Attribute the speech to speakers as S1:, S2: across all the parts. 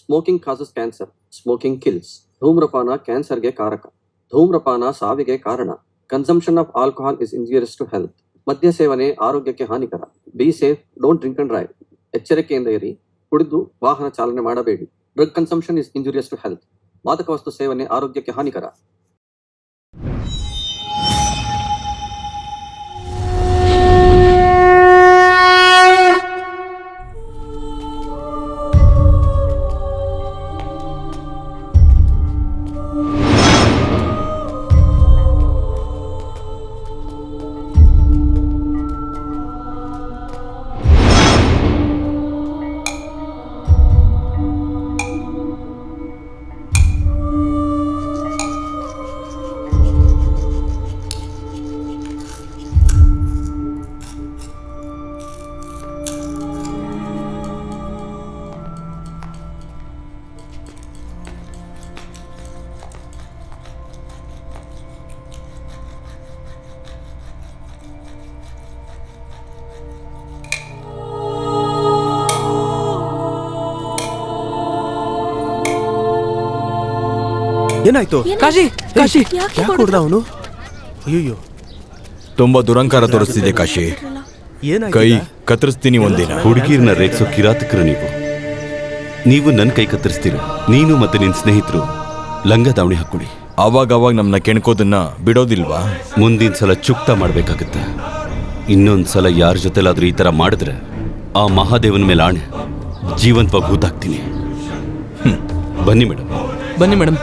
S1: Smoking causes cancer, smoking kills. ಧೂಮ್ರಪಾನ ಕ್ಯಾನ್ಸರ್ಗೆ ಕಾರಕ, ಧೂಮ್ರಪಾನ ಸಾವಿಗೆ ಕಾರಣ. Consumption of alcohol is injurious to health. ಮದ್ಯ ಸೇವನೆ ಆರೋಗ್ಯಕ್ಕೆ ಹಾನಿಕರ. Be safe, don't drink and drive. ಎಚ್ಚರಿಕೆಯಿಂದ ಇರಿ, ಕುಡಿದು ವಾಹನ ಚಾಲನೆ ಮಾಡಬೇಡಿ. Drug consumption is injurious to health. ಮಾದಕ ವಸ್ತು ಸೇವನೆ ಆರೋಗ್ಯಕ್ಕೆ ಹಾನಿಕರ.
S2: ಏನಾಯ್ತು?
S3: ಕಾಶಿ ಕಾಶಿ
S2: ಯಾಕೆ ಹೊಡೆದ ಅವನು? ಅಯ್ಯೋ,
S4: ತುಂಬಾ ದುರಂಕಾರ ತೋರಿಸ್ತಿದೆ ಕಾಶಿ. ಕೈ ಕತ್ತರಿಸ್ತೀನಿ ಒಂದಿನ.
S5: ಹುಡುಗಿರ್ನ ರೇಗ್ಸೋ ಕಿರಾತಕರು ನೀವು ನನ್ನ ಕೈ ಕತ್ತರಿಸ್ತೀರ. ನೀನು ಮತ್ತೆ ನಿನ್ ಸ್ನೇಹಿತರು ಲಂಗ ದಾವಣಿ ಹಾಕೊಳ್ಳಿ.
S4: ಅವಾಗ ನಮ್ನ ಕೆಣ್ಕೋದನ್ನ ಬಿಡೋದಿಲ್ವಾ?
S5: ಮುಂದಿನ ಸಲ ಚುಕ್ತ ಮಾಡ್ಬೇಕಾಗತ್ತೆ. ಇನ್ನೊಂದ್ಸಲ ಯಾರ ಜೊತೆಲಾದ್ರೂ ಈ ತರ ಮಾಡಿದ್ರೆ ಆ ಮಹಾದೇವನ ಮೇಲೆ ಆಣೆ ಜೀವಂತವಾಗಿ ಹೂತಾಕ್ತೀನಿ. ಬನ್ನಿ ಮೇಡಮ್.
S3: ಬನ್ನಿ ಮೇಡಮ್.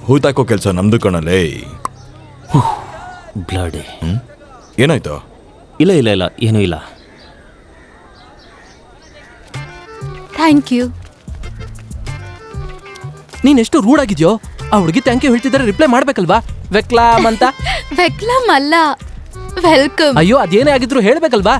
S4: ಹೂತಾಕೋ ಕೆಲಸ ನಮ್ದು ಕಣಲೇ.
S6: ಬ್ಲಡ್.
S4: ಏನಾಯ್ತು?
S6: ಇಲ್ಲ ಇಲ್ಲ ಇಲ್ಲ, ಏನೂ ಇಲ್ಲ.
S7: Thank you.
S3: ನೀನ್ ಎಷ್ಟು ರೂಡ್ ಆಗಿದ್ಯೋ. ಆ ಹುಡುಗಿ ಥ್ಯಾಂಕ್ ಯು ಹೇಳ್ತಿದ್ರೆ ರಿಪ್ಲೈ ಮಾಡ್ಬೇಕಲ್ವಾ? ವೆಕ್ಲಾಮ್ ಅಂತ.
S7: ವೆಕ್ಲಮ್ ಅಲ್ಲ, ವೆಲ್ಕಮ್.
S3: ಅಯ್ಯೋ, ಅದೇನೇ ಆಗಿದ್ರು ಹೇಳ್ಬೇಕಲ್ವಾ?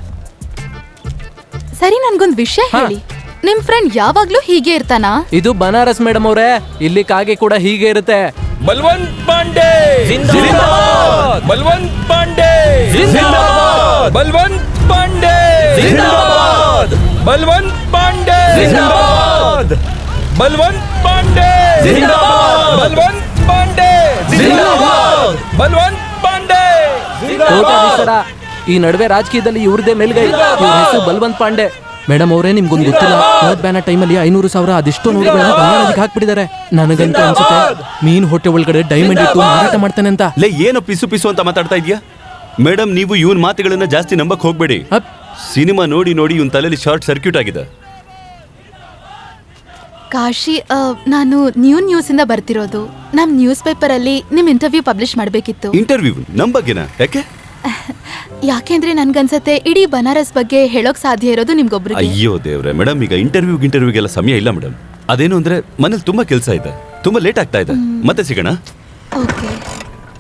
S7: ಸರಿ, ನನ್ಗೊಂದ್ ವಿಷಯ ಹೇಳಿ. ನಿಮ್ ಫ್ರೆಂಡ್ ಯಾವಾಗ್ಲೂ ಹೀಗೆ ಇರ್ತಾನಾ?
S3: ಇದು ಬನಾರಸ್ ಮೇಡಮ್ ಅವರೇ, ಇಲ್ಲಿ ಕಾಗೆ ಕೂಡ ಹೀಗೆ ಇರುತ್ತೆ.
S4: ಬಲ್ವಂತ್ ಪಾಂಡೆ ಜಿಂದಾಬಾದ್! ಬಲ್ವಂತ್ ಪಾಂಡೆ ಜಿಂದಾಬಾದ್! ಬಲ್ವಂತ್ ಪಾಂಡೆ ಜಿಂದಾಬಾದ್! ಬಲ್ವಂತ್ ಪಾಂಡೆ ಜಿಂದಾಬಾದ್! ಬಲ್ವಂತ್ ಪಾಂಡೆ ಜಿಂದಾಬಾದ್! ಬಲ್ವಂತ್ ಪಾಂಡೆ ಜಿಂದಾಬಾದ್! ಬಲ್ವಂತ್ ಪಾಂಡೆ
S3: ಕೋಟ್ಯಾಧೀಶರ. ಈ ನಡುವೆ ರಾಜಕೀಯದಲ್ಲಿ ಇವ್ರದೇ ಮೇಲ್ಗೈ. ಇವ್ರ ಹೆಸರು ಬಲ್ವಂತ್ ಪಾಂಡೆ. ಮೇಡಮ್ ಅವರೇ, ನಿಮ್ಗೊಂದು ಗೊತ್ತಿಲ್ಲ, ನೋಟ್ ಬ್ಯಾನ ಟೈಮಲ್ಲಿ 500,000 ಅದೆಷ್ಟೋ ನೋಟ್ಗಳನ್ನ ಗಂಗಾನದಿಗೆ ಹಾಕ್ಬಿಟ್ಟಿದ್ದಾರೆ. ನನಗಂತ ಅನ್ಸುತ್ತೆ ಮೀನ್ ಹೊಟ್ಟೆ ಒಳಗಡೆ ಡೈಮಂಡ್ ಇಟ್ಟು ಮಾರಾಟ ಮಾಡ್ತಾನೆ ಅಂತ.
S5: ಲೇ, ಏನು ಪಿಸು ಪಿಸು ಅಂತ ಮಾತಾಡ್ತಾ ಇದೀಯಾ? ಮೇಡಮ್, ನೀವು ಇವನ್ ಮಾತುಗಳನ್ನ ಜಾಸ್ತಿ ನಂಬಕ್ ಹೋಗ್ಬೇಡಿ. ಸಿನಿಮಾ ನೋಡಿ ನೋಡಿ ಇವನ್ ತಲೆಯಲ್ಲಿ ಶಾರ್ಟ್ ಸರ್ಕ್ಯೂಟ್ ಆಗಿದೆ.
S7: ಕಾಶಿ, ನಾನು ನ್ಯೂಸ್ ಇಂದ ಬರ್ತಿರೋದು. ನಮ್ ನ್ಯೂಸ್ ಪೇಪರ್ ಅಲ್ಲಿ ನಿಮ್ ಇಂಟರ್ವ್ಯೂ ಪಬ್ಲಿಷ್ ಮಾಡ್ಬೇಕಿತ್ತು.
S5: ಇಂಟರ್ವ್ಯೂ ನಮ್ ಬಗ್ಗೆನಾ? ಯಾಕೆ?
S7: ಯಾಕೆಂದ್ರೆ ನನ್ಗನ್ಸತ್ತೆ ಇಡೀ ಬನಾರಸ್ ಬಗ್ಗೆ ಹೇಳೋಕ್ ಸಾಧ್ಯ ಇರೋದು ನಿಮ್ಗೊಬ್ರಿಗೆ.
S5: ಅಯ್ಯೋ ದೇವ್ರೆ ಮೇಡಮ್, ಈಗ ಇಂಟರ್ವ್ಯೂಗೆಲ್ಲ ಸಮಯ ಇಲ್ಲ ಮೇಡಮ್. ಅದೇನು ಅಂದ್ರೆ ಮನೇಲಿ ತುಂಬಾ ಕೆಲಸ ಇದೆ, ತುಂಬಾ ಲೇಟ್ ಆಗ್ತಾ ಇದೆ. ಮತ್ತೆ ಸಿಗೋಣ.
S7: ಓಕೆ.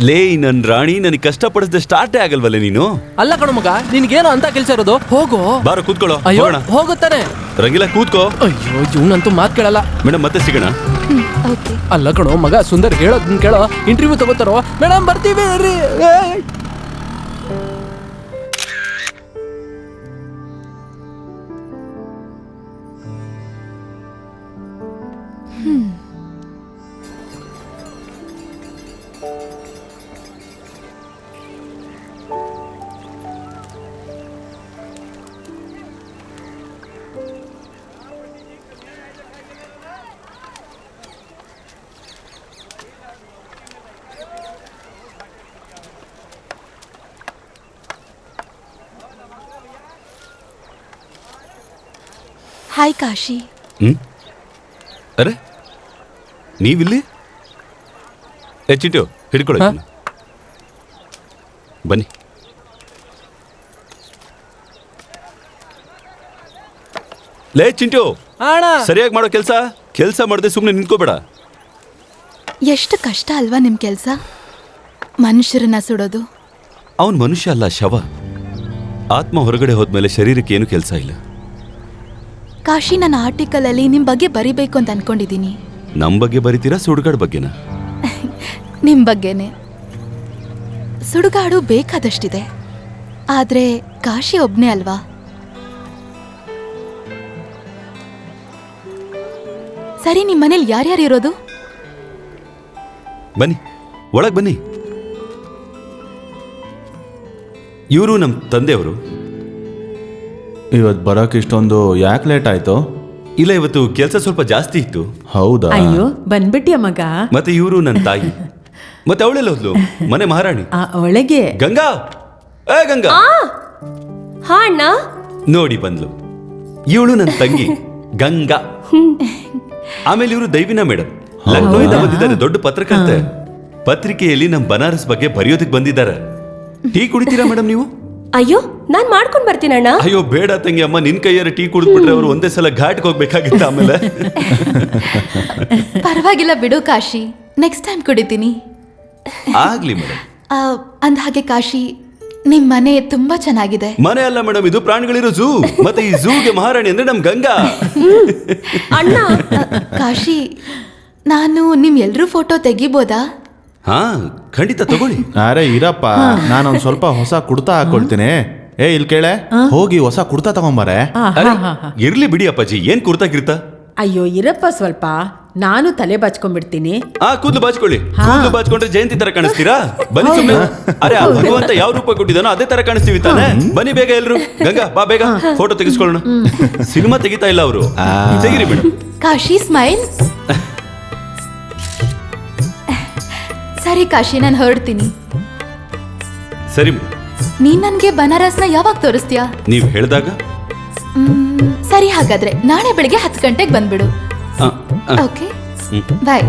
S5: ಲೇ ನನ್ ರಾಣಿ, ನನಗೆ ಕಷ್ಟಪಡಿಸದೆ ಸ್ಟಾರ್ಟೇ ಆಗಲ್ವಲ್ಲ ನೀನು?
S3: ಅಲ್ಲ ಕಣು ಮಗ, ನಿನ್ಗೇನು ಅಂತ ಕೆಲ್ಸ ಇರೋದು? ಹೋಗೋ.
S5: ಬಾರ ಕೂತ್ಕೊಳ್ಳೋ.
S3: ಅಯ್ಯೋ, ಹೋಗುತ್ತಾನೆ.
S5: ರಂಗಿಲ್ಲ, ಕೂತ್ಕೋ.
S3: ಅಯ್ಯೋ, ಇವನಂತೂ ಮಾತ್ ಕೇಳಲ್ಲ.
S5: ಮೇಡಮ್, ಮತ್ತೆ ಸಿಗೋಣ.
S3: ಅಲ್ಲ ಕಣೋ ಮಗ, ಸುಂದರ್ ಹೇಳೋದನ್ನ ಕೇಳೋ. ಇಂಟರ್ವ್ಯೂ ತಗೋತಾರೋ? ಮೇಡಮ್ ಬರ್ತೀವಿ ರೀ.
S7: ಹಾಯ್ ಕಾಶಿ.
S5: ಅರೆ, ನೀವಿಲ್ಲಿ? ಚಿಂಟು ಹಿಡ್ಕೊಳ್ಳಿ. ಬನ್ನಿ. ಲೇ ಚಿಂಟು, ಸರಿಯಾಗಿ ಮಾಡೋ ಕೆಲಸ ಮಾಡದೆ ಸುಮ್ಮನೆ ನಿಂತ್ಕೋಬೇಡ.
S7: ಎಷ್ಟು ಕಷ್ಟ ಅಲ್ವಾ ನಿಮ್ ಕೆಲ್ಸ? ಮನುಷ್ಯರನ್ನ ಸುಡೋದು.
S5: ಅವನ್ ಮನುಷ್ಯ ಅಲ್ಲ, ಶವ. ಆತ್ಮ ಹೊರಗಡೆ ಹೋದ್ಮೇಲೆ ಶರೀರಕ್ಕೆ ಏನು ಕೆಲಸ ಇಲ್ಲ.
S7: ಕಾಶಿ, ನನ್ನ ಆರ್ಟಿಕಲ್ ಅಲ್ಲಿ ನಿಮ್ ಬಗ್ಗೆ ಬರಿಬೇಕು ಅಂತ ಅನ್ಕೊಂಡಿದೀನಿ.
S5: ನಮ್ ಬಗ್ಗೆ ಬರಿತೀರಾ, ಸುಡುಗಾಡ್ ಬಗ್ಗೆನಾ?
S7: ನಿಮ್ ಬಗ್ಗೆನೆ. ಸುಡುಗಾಡು ಬೇಕಾದಷ್ಟಿದೆ, ಆದ್ರೆ ಕಾಶಿ ಒಬ್ನೇ ಅಲ್ವಾ? ಸರಿ, ನಿಮ್ಮ ಮನೇಲಿ ಯಾರ್ಯಾರು ಇರೋದು?
S5: ಬನ್ನಿ, ಒಳಗೆ ಬನ್ನಿ. ಇವರು ನಮ್ಮ ತಂದೆಯವರು.
S8: ಇವತ್ತು ಬರೋಕೆ ಇಷ್ಟೊಂದು ಯಾಕೆ ಲೇಟ್ ಆಯ್ತು?
S5: ಇಲ್ಲ, ಇವತ್ತು ಕೆಲಸ ಸ್ವಲ್ಪ ಜಾಸ್ತಿ ಇತ್ತು.
S8: ಹೌದಾ?
S9: ಅಯ್ಯೋ ಬಂದ್ಬಿಟ್ಯ ಮಗ?
S5: ಮತ್ತೆ ಇವರು ನನ್ನ ತಾಯಿ. ಮತ್ತೆ ಅವಳೆಲ್ಲ ಹೋದ್ಲು? ಮನೆ ಮಹಾರಾಣಿ
S9: ಒಳಗೆ.
S5: ಗಂಗಾ, ಏ ಗಂಗಾ.
S9: ಹಾ ಅಣ್ಣ.
S5: ನೋಡಿ ಬಂದ್ಲು. ಇವಳು ನನ್ನ ತಂಗಿ ಗಂಗಾ. ಆಮೇಲೆ ಇವರು ದೈವಿನ ಮೇಡಮ್, ಲಕ್ನೋಯಿಂದ ಬಂದಿದ್ದಾರೆ. ದೊಡ್ಡ ಪತ್ರಕರ್ತೆ. ಪತ್ರಿಕೆಯಲ್ಲಿ ನಮ್ಮ ಬನಾರಸ್ ಬಗ್ಗೆ ಬರೆಯೋದಕ್ಕೆ ಬಂದಿದ್ದಾರೆ. ಟೀ ಕುಡಿತೀರಾ ಮೇಡಮ್ ನೀವು?
S9: ಅಯ್ಯೋ ನಾನ್ ಮಾಡ್ಕೊಂಡ್ ಬರ್ತೀನಿ ಅಣ್ಣ.
S5: ಅಯ್ಯೋ ಬೇಡ ತಂಗಿ, ಅಮ್ಮ ನಿನ್ ಕೈಯಾರ ಟೀ ಕುಡಿದ್ಬಿಟ್ರೆ ಅವರು ಒಂದೇ ಸಲ ಘಾಟ್ಗೆ ಹೋಗ್ಬೇಕಾಗಿತ್ತ. ಆಮೇಲೆ
S7: ಪರವಾಗಿಲ್ಲ ಬಿಡು ಕಾಶಿ, ನೆಕ್ಸ್ಟ್ ಟೈಮ್ ಕುಡಿತೀನಿ.
S5: ಆಗ್ಲಿ ಮೇಡಮ್.
S7: ಅಂದ ಹಾಗೆ ಕಾಶಿ, ನಿಮ್ ಮನೆ ತುಂಬಾ ಚೆನ್ನಾಗಿದೆ.
S5: ಮನೆ ಅಲ್ಲ ಮೇಡಮ್, ಇದು ಪ್ರಾಣಿಗಳಿರೋ ಝೂ. ಮತ್ತೆ ಈ ಝೂಗೆ ಮಹಾರಾಣಿ ಅಂದ್ರೆ ನಮ್ ಗಂಗಾ.
S9: ಅಣ್ಣ
S7: ಕಾಶಿ, ನಾನು ನಿಮ್ ಎಲ್ರೂ ಫೋಟೋ ತೆಗಿಬೋದಾ?
S5: ಹಾ ಖಂಡಿತ ತಗೊಳ್ಳಿ.
S8: ಅರೆ ಇರಪ್ಪ, ನಾನೊಂದ್ ಸ್ವಲ್ಪ ಹೊಸ ಕುಡ್ತಾ ಹಾಕೊಳ್ತೀನಿ. ಏ ಇಲ್ಲಿ ಕೇಳೆ, ಹೋಗಿ ಹೊಸ ಕುಡ್ತಾ ತಗೊಂಬಾರೆ.
S5: ಅರೆ, ಇರ್ಲಿ ಬಿಡಿ ಅಪ್ಪಾಜಿ, ಏನ್ ಕುರ್ತಾ.
S9: ಅಯ್ಯೋ ಇರಪ್ಪ ಸ್ವಲ್ಪ, ನಾನು ತಲೆ ಬಾಚ್ಕೊಂಡ್ಬಿಡ್ತೀನಿ.
S5: ಕೂದಲು ಬಾಚ್ಕೊಳ್ಳಿ. ಕೂದಲು ಬಾಚ್ಕೊಂಡ್ರೆ ಜಯಂತಿ ತರ ಕಾಣಿಸ್ತೀರಾ? ಬನ್ನಿ ಸುಮ್ಮನೆ. ಅರೆ ಆ ಭಗವಂತ ಯಾವ ರೂಪ ಕೊಟ್ಟಿದ್ದಾನೋ ಅದೇ ತರ ಕಾಣಿಸ್ತೀವಿ ತಾನೆ. ಬನ್ನಿ ಬೇಗ ಎಲ್ರು. ಗಂಗಾ ಬಾ ಬೇಗ ಫೋಟೋ ತೆಗಿಸ್ಕೊಳ್ಳೋಣ. ಸಿನಿಮಾ ತೆಗಿತಾ ಇಲ್ಲ ಅವರು. ತೆಗಿರಿ ಮೇಡಮ್.
S7: ಕಾಶಿ ಸ್ಮೈಲ್. ಸರಿ ಕಾಶಿ, ನಾನು ಹೊರಡ್ತೀನಿ.
S5: ಸರಿ,
S7: ನೀನ್ ನನ್ಗೆ ಬನಾರಸ್ನ ಯಾವಾಗ ತೋರಿಸ್ತೀಯಾ?
S5: ನೀವ್ ಹೇಳಿದಾಗ.
S7: ಸರಿ, ಹಾಗಾದ್ರೆ ನಾಳೆ ಬೆಳಿಗ್ಗೆ 10 ಗಂಟೆಗೆ ಬಂದ್ಬಿಡು. ಓಕೆ, ಬಾಯ್.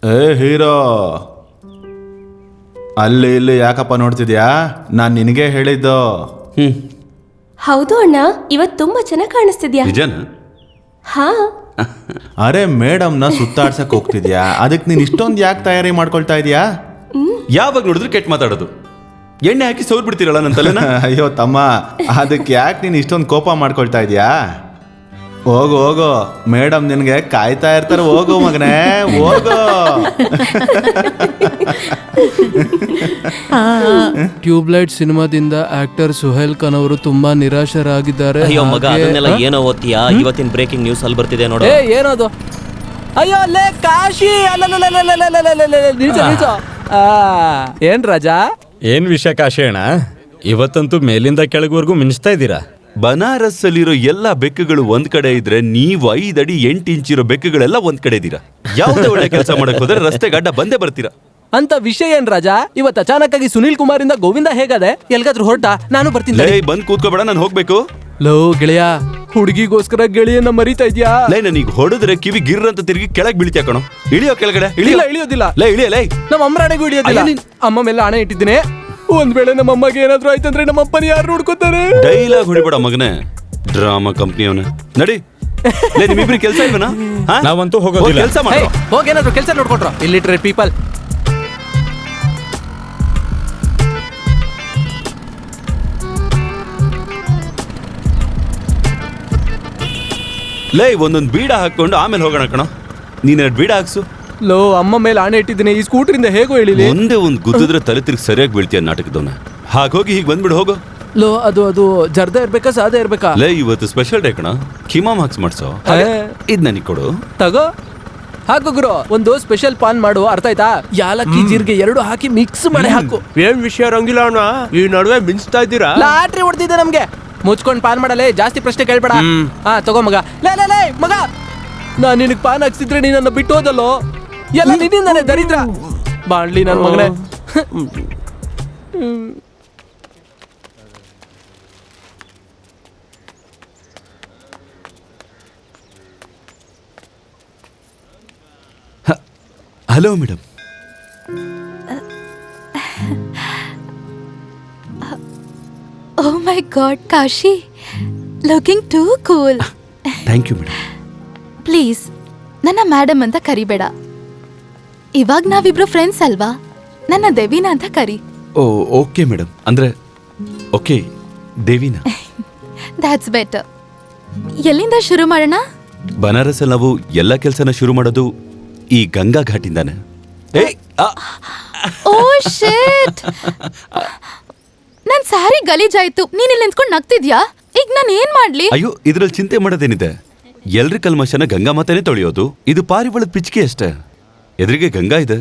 S8: ಏ ಹೀರೋ, ಅಲ್ಲಿ ಇಲ್ಲಿ ಯಾಕಪ್ಪ ನೋಡ್ತಿದ್ಯಾ? ನಾನ್ ನಿನಗೆ ಹೇಳಿದ್ದು.
S9: ಹೌದು ಅಣ್ಣ, ಇವತ್ ತುಂಬಾ ಚೆನ್ನಾಗಿ ಕಾಣಿಸ್ತಿದ್ಯಾ.
S5: ನಿಜನ?
S9: ಹಾ.
S8: ಅರೆ ಮೇಡಮ್ನ ಸುತ್ತಾಡ್ಸಕ್ ಹೋಗ್ತಿದ್ಯಾ? ಅದಕ್ಕೆ ನೀನ್ ಇಷ್ಟೊಂದು ಯಾಕೆ ತಯಾರಿ ಮಾಡ್ಕೊಳ್ತಾ ಇದೀಯಾ?
S5: ಯಾವಾಗ ನೋಡಿದ್ರೆ ಕೆಟ್ಟ ಮಾತಾಡೋದು. ಎಣ್ಣೆ ಹಾಕಿ ಸೌರ್ ಬಿಡ್ತೀರಲ್ಲ ನನ್ನ ತಲೆನ.
S8: ಅಯ್ಯೋ ತಮ್ಮ, ಅದಕ್ಕೆ ಯಾಕೆ ನೀನು ಇಷ್ಟೊಂದು ಕೋಪ ಮಾಡ್ಕೊಳ್ತಾ ಇದೀಯಾ? ಹೋಗು ಹೋಗು, ಮೇಡಮ್ ನಿನಗೆ ಕಾಯ್ತಾ ಇರ್ತಾರೆ. ಹೋಗು ಮಗನೇ, ಹೋಗು.
S3: ಟ್ಯೂಬ್ಲೈಟ್ ಸಿನಿಮಾದಿಂದ ಆಕ್ಟರ್ ಸುಹೇಲ್ ಖಾನ್ ಅವರು ತುಂಬಾ ನಿರಾಶರಾಗಿದ್ದಾರೆ.
S6: ಅಯ್ಯೋ ಮಗ, ಅದನ್ನೆಲ್ಲ ಏನೋ ಓದ್ತೀಯಾ? ಇವತ್ತಿನ ಬ್ರೇಕಿಂಗ್ ನ್ಯೂಸ್ ಅಲ್ಲಿ ಬರ್ತಿದೆ ನೋಡು.
S3: ಏನದು? ಅಯ್ಯೋ ಅಲ್ಲೇ ಕಾಶಿ. ಏನ್ ರಾಜಾ?
S4: ಏನ್ ವಿಷಯ ಕಾಶಿ ಅಣ್ಣ? ಇವತ್ತಂತೂ ಮೇಲಿಂದ ಕೆಳಗುವರೆಗೂ ಮಿಂಚ್ತಾ ಇದ್ದೀರಾ.
S5: ಬನಾರಸ್ ಅಲ್ಲಿರೋ ಎಲ್ಲಾ ಬೆಕ್ಕುಗಳು ಒಂದ್ ಕಡೆ ಇದ್ರೆ, ನೀವು 5 ಅಡಿ 8 ಇಂಚ್ ಇರೋ ಬೆಕ್ಕುಗಳೆಲ್ಲ ಒಂದ್ ಕಡೆ ಇದ್ದೀರಾ. ಯಾವ್ದೇ ಒಳ್ಳೆ ಕೆಲಸ ಮಾಡಕ್ ಹೋದ್ರೆ ರಸ್ತೆ ಗಡ್ಡ ಬಂದೇ ಬರ್ತೀರಾ.
S3: ಅಂತ ವಿಷಯ ಏನ್ ರಾಜಾ? ಇವತ್ತು ಅಚಾನಕ್ ಆಗಿ ಸುನೀಲ್ ಕುಮಾರ್ ಇಂದ ಗೋವಿಂದ ಹೇಗದೆ? ಎಲ್ಗಾದ್ರೂ ಹೊರಟ? ನಾನು ಬರ್ತೀನಿ.
S5: ಬಂದ್ ಕೂತ್ಕೋಬೇಡ, ನಾನು ಹೋಗ್ಬೇಕು.
S3: ಲೋ ಗೆಳೆಯ, ಹುಡುಗಿಗೋಸ್ಕರ ಗೆಳೆಯನ್ನ ಮರಿತಾ ಇದ್ಯಾ?
S5: ನನಗೆ ಹೊಡೆದ್ರೆ ಕಿವಿ ಗಿರ್ ಅಂತ ತಿರುಗಿ ಕೆಳಗ್ ಬೀಳ್ತೀಯ ಕಣೋ. ಇಳಿಯೋ ಕೆಳಗಡೆ.
S3: ಇಳಿಯೋದಿಲ್ಲ.
S5: ಇಳಿಯಲೇ.
S3: ನಮ್ಮ ಅಮ್ಮರಾಣೆಗೂ ಇಳಿಯೋದಿಲ್ಲ. ಅಮ್ಮ ಮೇಲೆ ಹಣೆ ಇಟ್ಟಿದ್ದೀನಿ. ಒಂದ್ ವೇಳೆ ನಮ್ಮ ಅಮ್ಮಗೆ ಏನಾದ್ರೂ ಆಯ್ತಂದ್ರೆ ನಮ್ಮ ಅಪ್ಪನ ಯಾರು ನೋಡ್ಕೋತಾರೆ?
S5: ಡೈಲಾಗ್ ಹೊಡಿಬೇಡ ಮಗನೇ, ಡ್ರಾಮಾ ಕಂಪ್ನಿಯವನ. ನಡಿ. ನಿಮ್ಮಿಬ್ರಿಗೆ ಕೆಲಸ ಇಲ್ವನಾ?
S4: ನಾವಂತೂ ಹೋಗೋದಿಲ್ಲ.
S5: ಕೆಲಸ ಮಾಡಿ.
S3: ಹೋಗೇನಾದ್ರು ಕೆಲಸ ನೋಡ್ಕೊಟ್ರು. ಇಲ್ಲಿಟ್ರೆ ಪೀಪಲ್.
S5: ಒಂದೊಂದು ಬೀಡ ಹಾಕೊಂಡು ಆಮೇಲೆ ಹೋಗೋಣ ಕಣೋ. ನೀನ್ ಬೀಡ ಹಾಕ್ಸು.
S3: ಲೋ, ಅಮ್ಮ ಮೇಲೆ ಆಣೆ ಇಟ್ಟಿದ್ದೀನಿ. ಈ ಸ್ಕೂಟರಿಂದ ಹೇಗೋ ಹೇಳಿಲಿ.
S5: ಒಂದೇ ಒಂದು ಗುದ್ದಿದ್ರೆ ತಲೆ ತಿರುಗಿ ಸರಿಯಾಗಿ ಬೀಳ್ತೀಯ ನಾಟಕದವನ. ಹಾಗೋಗಿ ಹೀಗೆ ಬಂದ್ಬಿಡು, ಹೋಗೋ.
S3: ಲೋ, ಅದು ಜರ್ದ ಇರ್ಬೇಕಾ ಸಾದ ಇರ್ಬೇಕಾ?
S5: ಇವತ್ತು ಸ್ಪೆಷಲ್ ಡೇ ಕಣ. ಕಿಮಾಮ್ ಹಾಕ್ಸ್ ಮಾಡ್ಸೋ. ಇದ್ ನನಗೆ ಕೊಡು.
S3: ತಗೋ, ಹಾಕು ಗುರು. ಒಂದು ಸ್ಪೆಷಲ್ ಪಾನ್ ಮಾಡು, ಅರ್ಥ ಆಯ್ತಾ? ಯಾಲಕ್ಕಿ ಜೀರಿಗೆ 2 ಹಾಕಿ ಮಿಕ್ಸ್ ಮಾಡಿ ಹಾಕು.
S2: ಏನ್ ವಿಷಯ ರಂಗಿಲ್ಲ ಅಣ್ಣ, ಈ ನಡುವೆ ಮಿಂಚ್ತಾ ಇದ್ದೀರಾ?
S3: ಲಾಟ್ರಿ ಹೊಡ್ತಿದ್ದೆ ನಮ್ಗೆ. ಮುಚ್ಕೊಂಡ್ ಪಾನ್ ಮಾಡಲೇ, ಜಾಸ್ತಿ ಪ್ರಶ್ನೆ ಕೇಳ್ಬೇಡ. ತಗೋ ಮಗ. ಲೇ ಮಗ, ನಾನ್ ನಿನಗ್ ಪಾನ್ ಹಾಕ್ಸಿದ್ರೆ ನೀ ನನ್ನ ಬಿಟ್ಟು ಹೋದಲ್ಲೋ. ಎಲ್ಲ ನಿನ್ನಿಂದಾನೆ ದರಿದ್ರ. ಬಾಣ್ಲಿ ನನ್ ಮಗನೇ.
S5: Hello madam.
S7: Oh my God Kashi, looking too cool.
S5: Thank you madam.
S7: Please ನನ್ನ ಮೇಡಮ್ ಅಂತ ಕರಿಬೇಡ. ಇವಾಗ ನಾವಿಬ್ರು ಫ್ರೆಂಡ್ಸ್ ಅಲ್ವಾ? ನನ್ನ ದೇವಿನಾ ಅಂತ ಕರಿ.
S5: Okay madam. ಅಂದ್ರೆ ಓಕೆ, ದೇವಿನಾ.
S7: That's better. ಎಲ್ಲಿಂದ ಶುರು ಮಾಡೋಣ?
S5: ಬನಾರಸ್ ನಾವು ಎಲ್ಲ ಕೆಲಸನ ಶುರು ಮಾಡೋದು ಈ ಗಂಗಾ ಘಾಟಿಂದಾನೆ.
S7: ಓ ಶಿಟ್, ನನ್ ಸ್ಯಾರಿ ಗಲೀಜಾಯ್ತು. ನೀನ್ ಇಲ್ಲಿ ನಿಂತ್ಕೊಂಡು ನಗ್ತಿದ್ಯಾ? ಈಗ ನಾನು ಏನ್ ಮಾಡ್ಲಿ?
S5: ಅಯ್ಯೋ, ಇದ್ರಲ್ಲಿ ಚಿಂತೆ ಮಾಡೋದೇನಿದೆ? ಎಲ್ರಿ ಕಲ್ಮಶನ ಗಂಗಾ ಮಾತಾನೆ ತೊಳೆಯೋದು. ಇದು ಪಾರಿವಾಳದ ಪಿಚ್ಕೆ ಅಷ್ಟೇ. ಎದುರಿಗೆ ಗಂಗಾ ಇದೆ,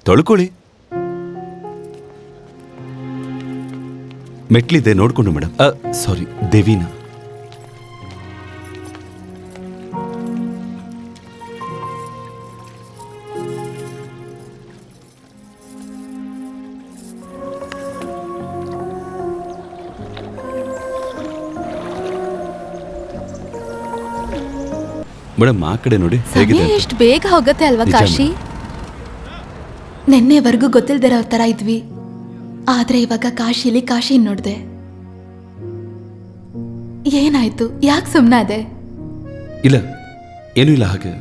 S5: ತೊಳ್ಕೊಳ್ಳಿ. ಮೆಟ್ಲಿದೆ, ನೋಡ್ಕೊಂಡು ಮೇಡಮ್. ಸಾರಿ, ದೇವಿನ. ಮೇಡಮ್, ಆ ಕಡೆ ನೋಡಿ ಹೇಗಿದೆ.
S7: ಸಮಯ ಎಷ್ಟು ಬೇಗ ಹೋಗುತ್ತೆ ಅಲ್ವಾ
S5: ನಿಜ
S7: ಕಾಶಿ? ನಿನ್ನೆವರೆಗೂ ಗೊತ್ತಿಲ್ದಿರೋ ತರ ಇದ್ವಿ, ಆದ್ರೆ ಇವಾಗ ಕಾಶಿಲಿ ಕಾಶಿ ನೋಡ್ದೆ. ಏನಾಯ್ತು? ಯಾಕೆ ಸುಮ್ನಾದೆ?
S5: ಇಲ್ಲ, ಏನೂ ಇಲ್ಲ. ಹಾಗೆ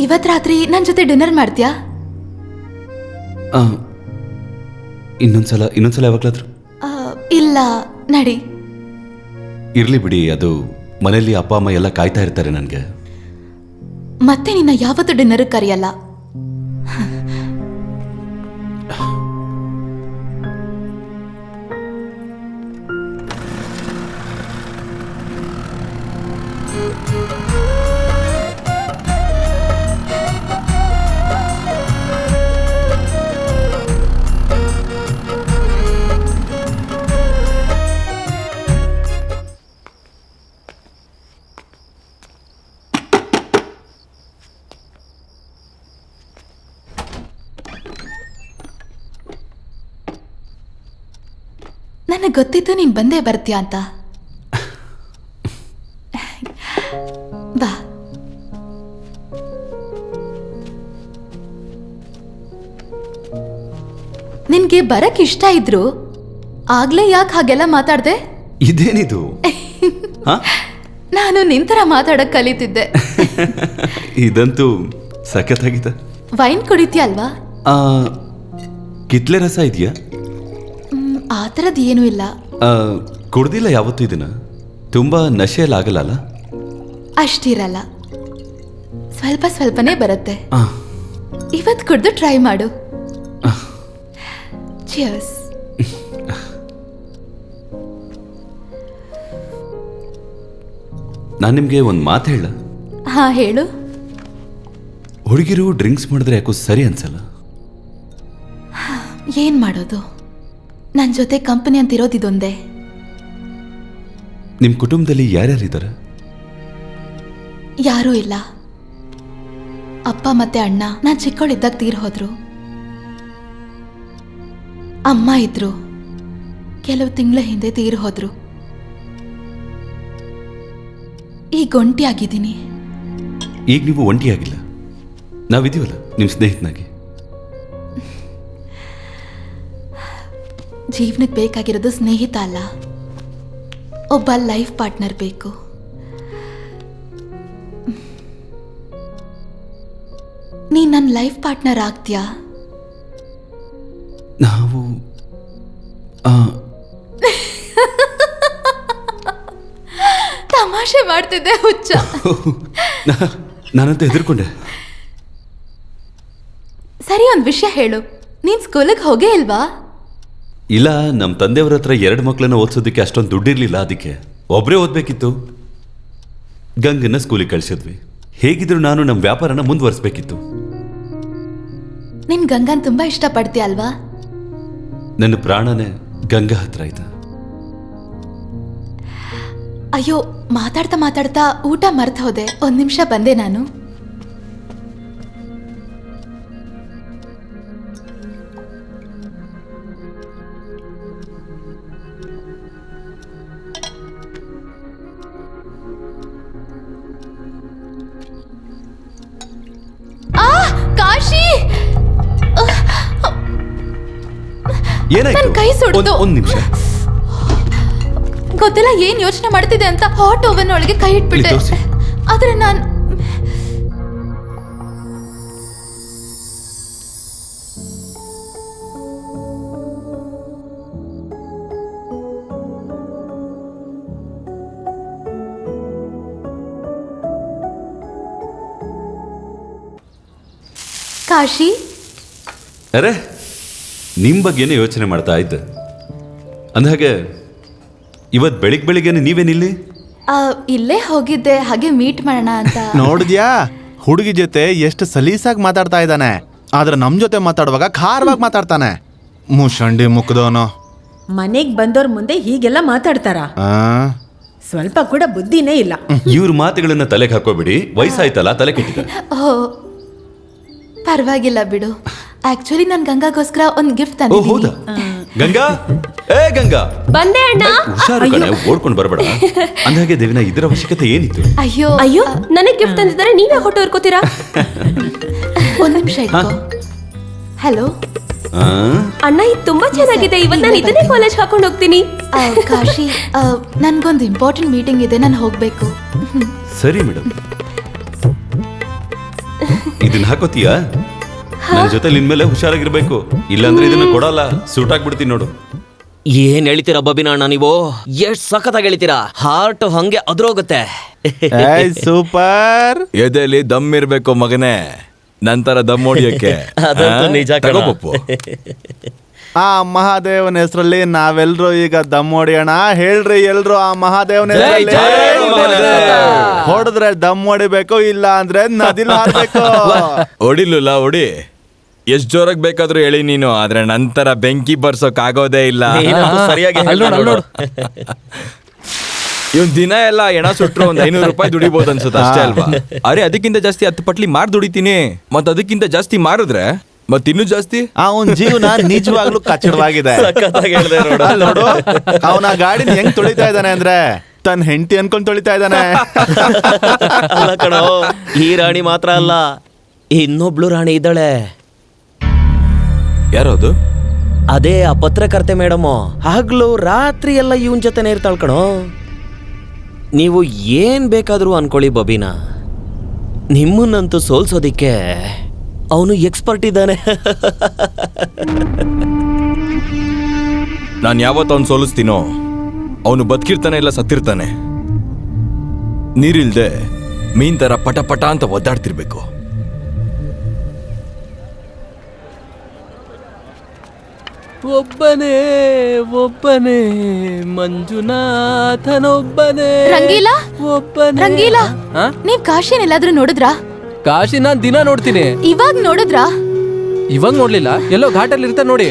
S7: ಇವತ್ ರಾತ್ರಿ ನನ್ ಜೊತೆ ಡಿನ್ನರ್ ಮಾಡ್ತೀಯಾ?
S5: ಇನ್ನೊಂದ್ಸಲ ಯಾವಾಗ್ಲಾದ್ರು?
S7: ಇಲ್ಲ, ನಡಿ.
S5: ಇರ್ಲಿ ಬಿಡಿ, ಅದು ಮನೆಯಲ್ಲಿ ಅಪ್ಪ ಅಮ್ಮ ಎಲ್ಲ ಕಾಯ್ತಾ ಇರ್ತಾರೆ ನನಗೆ.
S7: ಮತ್ತೆ ನಿನ್ನ ಯಾವತ್ತೂ ಡಿನ್ನರ್ ಕರೆಯಲ್ಲ. ನನಗೆ ಗೊತ್ತಿತ್ತು ನೀನ್ ಬಂದೇ ಬರ್ತೀಯ ಅಂತ. ಬಾ. ನಿನ್ಗೆ ಬರಕ್ ಇಷ್ಟ ಇದ್ರು ಆಗ್ಲೇ ಯಾಕೆ ಹಾಗೆಲ್ಲ ಮಾತಾಡ್ದೆ?
S5: ಇದೇನಿದು?
S7: ನಾನು ನಿಂತರ ಮಾತಾಡಕ್ ಕಲಿತಿದ್ದೆ.
S5: ಇದಂತೂ ಸಖತ್ತಾಗಿದೆ.
S7: ವೈನ್ ಕುಡಿತೀಯ ಅಲ್ವಾ?
S5: ಕಿತ್ಲೆ ರಸ ಇದೆಯಾ?
S7: ಆ ಥರದ್ದು ಏನೂ ಇಲ್ಲ.
S5: ಕುಡ್ದಿಲ್ಲ ಯಾವತ್ತೂ ಇದನ್ನ. ತುಂಬಾ ನಶೆಯಲ್ಲಿ ಆಗಲ್ಲ.
S7: ಅಷ್ಟಿರಲ್ಲ, ಸ್ವಲ್ಪ ಸ್ವಲ್ಪನೇ ಬರುತ್ತೆ. ಇವತ್ತು ಕುಡ್ದು ಟ್ರೈ ಮಾಡು. ಚಿಯರ್ಸ್.
S5: ನಾನು ನಿಮ್ಗೆ ಒಂದು ಮಾತು ಹೇಳ.
S7: ಹಾ, ಹೇಳು.
S5: ಹುಡುಗಿರು ಡ್ರಿಂಕ್ಸ್ ಮಾಡಿದ್ರೆ ಯಾಕೋ ಸರಿ ಅನ್ಸಲ್ಲ.
S7: ಏನ್ ಮಾಡೋದು, ನನ್ನ ಜೊತೆ ಕಂಪನಿ ಅಂತ ಇರೋದಿದೊಂದೇ.
S5: ನಿಮ್ ಕುಟುಂಬದಲ್ಲಿ ಯಾರ್ಯಾರಿದ್ದಾರೆ?
S7: ಯಾರೂ ಇಲ್ಲ. ಅಪ್ಪ ಮತ್ತೆ ಅಣ್ಣ ನಾನು ಚಿಕ್ಕವಳಿದ್ದಾಗ ತೀರ್ ಹೋದ್ರು. ಅಮ್ಮ ಇದ್ರು, ಕೆಲವು ತಿಂಗಳ ಹಿಂದೆ ತೀರ್ ಹೋದ್ರು. ಈಗ ಒಂಟಿಯಾಗಿದ್ದೀನಿ.
S5: ಈಗ ನೀವು ಒಂಟಿಯಾಗಿಲ್ಲ, ನಾವಿದೀವಲ್ಲ ನಿಮ್ ಸ್ನೇಹಿತನಾಗಿ.
S7: ಜೀವನಕ್ಕೆ ಬೇಕಾಗಿರೋದು ಸ್ನೇಹಿತ ಅಲ್ಲ, ಒಬ್ಬ ಲೈಫ್ ಪಾರ್ಟ್ನರ್ ಬೇಕು. ನೀ ನನ್ನ ಲೈಫ್ ಪಾರ್ಟ್ನರ್ ಆಗ್ತೀಯಾ?
S5: ನಾವು
S7: ತಮಾಷೆ ಮಾಡ್ತಿದ್ದೆ ಹುಚ್ಚ.
S5: ನಾನಂತೂ ಹೆದರ್ಕೊಂಡೆ.
S7: ಸರಿ, ಒಂದು ವಿಷಯ ಹೇಳು, ನೀನ್ ಸ್ಕೂಲಿಗೆ ಹೋಗೇ ಇಲ್ವಾ?
S5: ಇಲ್ಲ, ನಮ್ಮ ತಂದೆಯವ್ರ ಹತ್ರ 2 ಮಕ್ಕಳನ್ನ ಓದಿಸೋದಕ್ಕೆ ಅಷ್ಟೊಂದು ದುಡ್ಡಿರ್ಲಿಲ್ಲ. ಅದಕ್ಕೆ ಒಬ್ಬರೇ ಓದ್ಬೇಕಿತ್ತು. ಗಂಗನ್ನ ಸ್ಕೂಲಿಗೆ ಕಳಿಸಿದ್ವಿ. ಹೇಗಿದ್ರು ನಾನು ನಮ್ಮ ವ್ಯಾಪಾರನ ಮುಂದುವರಿಸಬೇಕಿತ್ತು.
S7: ನಿನ್ ಗಂಗನ್ ತುಂಬಾ ಇಷ್ಟಪಡ್ತೀಯ ಅಲ್ವಾ?
S5: ನನ್ನ ಪ್ರಾಣನೇ ಗಂಗಾ ಹತ್ರ ಆಯ್ತಾ.
S7: ಅಯ್ಯೋ, ಮಾತಾಡ್ತಾ ಮಾತಾಡ್ತಾ ಊಟ ಮರ್ತ ಹೋದೆ. 1 ನಿಮಿಷ ಬಂದೆ ನಾನು. ಕಾಶಿ,
S5: ಏನಾಯ್ತು?
S7: ನನ್ ಕೈ ಸುಡ್ತು.
S5: ಒಂದ್ ನಿಮಿಷ.
S7: ಗೊತ್ತಿಲ್ಲ ಏನ್ ಯೋಚನೆ ಮಾಡ್ತಿದ್ದೆ ಅಂತ ಹಾಟ್ ಓವನ್ ಒಳಗೆ ಕೈ ಇಟ್ಬಿಟ್ಟೆ.
S5: ಇಲ್ಲಿ ತೋರ್ಸಿ.
S7: ಆದ್ರೆ ನಾನು ಕಾಶಿ
S5: ಅರೆ ನಿಮ್ ಬಗ್ಗೆನೇ ಯೋಚನೆ ಮಾಡ್ತಾ ಇದ್ದೆ. ಅಂದಹಾಗೆ ಇವತ್ ಬೆಳಿಗ್ಗೆನೆ ನೀವೇನಿಲ್ಲಿ?
S7: ಇಲ್ಲೇ ಹೋಗಿದ್ದೆ, ಹಾಗೆ ಮೀಟ್ ಮಾಡೋಣ ಅಂತ.
S8: ನೋಡಿದ್ಯಾ ಹುಡುಗಿ ಜೊತೆ ಎಷ್ಟು ಸಲೀಸಾಗಿ ಮಾತಾಡ್ತಾ ಇದ್ದಾನೆ, ಆದ್ರೆ ನಮ್ ಜೊತೆ ಮಾತಾಡುವಾಗ ಖಾರವಾಗಿ ಮಾತಾಡ್ತಾನೆ. ಮುಷಂಡಿ ಮುಖದವನು.
S10: ಮನೆಗ್ ಬಂದವ್ರ ಮುಂದೆ ಹೀಗೆಲ್ಲ ಮಾತಾಡ್ತಾರ? ಸ್ವಲ್ಪ ಕೂಡ ಬುದ್ಧಿನೇ ಇಲ್ಲ.
S5: ಇವ್ರ ಮಾತುಗಳನ್ನ ತಲೆಗೆ ಹಾಕೋಬಿಡಿ, ವಯಸ್ಸಾಯ್ತಲ್ಲ ತಲೆ ಕೆಟ್ಟಿದೆ.
S7: ಓ ಪರವಾಗಿಲ್ಲ ಬಿಡು. ಆಕ್ಚುಲಿ ನಾನು ಗಂಗಾಗೋಸ್ಕರ ಒಂದು ಗಿಫ್ಟ್
S5: ಓ ಹೌದಾ?
S7: ತಂದಿದ್ದೀನಿ.
S5: ಗಂಗಾ, ಏ ಗಂಗಾ,
S9: ಬಂದೆ ಅಣ್ಣ.
S5: ಹುಷಾರು ಕಣೆ, ಓಡ್ಕೊಂಡು ಬರಬೇಡ. ಅಂದಾಗೆ ದೇವಿನ ಇದರ ಅವಶ್ಯಕತೆ ಏನಿತ್ತು?
S7: ಅಯ್ಯೋ
S9: ಅಯ್ಯೋ, ನನಗ್ ಗಿಫ್ಟ್ ತಂದಿದ್ದಾರೆ, ನೀವೇ ಹೊಟ್ಟೆ ಹೊರ್ಕೋತೀರಾ?
S7: ಒಂದ್ ನಿಮಿಷ ಇಟ್ಕೋ. ಹಲೋ
S5: ಆ?
S9: ಅಣ್ಣ, ಇದು ತುಂಬಾ ಚೆನ್ನಾಗಿದೆ. ಇವತ್ತು ನಾನು ಇದನ್ನೇ ಕಾಲೇಜ್ ಹಾಕೊಂಡು ಹೋಗ್ತೀನಿ.
S7: ಕಾಶಿ, ನನ್ಗೊಂದು ಇಂಪಾರ್ಟೆಂಟ್ ಮೀಟಿಂಗ್ ಇದೆ, ನಾನು ಹೋಗ್ಬೇಕು.
S5: ಸರಿ ಮೇಡಮ್, ಇದನ್ನ ಹಾಕೋತೀಯಾ? ನನ್ನ ಜೊತೆ ಇನ್ಮೇಲೆ ಹುಷಾರಾಗಿರ್ಬೇಕು, ಇಲ್ಲಾಂದ್ರೆ ಇದನ್ನ ಕೊಡಲ್ಲ, ಸೂಟ್ ಆಗ್ಬಿಡ್ತೀನಿ ನೋಡು.
S6: ಏನ್ ಹೇಳ್ತೀರಾ ಬಬಿನ ಅಣ್ಣ ನೀವು? ಎಷ್ಟ್ ಸಖತ್ತಾಗಿ ಹೇಳ್ತೀರಾ, ಹಾರ್ಟ್ ಹಂಗೆ ಅದ್ರೋಗುತ್ತೆ.
S8: ಸೂಪರ್.
S11: ಎದೆಲಿ ದಮ್ ಇರ್ಬೇಕು ಮಗನೇ, ನಂತರ ದಮ್ ಹೊಡಿಯಕ್ಕೆ.
S6: ಅದಂತೂ ನಿಜ ಕಣೋ.
S8: ಆ ಮಹಾದೇವನ ಹೆಸರಲ್ಲಿ ನಾವೆಲ್ರೂ ಈಗ ದಮ್ ಹೊಡಿಯೋಣ. ಹೇಳ್ರಿ ಎಲ್ರು ಆ ಮಹಾದೇವನ ಹೆಸರಲ್ಲಿ ಹೊಡೆದ್ರೆ ದಮ್ ಹೊಡಿಬೇಕು, ಇಲ್ಲ ಅಂದ್ರೆ ನದಿಲ್ ಹಾಕ್ಬೇಕು.
S11: ಹೊಡಿಲಿಲ್ಲ ಹೊಡಿ, ಎಷ್ಟ್ ಜೋರಾಗಿ ಬೇಕಾದ್ರೂ ಹೇಳಿ ನೀನು, ಆದ್ರೆ ನಂತರ ಬೆಂಕಿ ಬರ್ಸೋಕ್ ಆಗೋದೇ ಇಲ್ಲ.
S6: ನೀನಂತೂ ಸರಿಯಾಗಿ ಹೇಳ್ದೆ ನೋಡು.
S11: ಇವನ್ ದಿನ ಎಲ್ಲ ಎಣ ಸುಟ್ರು ಒಂದ್ 500 ರೂಪಾಯಿ ದುಡಿಬಹುದು ಅನ್ಸುತ್ತೆ, ಅಷ್ಟೇ ಅಲ್ವಾ? ಅರೆ ಅದಕ್ಕಿಂತ ಜಾಸ್ತಿ 10 ಪಟ್ಲಿ ಮಾರ್ ದುಡಿತೀನಿ, ಮತ್ ಅದಕ್ಕಿಂತ ಜಾಸ್ತಿ ಮಾರಿದ್ರೆ ಮತ್ ಇನ್ನೂ ಜಾಸ್ತಿ.
S8: ಅವನ್ ಜೀವನ ನಿಜವಾಗ್ಲೂ ಕಚ್ಚಡವಾಗಿದೆ.
S6: ಸಖತ್ತಾಗಿ ಹೇಳ್ದೆ ನೋಡು.
S8: ನೋಡು ಅವನ ಗಾಡಿನ ಹೆಂಗ್ ತೊಳಿತಾ ಇದ್ದಾನೆ ಅಂದ್ರೆ ತನ್ನ ಹೆಂಡತಿ ಅನ್ಕೊಂಡ್ ತೊಳಿತಾ ಇದ್ದಾನೆ.
S6: ಅಲ್ಲ ಕಣೋ, ಈ ರಾಣಿ ಮಾತ್ರ ಅಲ್ಲ, ಇನ್ನೊಬ್ಳು ರಾಣಿ ಇದ್ದಾಳೆ.
S11: ಯಾರದು?
S6: ಅದೇ ಆ ಪತ್ರಕರ್ತೆ ಮೇಡಮ್. ಹಗ್ಲು ರಾತ್ರಿ ಎಲ್ಲ ಇವನ್ ಜೊತೆನೆ ಇರ್ತಾಳ್ ಕಣೋ. ನೀವು ಏನ್ ಬೇಕಾದ್ರೂ ಅನ್ಕೊಳ್ಳಿ ಬಬಿನ, ನಿಮ್ಮನ್ನಂತೂ ಸೋಲ್ಸೋದಿಕ್ಕೆ ಅವನು ಎಕ್ಸ್ಪರ್ಟ್ ಇದ್ದಾನೆ.
S11: ನಾನು ಯಾವತ್ತು ಅವ್ನು ಸೋಲಿಸ್ತೀನೋ ಅವನು ಬದುಕಿರ್ತಾನೆ ಇಲ್ಲ ಸತ್ತಿರ್ತಾನೆ. ನೀರಿಲ್ದೆ ಮೀನ್ ತರ ಪಟ ಪಟ ಅಂತ ಒದ್ದಾಡ್ತಿರ್ಬೇಕು.
S3: ಒಬ್ಬನೇ ಒಬ್ಬನೇ ಮಂಜುನಾಥನೊಬ್ಬನೇ.
S7: ರಂಗೀಲಾ,
S3: ಒಬ್ಬನೇ.
S7: ರಂಗೀಲಾ, ನೀವ್ ಕಾಶಿನ ಎಲ್ಲಾದ್ರೂ ನೋಡಿದ್ರಾ?
S3: ಕಾಶಿ ನಾನ್ ದಿನ ನೋಡ್ತೀನಿ.
S7: ಇವಾಗ ನೋಡಿದ್ರಾ?
S3: ಇವಾಗ ನೋಡ್ಲಿಲ್ಲ, ಎಲ್ಲೋ ಘಾಟಲ್ಲಿ ಇರ್ತಾರೆ ನೋಡಿ.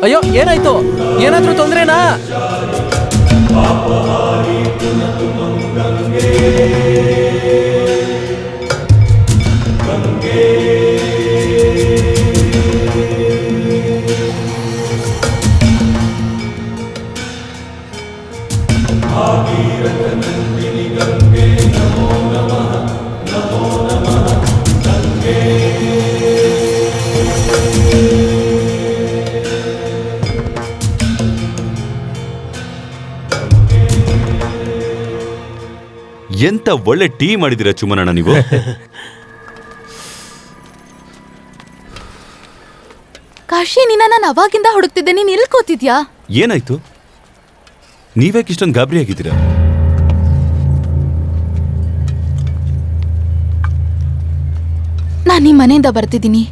S3: ಅಯ್ಯೋ ಏನಾಯ್ತು? ಏನಾದ್ರೂ ತೊಂದ್ರೆನಾ?
S5: ಎಂತ ಒಳ್ಳೆ ಟೀ ಮಾಡಿದಿರ ಚುಮನಣ್ಣ ನೀವು.
S7: ಕಾಶಿ, ನಿನ್ನ ನಾನು ಅವಾಗಿಂದ ಹುಡುಕ್ತಿದ್ದೆ, ನೀನ್ ಎಲ್ಲಿ ಕೂತಿದ್ಯಾ?
S5: ಏನಾಯ್ತು? ನೀವ್ಯಾಕೆ ಇಷ್ಟೊಂದು ಗಾಬರಿ ಆಗಿದ್ದೀರಾ?
S7: ನಾನು ನಿಮ್ಮ ಮನೆಯಿಂದ ಬರ್ತಿದ್ದೀನಿ.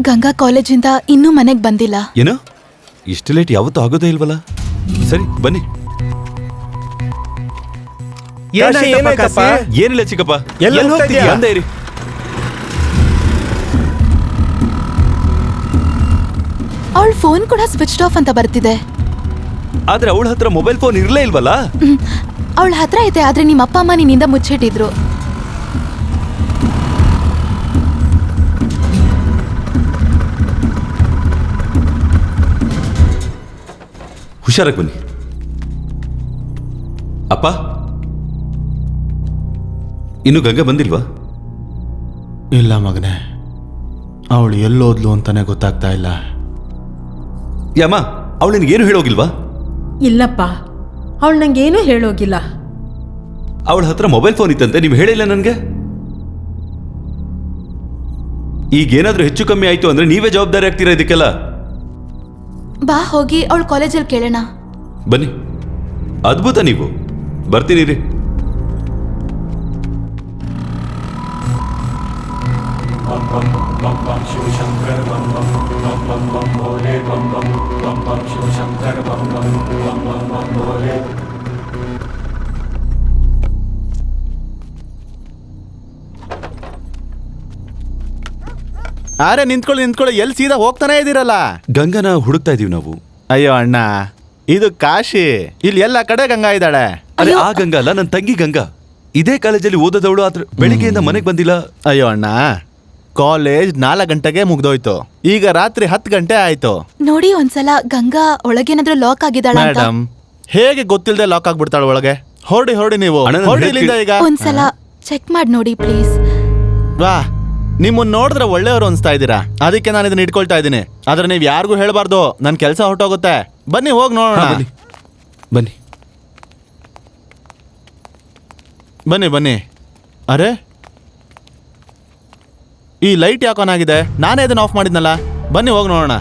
S7: ಗಂಗಾ ಕಾಲೇಜಿಂದ ಇನ್ನೂ ಮನೆಗೆ ಬಂದಿಲ್ಲ.
S5: ಏನು ಇಷ್ಟು ಲೇಟ್ ಯಾವತ್ತೂ ಆಗೋದೇ ಇಲ್ವಲ್ಲ? ಸರಿ ಬನ್ನಿ. ಏನಿಲ್ಲ ಚಿಕ್ಕಪ್ಪ, ಅಂದೇ ಇರಿ.
S7: ಅವಳ ಫೋನ್ ಕೂಡ ಸ್ವಿಚ್ ಆಫ್ ಅಂತ ಬರ್ತಿದೆ.
S5: ಆದ್ರೆ ಅವಳ ಹತ್ರ ಮೊಬೈಲ್ ಫೋನ್ ಇರ್ಲೇ ಇಲ್ವಲ್ಲ?
S7: ಅವಳ ಹತ್ರ ಐತೆ, ಆದ್ರೆ ನಿಮ್ಮ ಅಪ್ಪ ಅಮ್ಮ ನಿನ್ನಿಂದ ಮುಚ್ಚಿಟ್ಟಿದ್ರು.
S5: ಹುಷಾರಾಗಿ ಬನ್ನಿ. ಅಪ್ಪ, ಇನ್ನು ಗಂಗಾ ಬಂದಿಲ್ವಾ?
S8: ಇಲ್ಲ ಮಗನೇ, ಅವಳು ಎಲ್ಲೋದ್ಲು ಅಂತಾನೆ ಗೊತ್ತಾಗ್ತಾ ಇಲ್ಲ.
S5: ಯಾಮ, ಅವಳು ನಿನಗೇನು ಹೇಳೋಗಿಲ್ವಾ?
S10: ಇಲ್ಲಪ್ಪ, ಅವಳು ನಂಗೇನು ಹೇಳೋಗಿಲ್ಲ.
S5: ಅವಳ ಹತ್ರ ಮೊಬೈಲ್ ಫೋನ್ ಇತ್ತಂತೆ, ನೀವು ಹೇಳಿಲ್ಲ ನನಗೆ. ಈಗೇನಾದ್ರೂ ಹೆಚ್ಚು ಕಮ್ಮಿ ಆಯ್ತು ಅಂದ್ರೆ ನೀವೇ ಜವಾಬ್ದಾರಿ ಆಗ್ತೀರಾ ಇದಕ್ಕೆಲ್ಲ.
S7: ಬಾ ಹೋಗಿ ಅವಳ ಕಾಲೇಜಲ್ಲಿ ಕೇಳೋಣ.
S5: ಬನ್ನಿ. ಅದ್ಭುತ ನೀವು. ಬರ್ತೀನಿ ರೀ.
S8: ಅರೆ ನಿಂತ್ಕೊಳ್ಳಿ ಎಲ್ಲಿ ಸೀದಾ ಹೋಗ್ತಾನೆ ಇದ್ದೀರಲ್ಲ.
S5: ಗಂಗನ ಹುಡುಕ್ತಾ ಇದೀವಿ ನಾವು.
S8: ಅಯ್ಯೋ ಅಣ್ಣ, ಇದು ಕಾಶಿ, ಇಲ್ಲಿ ಎಲ್ಲ ಕಡೆ ಗಂಗಾ ಇದ್ದಾಳೆ.
S5: ಅರೆ ಆ ಗಂಗಾ ಅಲ್ಲ, ನನ್ನ ತಂಗಿ ಗಂಗಾ. ಇದೇ ಕಾಲೇಜಲ್ಲಿ ಓದೋದವಳು, ಆದ್ರೆ ಬೆಳಿಗ್ಗೆಯಿಂದ ಮನೆಗೆ ಬಂದಿಲ್ಲ.
S8: ಅಯ್ಯೋ ಅಣ್ಣ, ಕಾಲೇಜ್ 4 ಗಂಟೆಗೆ ಮುಗ್ದೋಯ್ತು, ಈಗ ರಾತ್ರಿ 10 ಗಂಟೆ ಆಯ್ತು.
S7: ನೋಡಿ ಒಂದ್ಸಲ ಗಂಗಾ ಒಳಗೇನಾದ್ರೂ ಲಾಕ್ ಆಗಿದ್ದಾಳ ಅಂತ.
S8: ಮೇಡಮ್, ಹೇಗೆ ಗೊತ್ತಿಲ್ಲದೆ ಲಾಕ್ ಆಗ್ಬಿಡ್ತಾಳ ಒಳಗೆ? ಹೊರಡಿ ನೀವು, ಹೊರಡಿ ಇಲ್ಲಿಂದ ಈಗ.
S7: ಒಂದ್ಸಲ ಚೆಕ್ ಮಾಡಿ ನೋಡಿ ಪ್ಲೀಸ್.
S8: ವಾ, ನಿಮ್ಮನ್ನ ನೋಡಿದ್ರೆ ಒಳ್ಳೆಯವರು ಅನ್ಸ್ತಾ ಇದ್ದೀರಾ, ಅದಕ್ಕೆ ನಾನು ಇದನ್ನ ಇಟ್ಕೊಳ್ತಾ ಇದ್ದೀನಿ. ಆದ್ರೆ ನೀವು ಯಾರಿಗೂ ಹೇಳ್ಬಾರ್ದು, ನನ್ನ ಕೆಲಸ ಹೊರಟೋಗುತ್ತೆ. ಬನ್ನಿ ಹೋಗಿ ನೋಡೋಣ.
S5: ಬನ್ನಿ
S8: ಬನ್ನಿ ಬನ್ನಿ. ಅರೆ, ಈ ಲೈಟ್ ಯಾಕೆ ಆನ್ ಆಗಿದೆ? ನಾನೇ ಇದನ್ನ ಆಫ್ ಮಾಡಿದ್ನಲ್ಲ. ಬನ್ನಿ ಹೋಗಿ ನೋಡೋಣ.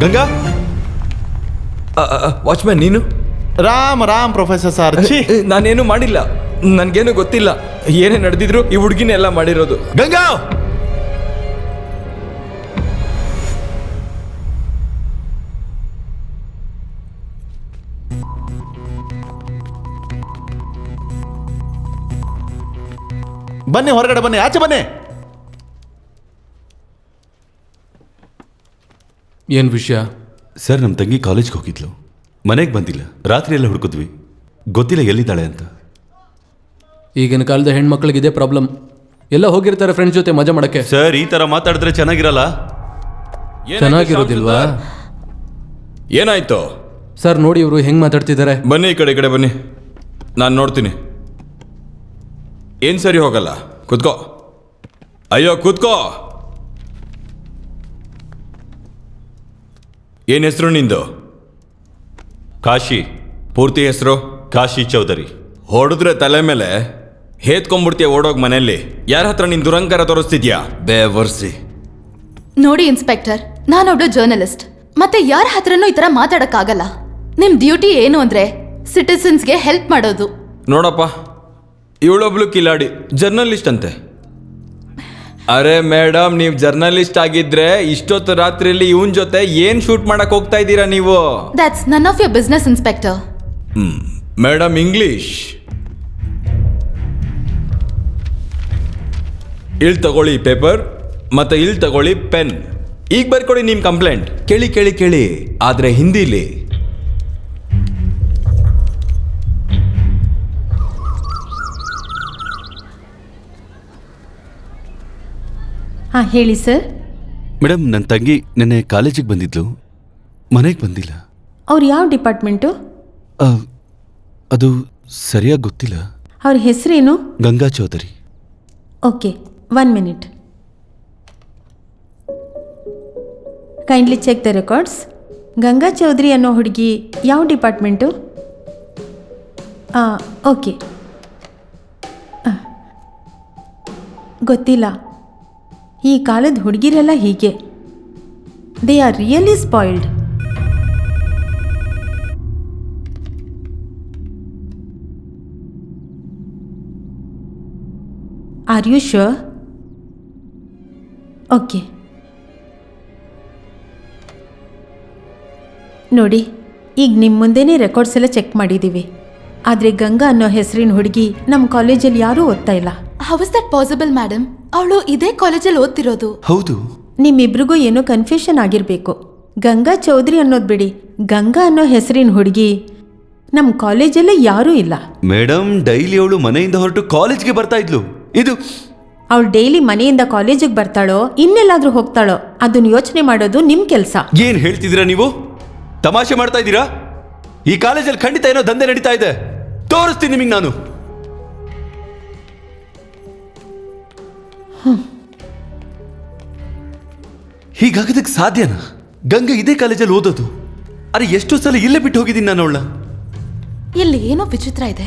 S5: ಗಂಗಾ,
S11: ವಾಚ್ಮ್ಯಾನ್ ನೀನು?
S8: Ram professor sir.
S11: ನಾನೇನು ಮಾಡಿಲ್ಲ, ನನ್ಗೇನು ಗೊತ್ತಿಲ್ಲ. ಏನೇ ನಡೆದಿದ್ರು ಈ ಹುಡುಗಿನೇ ಎಲ್ಲ ಮಾಡಿರೋದು.
S5: ಗಂಗಾ,
S8: ಬನ್ನಿ ಹೊರಗಡೆ ಬನ್ನಿ, ಆಚೆ ಬನ್ನಿ.
S3: ಏನ್ ವಿಷಯ?
S5: ಸರ್, ನಮ್ಮ ತಂಗಿ ಕಾಲೇಜ್ಗೆ ಹೋಗಿದ್ಲು, ಮನೆಗೆ ಬಂದಿಲ್ಲ. ರಾತ್ರಿ ಎಲ್ಲ ಹುಡುಕಿದ್ವಿ, ಗೊತ್ತಿಲ್ಲ ಎಲ್ಲಿದ್ದಾಳೆ ಅಂತ.
S3: ಈಗಿನ ಕಾಲದ ಹೆಣ್ಮಕ್ಳಿಗೆ ಇದೇ ಪ್ರಾಬ್ಲಮ್. ಎಲ್ಲ ಹೋಗಿರ್ತಾರೆ ಫ್ರೆಂಡ್ಸ್ ಜೊತೆ ಮಜಾ ಮಾಡಕ್ಕೆ.
S5: ಸರ್, ಈ ತರ ಮಾತಾಡಿದ್ರೆ ಚೆನ್ನಾಗಿರಲ್ಲ.
S3: ಚೆನ್ನಾಗಿರೋದಿಲ್ವಾ?
S11: ಏನಾಯ್ತು
S3: ಸರ್? ನೋಡಿ ಇವರು ಹೆಂಗ್ ಮಾತಾಡ್ತಿದ್ದಾರೆ.
S11: ಬನ್ನಿ ಈ ಕಡೆ ಬನ್ನಿ, ನಾನು ನೋಡ್ತೀನಿ. ಏನ್ ಸರಿ ಹೋಗಲ್ಲ, ಕೂತ್ಕೋ. ಅಯ್ಯೋ ಕೂತ್ಕೋ. ಏನ್ ಹೆಸರು ನಿಂದು?
S5: ಕಾಶಿ.
S11: ಪೂರ್ತಿ ಹೆಸರು?
S5: ಕಾಶಿ ಚೌಧರಿ.
S11: ಹೊಡೆದ್ರೆ ತಲೆ ಮೇಲೆ ಹೇತ್ಕೊಂಡ್ಬಿಡ್ತೀಯ ಓಡೋಗ್ ಮನೆಯಲ್ಲಿ. ಯಾರ ಹತ್ರ ನಿನ್ ದುರಂಕಾರ ತೋರಿಸ್ತಿದ್ಯಾ? ಬೇವರ್ಸಿ.
S7: ನೋಡಿ ಇನ್ಸ್ಪೆಕ್ಟರ್, ನಾನೊಬ್ಳು ಜರ್ನಲಿಸ್ಟ್, ಮತ್ತೆ ಯಾರ ಹತ್ರನೂ ಈ ತರ ಮಾತಾಡಕ್ಕಾಗಲ್ಲ. ನಿಮ್ ಡ್ಯೂಟಿ ಏನು ಅಂದ್ರೆ ಸಿಟಿಸನ್ಸ್ಗೆ ಹೆಲ್ಪ್ ಮಾಡೋದು.
S11: ನೋಡಪ್ಪ, ಇವಳೊಬ್ಳು ಕಿಲಾಡಿ, ಜರ್ನಲಿಸ್ಟ್ ಅಂತೆ. ಅರೆ ಮೇಡಮ್, ನೀವು ಜರ್ನಲಿಸ್ಟ್ ಆಗಿದ್ರೆ ಇಷ್ಟೊತ್ತು ರಾತ್ರಿಯಲ್ಲಿ ಇವನ್ ಜೊತೆ ಏನ್ ಶೂಟ್ ಮಾಡಕ್ ಹೋಗ್ತಾ ಇದ್ದೀರಾ ನೀವು?
S7: That's none of your business inspector.
S11: Madam, English. ಇಲ್ಲಿ ತಗೊಳ್ಳಿ ಪೇಪರ್, ಮತ್ತೆ ಇಲ್ಲಿ ತಗೊಳ್ಳಿ ಪೆನ್. ಈಗ ಬರ್ಕೊಡಿ ನಿಮ್ ಕಂಪ್ಲೇಂಟ್. ಕೇಳಿ ಕೇಳಿ ಕೇಳಿ, ಆದ್ರೆ ಹಿಂದಿಲಿ.
S10: ಹಾಂ ಹೇಳಿ ಸರ್.
S5: ಮೇಡಮ್, ನನ್ನ ತಂಗಿ ನಿನ್ನೆ ಕಾಲೇಜಿಗೆ ಬಂದಿದ್ಲು, ಮನೆಗೆ ಬಂದಿಲ್ಲ.
S10: ಅವ್ರು ಯಾವ ಡಿಪಾರ್ಟ್ಮೆಂಟು?
S5: ಅದು ಸರಿಯಾಗಿ ಗೊತ್ತಿಲ್ಲ.
S10: ಅವ್ರ ಹೆಸರೇನು?
S5: Ganga Chaudhary.
S10: Okay, 1 minute. Kindly check the records. Ganga Chaudhary ಅನ್ನೋ ಹುಡುಗಿ ಯಾವ ಡಿಪಾರ್ಟ್ಮೆಂಟು? ಓಕೆ, ಗೊತ್ತಿಲ್ಲ. ಈ ಕಾಲದ ಹುಡುಗಿರೆಲ್ಲ ಹೀಗೆ, they are really spoiled. Are you sure? Okay, ನೋಡಿ, ಈಗ ನಿಮ್ಮ ಮುಂದೆನೇ ರೆಕಾರ್ಡ್ಸ್ ಎಲ್ಲ ಚೆಕ್ ಮಾಡಿದ್ದೀವಿ. ಆದರೆ ಗಂಗಾ ಅನ್ನೋ ಹೆಸರಿನ ಹುಡುಗಿ ನಮ್ಮ ಕಾಲೇಜಲ್ಲಿ ಯಾರೂ ಓದ್ತಾ ಇಲ್ಲ.
S7: How is that possible madam? ಅವಳು ಇದೇ ಕಾಲೇಜಲ್ಲಿ ಓದ್ತಿರೋದು.
S5: ಹೌದು.
S10: ನಿಮ್ಮಿಬ್ರಿಗೂ ಏನೋ ಕನ್ಫ್ಯೂಷನ್ ಆಗಿರಬೇಕು. ಗಂಗಾ ಚೌಧರಿ ಅನ್ನೋದು ಬಿಡಿ, ಗಂಗಾ ಅನ್ನೋ ಹೆಸರಿನ ಹುಡುಗಿ ನಮ್ಮ ಕಾಲೇಜಲ್ಲೇ ಯಾರೂ ಇಲ್ಲ.
S5: ಮೇಡಮ್, ಡೈಲಿ ಅವಳು ಮನೆಯಿಂದ ಹೊರಟು ಕಾಲೇಜ್ಗೆ ಬರ್ತಾ ಇದ್ಲು. ಇದು
S10: ಅವಳು ಡೈಲಿ ಮನೆಯಿಂದ ಕಾಲೇಜಿಗೆ ಬರ್ತಾಳೋ ಇನ್ನೆಲ್ಲಾದ್ರೂ ಹೋಗ್ತಾಳೋ ಅದನ್ನ ಯೋಚನೆ ಮಾಡೋದು ನಿಮ್ಮ ಕೆಲಸ.
S5: ಏನ್ ಹೇಳ್ತಿದ್ದೀರಾ ನೀವು? ತಮಾಷೆ ಮಾಡ್ತಾ ಇದ್ದೀರಾ? ಈ ಕಾಲೇಜಲ್ಲಿ ಖಂಡಿತ ಏನೋ ದಂಧೆ ನಡೀತಾ ಇದೆ. ತೋರಿಸ್ತೀನಿ ನಿಮಗೆ ನಾನು. ಹೀಗಾಗೋದಕ್ಕೆ ಸಾಧ್ಯನಾ? ಗಂಗಾ ಇದೇ ಕಾಲೇಜಲ್ಲಿ ಓದೋದು. ಅರೆ, ಎಷ್ಟೋ ಸಲ ಇಲ್ಲೇ ಬಿಟ್ಟು ಹೋಗಿದ್ದೀನಿ ನಾನು ಅವಳ.
S7: ಇಲ್ಲಿ ಏನೋ ವಿಚಿತ್ರ ಇದೆ.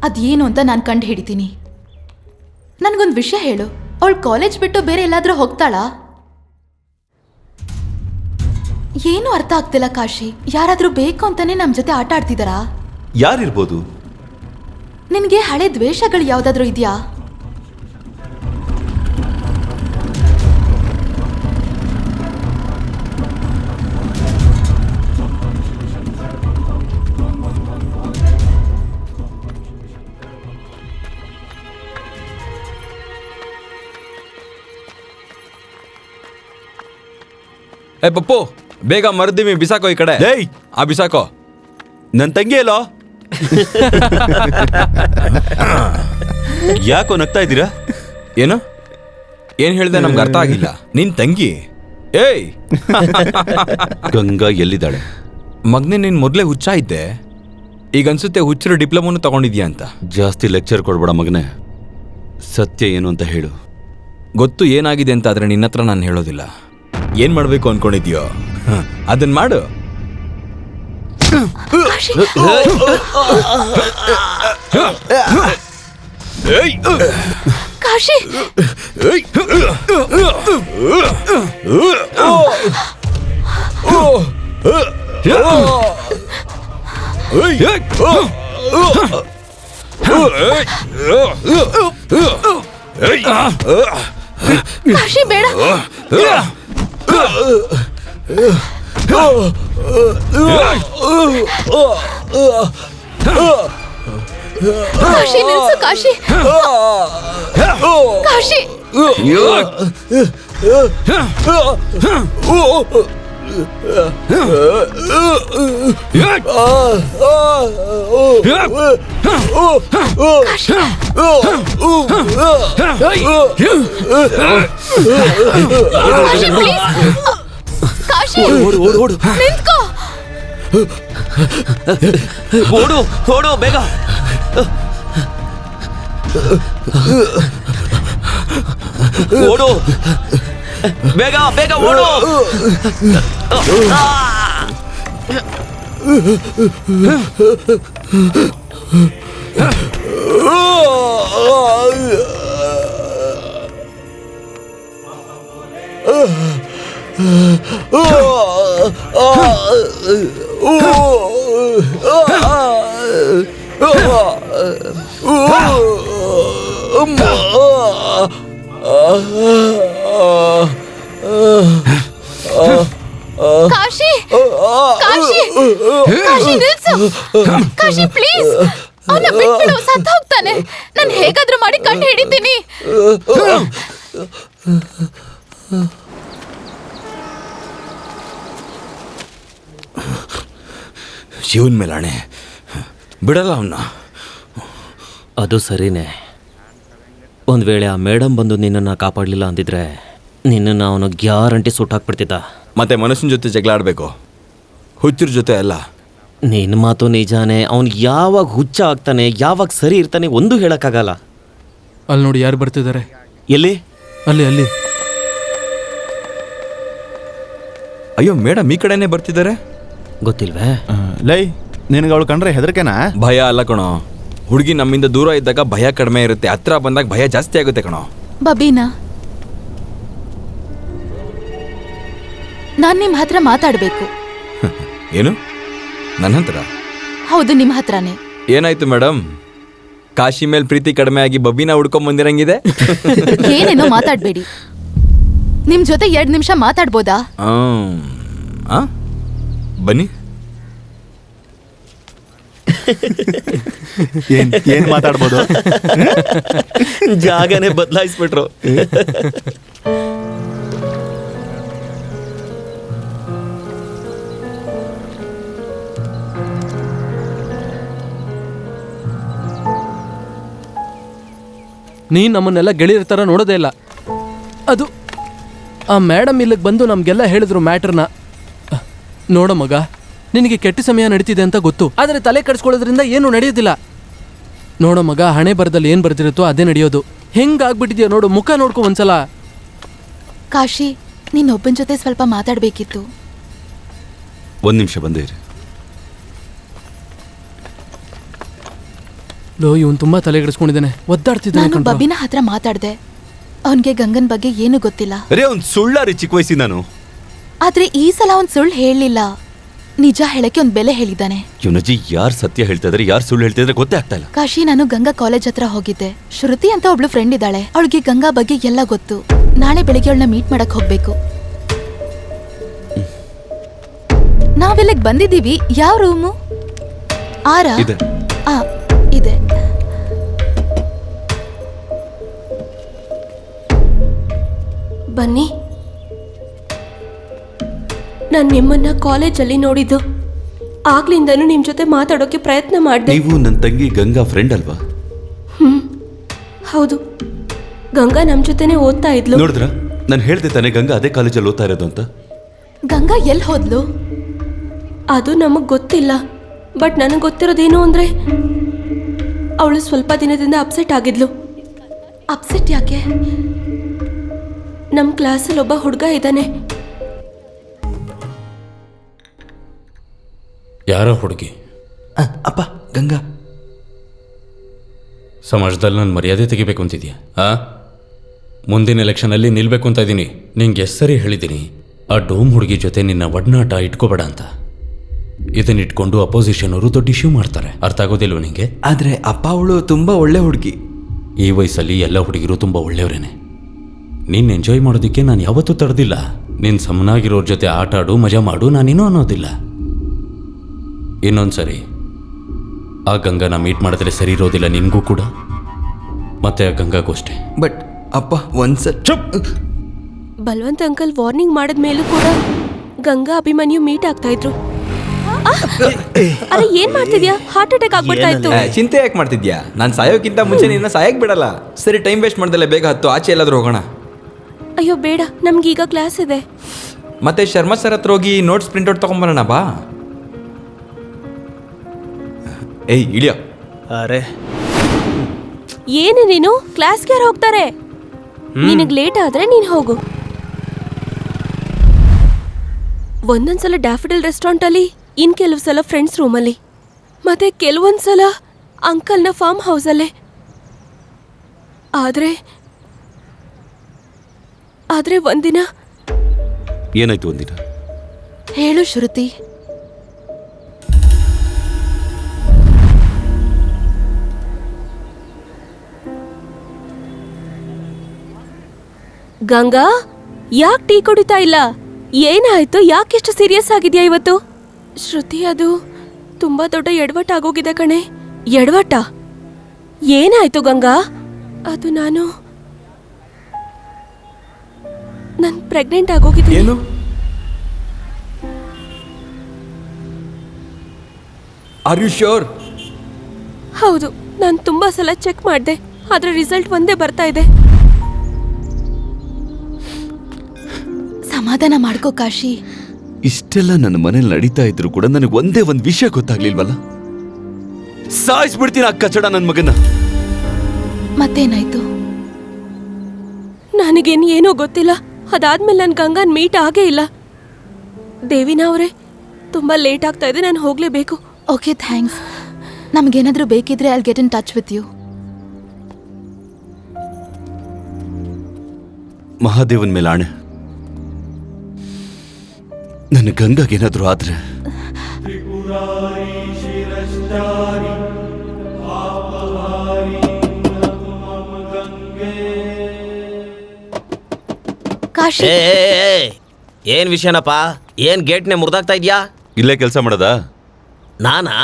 S7: ಅದೇನು ಅಂತ ನಾನು ಕಂಡು ಹಿಡಿತೀನಿ. ನನಗೊಂದು ವಿಷಯ ಹೇಳು, ಅವಳು ಕಾಲೇಜ್ ಬಿಟ್ಟು ಬೇರೆ ಎಲ್ಲಾದ್ರೂ ಹೋಗ್ತಾಳಾ? ಏನು ಅರ್ಥ ಆಗ್ತಿಲ್ಲ ಕಾಶಿ. ಯಾರಾದ್ರೂ ಬೇಕು ಅಂತಾನೆ ನಮ್ಮ ಜೊತೆ ಆಟ ಆಡ್ತಿದಾರಾ?
S5: ಯಾರಿರ್ಬೋದು?
S7: ನಿನಗೆ ಹಳೆ ದ್ವೇಷಗಳು ಯಾವ್ದಾದ್ರೂ ಇದೆಯಾ?
S11: ಏ ಪಪ್ಪು, ಬೇಗ ಮರ್ದಿಮಿ ಬಿಸಾಕೋ ಈ ಕಡೆ.
S5: ಏಯ್
S11: ಆ ಬಿಸಾಕೋ.
S5: ನನ್ನ ತಂಗಿ ಅಲ್ಲೋ. ಯಾಕೋ ನಗ್ತಾ ಇದ್ದೀರಾ?
S11: ಏನು ಏನ್ ಹೇಳ್ದೆ ನಮ್ಗೆ ಅರ್ಥ ಆಗಿಲ್ಲ. ನಿನ್ ತಂಗಿ? ಏಯ್
S5: ಗಂಗಾ ಎಲ್ಲಿದ್ದಾಳೆ?
S11: ಮಗ್ನೆ ನೀನ್ ಮೊದ್ಲೇ ಹುಚ್ಚ ಇದ್ದೆ, ಈಗ ಅನ್ಸುತ್ತೆ ಹುಚ್ಚರು ಡಿಪ್ಲೊಮೋನು ತಗೊಂಡಿದ್ಯಾ ಅಂತ.
S5: ಜಾಸ್ತಿ ಲೆಕ್ಚರ್ ಕೊಡ್ಬೇಡ ಮಗನೇ, ಸತ್ಯ ಏನು ಅಂತ ಹೇಳು.
S11: ಗೊತ್ತು ಏನಾಗಿದೆ ಅಂತ, ಆದ್ರೆ ನಿನ್ನ ಹತ್ರ ನಾನು ಹೇಳೋದಿಲ್ಲ. ಏನ್ ಮಾಡ್ಬೇಕು ಅನ್ಕೊಂಡಿದ್ಯೋ ಅದನ್ ಮಾಡು.
S7: ಕಾಶಿ, ಕಾಶಿ ಬೇಡ. ಕಾಶಿ ನಿಲ್ಸು. ಕಾಶಿ, ಕಾಶಿ. ಕಾಶಿ, ನಿಂತ್ಕೋ.
S6: ಓಡು ಓಡು ಬೇಗ. ಓಡು ಬೇಗ ಬೇಗ ಓಡು.
S7: ಕಾಶಿ, ಕಾಶಿ, ಕಾಶಿ ನಿಲ್ಸು. ಕಾಶಿ ಪ್ಲೀಸ್, ಅವನ ಬಿಟ್ಬಿಡು, ಸತ್ತು ಹೋಗ್ತಾನೆ. ನಾನು ಹೇಗಾದ್ರೂ ಮಾಡಿ ಕಂಡು ಹಿಡಿತೀನಿ.
S11: ಶಿವನ್ ಮೇಲಾಣೆ ಬಿಡಲ್ಲ ಅವನ್ನ.
S6: ಅದು ಸರಿನೇ. ಒಂದು ವೇಳೆ ಆ ಮೇಡಮ್ ಬಂದು ನಿನ್ನನ್ನು ಕಾಪಾಡಲಿಲ್ಲ ಅಂದಿದ್ರೆ ನಿನ್ನನ್ನು ಅವನು ಗ್ಯಾರಂಟಿ ಸುಟ್ಟಾಕ್ಬಿಡ್ತಿದ್ದ.
S11: ಮತ್ತೆ ಮನುಷ್ಯನ ಜೊತೆ ಜಗಳ ಆಡಬೇಕು, ಹುಚ್ಚರ ಜೊತೆ ಅಲ್ಲ.
S6: ನಿನ್ನ ಮಾತು ನಿಜಾನೇ. ಅವನು ಯಾವಾಗ ಹುಚ್ಚ ಆಗ್ತಾನೆ, ಯಾವಾಗ ಸರಿ ಇರ್ತಾನೆ ಒಂದು ಹೇಳಕ್ಕಾಗಲ್ಲ.
S3: ಅಲ್ಲಿ ನೋಡಿ ಯಾರು ಬರ್ತಿದ್ದಾರೆ.
S6: ಎಲ್ಲಿ?
S3: ಅಲ್ಲಿ ಅಲ್ಲಿ.
S11: ಅಯ್ಯೋ ಮೇಡಮ್ ಈ ಕಡೆನೇ ಬರ್ತಿದ್ದಾರೆ.
S6: ಗೊತ್ತಿಲ್ವೇ?
S8: ಲೈ, ನಿನಗೆ ಅವಳು ಕಂಡ್ರೆ ಹೆದರ್ಕೆನಾ?
S11: ಭಯ ಅಲ್ಲ ಕಣೋ, ಹುಡುಗಿ ನಮ್ಮಿಂದ ದೂರ ಇದ್ದಾಗ ಭಯ ಕಡಿಮೆ ಇರುತ್ತೆ, ಹತ್ರ ಬಂದಾಗ ಭಯ ಜಾಸ್ತಿ ಆಗುತ್ತೆ ಕಣೋ.
S7: ಬಬೀನಾ, ನಾನ್ ನಿಮ್ ಹತ್ರ ಮಾತಾಡ್ಬೇಕು.
S11: ಏನು ನನ್ನ ಹತ್ರ?
S7: ಹೌದು, ನಿಮ್ ಹತ್ರನೇ.
S11: ಏನಾಯ್ತು ಮೇಡಮ್? ಕಾಶಿ ಮೇಲ್ ಪ್ರೀತಿ ಕಡಿಮೆ ಆಗಿ ಬಬೀನಾ ಹುಡ್ಕೊಂಡ್ ಬಂದಿರಂಗಿದೆ.
S7: ಏನೇನೋ ಮಾತಾಡ್ಬೇಡಿ. ನಿಮ್ ಜೊತೆ 2 ನಿಮಿಷ ಮಾತಾಡ್ಬೋದಾ?
S11: ಬನ್ನಿ.
S8: ಏನ್ ಮಾತಾಡ್ಬೋದು?
S6: ಜಾಗನೇ ಬದಲಾಯಿಸ್ಬಿಟ್ರು.
S3: ನೀನು ನಮ್ಮನ್ನೆಲ್ಲ ಗೆಳೆಯರ ಥರ ನೋಡೋದೇ ಇಲ್ಲ. ಅದು ಆ ಮೇಡಮ್ ಇಲ್ಲಿಗೆ ಬಂದು ನಮಗೆಲ್ಲ ಹೇಳಿದ್ರು ಮ್ಯಾಟ್ರನ್ನ. ನೋಡೋ ಮಗ, ನಿನಗೆ ಕೆಟ್ಟ ಸಮಯ ನಡೀತಿದೆ ಅಂತ ಗೊತ್ತು, ಆದರೆ ತಲೆ ಕೆಡಿಸ್ಕೊಳ್ಳೋದ್ರಿಂದ ಏನೂ ನಡೆಯೋದಿಲ್ಲ. ನೋಡೋ ಮಗ, ಹಣೆ ಬರದಲ್ಲಿ ಏನು ಬರ್ದಿರುತ್ತೋ ಅದೇ ನಡೆಯೋದು. ಹೆಂಗಾಗ್ಬಿಟ್ಟಿದ್ಯೋ ನೋಡು, ಮುಖ ನೋಡ್ಕೊ ಒಂದ್ಸಲ.
S7: ಕಾಶಿ, ನೀನೊಬ್ಬನ ಜೊತೆ ಸ್ವಲ್ಪ ಮಾತಾಡಬೇಕಿತ್ತು.
S5: 1 ನಿಮಿಷ ಬಂದೇ ಇರಿ.
S3: ಲೋ ಇವನ್ ತುಂಬಾ ತಲೆಗೆಡಿಸ್ಕೊಂಡಿದ್ದಾನೆ, ಒದ್ದಾಡ್ತಿದ್ದಾನೆ
S7: ನಾನು
S3: ಕಣ್ರೋ.
S7: ಬಬಿನ ಹತ್ರ ಮಾತಾಡ್ದೆ. ಅವನ್ಗೆ ಗಂಗನ್ ಬಗ್ಗೆ ಏನು ಗೊತ್ತಿಲ್ಲ.
S5: ಅರೇ ಅವ್ನ್ ಸುಳ್ಳಾರಿ ಚಿಕ್ಕ ವಯಸ್ಸಿ ನಾನು.
S7: ಆದ್ರೆ ಈ ಸಲ ಅವ್ನ್ ಸುಳ್ಳು ಹೇಳಲಿಲ್ಲ, ನಿಜ ಹೇಳಕ್ಕೆ ಒಂದ್ ಬೆಲೆ ಹೇಳಿದ್ದಾನೆ.
S5: ಯುನಜಿ ಯಾರು ಸತ್ಯ ಹೇಳ್ತಾ ಇದ್ರೆ ಯಾರು ಸುಳ್ಳು ಹೇಳ್ತಾ ಇದ್ರೆ ಗೊತ್ತೇ ಆಗ್ತಾ ಇಲ್ಲ.
S7: ಕಾಶಿ, ನಾನು ಗಂಗಾ ಕಾಲೇಜ್ ಹತ್ರ ಹೋಗಿದ್ದೆ. ಶ್ರುತಿ ಅಂತ ಒಬ್ಳು ಫ್ರೆಂಡ್ ಇದ್ದಾಳೆ, ಅವಳಿಗೆ ಗಂಗಾ ಬಗ್ಗೆ ಎಲ್ಲ ಗೊತ್ತು. ನಾಳೆ ಬೆಳಿಗ್ಗೆ ಅವಳನ್ನ ಮೀಟ್ ಮಾಡಕ್ ಹೋಗ್ಬೇಕು. ನಾವಿಲ್ಲಿಗೆ ಬಂದಿದ್ದೀವಿ. ಯಾವ ರೂಮು? ಆರಾ?
S5: ಇದೆ.
S7: ಆ, ಇದೆ.
S9: ಬನ್ನಿ. ನಾನು ನಿಮ್ಮನ್ನ ಕಾಲೇಜಲ್ಲಿ ನೋಡಿದ್ದು, ಆಗ್ಲಿಂದನೂ ನಿಮ್ ಜೊತೆ ಮಾತಾಡೋಕೆ ಪ್ರಯತ್ನ ಮಾಡಿದೆ.
S5: ನೀವು ನನ್ನ ತಂಗಿ ಗಂಗಾ ಫ್ರೆಂಡ್ ಅಲ್ವಾ?
S9: ಹೌದು, ಗಂಗಾ ನಮ್ ಜೊತೆನೆ ಓದ್ತಾ ಇದ್ಲು.
S5: ನೋಡಿದ್ರ, ನಾನು ಹೇಳ್ದೆ ತಾನೆ ಗಂಗಾ ಅದೇ ಕಾಲೇಜಲ್ಲಿ ಓದ್ತಾ ಇರೋದು ಅಂತ.
S7: ಗಂಗಾ ಎಲ್ಲಿ ಹೋದ್ಲು?
S9: ಅದು ನಮಗ್ ಗೊತ್ತಿಲ್ಲ. ಬಟ್ ನನಗೆ ಗೊತ್ತಿರೋದೇನು ಅಂದ್ರೆ ಅವಳು ಸ್ವಲ್ಪ ದಿನದಿಂದ ಅಪ್ಸೆಟ್ ಆಗಿದ್ಲು.
S7: ಅಪ್ಸೆಟ್ ಯಾಕೆ?
S9: ನಮ್ಮ ಕ್ಲಾಸಲ್ಲಿ ಒಬ್ಬ ಹುಡುಗ ಇದ್ದಾನೆ.
S4: ಯಾರೋ ಹುಡುಗಿ?
S11: ಅಪ್ಪ, ಗಂಗಾ.
S4: ಸಮಾಜದಲ್ಲಿ ನಾನು ಮರ್ಯಾದೆ ತೆಗಿಬೇಕು ಅಂತಿದ್ಯಾ? ಮುಂದಿನ ಎಲೆಕ್ಷನಲ್ಲಿ ನಿಲ್ಬೇಕು ಅಂತ ಇದ್ದೀನಿ. ನಿಂಗೆ ಎಷ್ಟು ಸರಿ ಹೇಳಿದ್ದೀನಿ ಆ ಡೋಮ್ ಹುಡುಗಿ ಜೊತೆ ನಿನ್ನ ಒಡನಾಟ ಇಟ್ಕೋಬೇಡ ಅಂತ. ಇದನ್ನ ಇಟ್ಕೊಂಡು ಅಪೋಸಿಷನ್ ಅವರು ದೊಡ್ಡ ಇಶ್ಯೂ ಮಾಡ್ತಾರೆ. ಅರ್ಥ ಆಗೋದಿಲ್ವ ನಿಂಗೆ?
S11: ಆದ್ರೆ ಅಪ್ಪ ಅವಳು ತುಂಬಾ ಒಳ್ಳೆ ಹುಡುಗಿ.
S4: ಈ ವಯಸ್ಸಲ್ಲಿ ಎಲ್ಲ ಹುಡುಗಿರು ತುಂಬ ಒಳ್ಳೆಯವರೇನೆ. ನೀನು ಎಂಜಾಯ್ ಮಾಡೋದಕ್ಕೆ ನಾನು ಯಾವತ್ತೂ ತಡೆದಿಲ್ಲ. ನೀನು ಸಮನಾಗಿರೋರ ಜೊತೆ ಆಟ ಆಡು, ಮಜಾ ಮಾಡು, ನಾನೇನೂ ಅನ್ನೋದಿಲ್ಲ. ಇನ್ನೊಂದ್ಸರಿ ಆ ಗಂಗಾನ ಮೀಟ್ ಮಾಡಿದ್ರೆ ಸರಿ ಇರೋದಿಲ್ಲ ನಿನಗೂ ಕೂಡ, ಮತ್ತೆ ಆ ಗಂಗಾಗೂ ಅಷ್ಟೇ.
S11: ಬಟ್ ಅಪ್ಪ
S4: ಚುಪ್!
S9: ಬಲ್ವಂತ್ ಅಂಕಲ್ ವಾರ್ನಿಂಗ್ ಮಾಡಿದ ಮೇಲೂ ಕೂಡ ಗಂಗಾ ಅಭಿಮನ್ಯು ಮೀಟ್ ಆಗ್ತಾ ಇದ್ರು. ಅರೆ ಏನ್ ಮಾಡ್ತಿದ್ಯಾ? ಹಾರ್ಟ್ ಅಟ್ಯಾಕ್ ಆಗ್ಬಿಡ್ತಾ ಇತ್ತು.
S11: ಚಿಂತೆ ಯಾಕೆ ಮಾಡ್ತಿದ್ಯಾ? ನಾನು ಸಾಯೋಕ್ಕಿಂತ ಮುಂಚೆ ನಿನ್ನ ಸಾಯಕ್ ಬಿಡಲ್ಲ. ಸರಿ, ಟೈಮ್ ವೇಸ್ಟ್ ಮಾಡ್ದಲ್ಲ, ಬೇಗ ಹತ್ತು, ಆಚೆ ಎಲ್ಲಾದ್ರೂ ಹೋಗೋಣ.
S9: ಅಯ್ಯೋ ಬೇಡ, ನಮ್ಗೀಗ ಕ್ಲಾಸ್ ಇದೆ.
S11: ಮತ್ತೆ ಶರ್ಮಾ ಸರ್ ಹತ್ರ ಹೋಗಿ ನೋಟ್ಸ್ ಪ್ರಿಂಟ್ಔಟ್ ತಗೊಂಬರೋಣ ಬಾ. ಏಯ್ ಇಳಿಯ.
S2: ಅರೆ
S9: ಏನು ನೀನು ಕ್ಲಾಸ್ಗೆ ಯಾರು ಹೋಗ್ತಾರೆ? ನಿನಗ್ ಲೇಟ್ ಆದ್ರೆ ನೀನ್ ಹೋಗು. ಒಂದೊಂದ್ಸಲ ಡ್ಯಾಫಡಿಲ್ ರೆಸ್ಟೋರೆಂಟ್ ಅಲ್ಲಿ, ಇನ್ ಕೆಲವು ಸಲ ಫ್ರೆಂಡ್ಸ್ ರೂಮಲ್ಲಿ, ಮತ್ತೆ ಕೆಲವೊಂದ್ಸಲ ಅಂಕಲ್ನ ಫಾರ್ಮ್ ಹೌಸಲ್ಲೇ. ಆದ್ರೆ ಒಂದಿನ
S5: ಏನಾಯ್ತು ಒಂದಿನ?
S7: ಹೇಳು ಶ್ರುತಿ.
S9: ಗಂಗಾ, ಯಾಕೆ ಟೀ ಕುಡಿತಾ ಇಲ್ಲ? ಏನಾಯ್ತು? ಯಾಕೆಷ್ಟು ಸೀರಿಯಸ್ ಆಗಿದ್ಯಾ ಇವತ್ತು? ಶ್ರುತಿ, ಅದು ತುಂಬಾ ದೊಡ್ಡ ಎಡವಟ್ ಆಗೋಗಿದೆ ಕಣೆ. ಎಡವಟ್ಟ? ಏನಾಯ್ತು ಗಂಗಾ? ಅದು ನಾನು ಪ್ರೆಗ್ನೆಂಟ್ ಆಗೋಗಿದ್ದೀನಿ.
S11: ಏನು? Are you sure?
S9: ಹೌದು, ನಾನು ತುಂಬಾ ಸಲ ಚೆಕ್ ಮಾಡಿದೆ, ಆದ್ರೆ ರಿಸಲ್ಟ್ ಒಂದೇ ಬರ್ತಾ ಇದೆ.
S7: ಸಮಾಧಾನ ಮಾಡ್ಕೋ ಕಾಶಿ.
S5: ಇಷ್ಟೆಲ್ಲ ನನ್ನ ಮನೇಲಿ ನಡೀತಾ ಇದ್ರು ಕೂಡ ನನಗೆ ಒಂದೇ ಒಂದು ವಿಷಯ ಗೊತ್ತಾಗ್ಲಿಲ್ವಲ್ಲ. ಸಾಯಿಸ್ಬಿಡ್ತೀನಿ ಆ ಕಚಡ ನನ್ನ ಮಗನ.
S7: ಮತ್ತೇನಾಯ್ತು?
S9: ನನಗೇನು ಏನೂ ಗೊತ್ತಿಲ್ಲ. ಅದಾದ್ಮೇಲೆ ನಾನು ಗಂಗಾನ್ ಮೀಟ್ ಆಗೇ ಇಲ್ಲ. ದೇವಿನಾ ಅವರೇ, ತುಂಬಾ ಲೇಟ್ ಆಗ್ತಾ ಇದೆ, ನಾನು ಹೋಗ್ಲೇಬೇಕು.
S7: Okay, thanks. ನಮಗೇನಾದ್ರೂ ಬೇಕಿದ್ರೆ I'll get in touch with you.
S5: ಮಹಾದೇವನ್ ಮೇಲೆ ಆಣೆ, ನನ್ನ ಗಂಗಾಗೇನಾದ್ರೂ ಆದ್ರೆ
S7: ಕಾಶಿ,
S6: ಏನ್ ವಿಷಯನಪ್ಪ? ಏನ್ ಗೇಟ್ನೆ ಮುರಿದಾಗ್ತಾ ಇದ್ಯಾ?
S5: ಇಲ್ಲೇ ಕೆಲಸ ಮಾಡೋದಾ?
S6: ನಾನಾ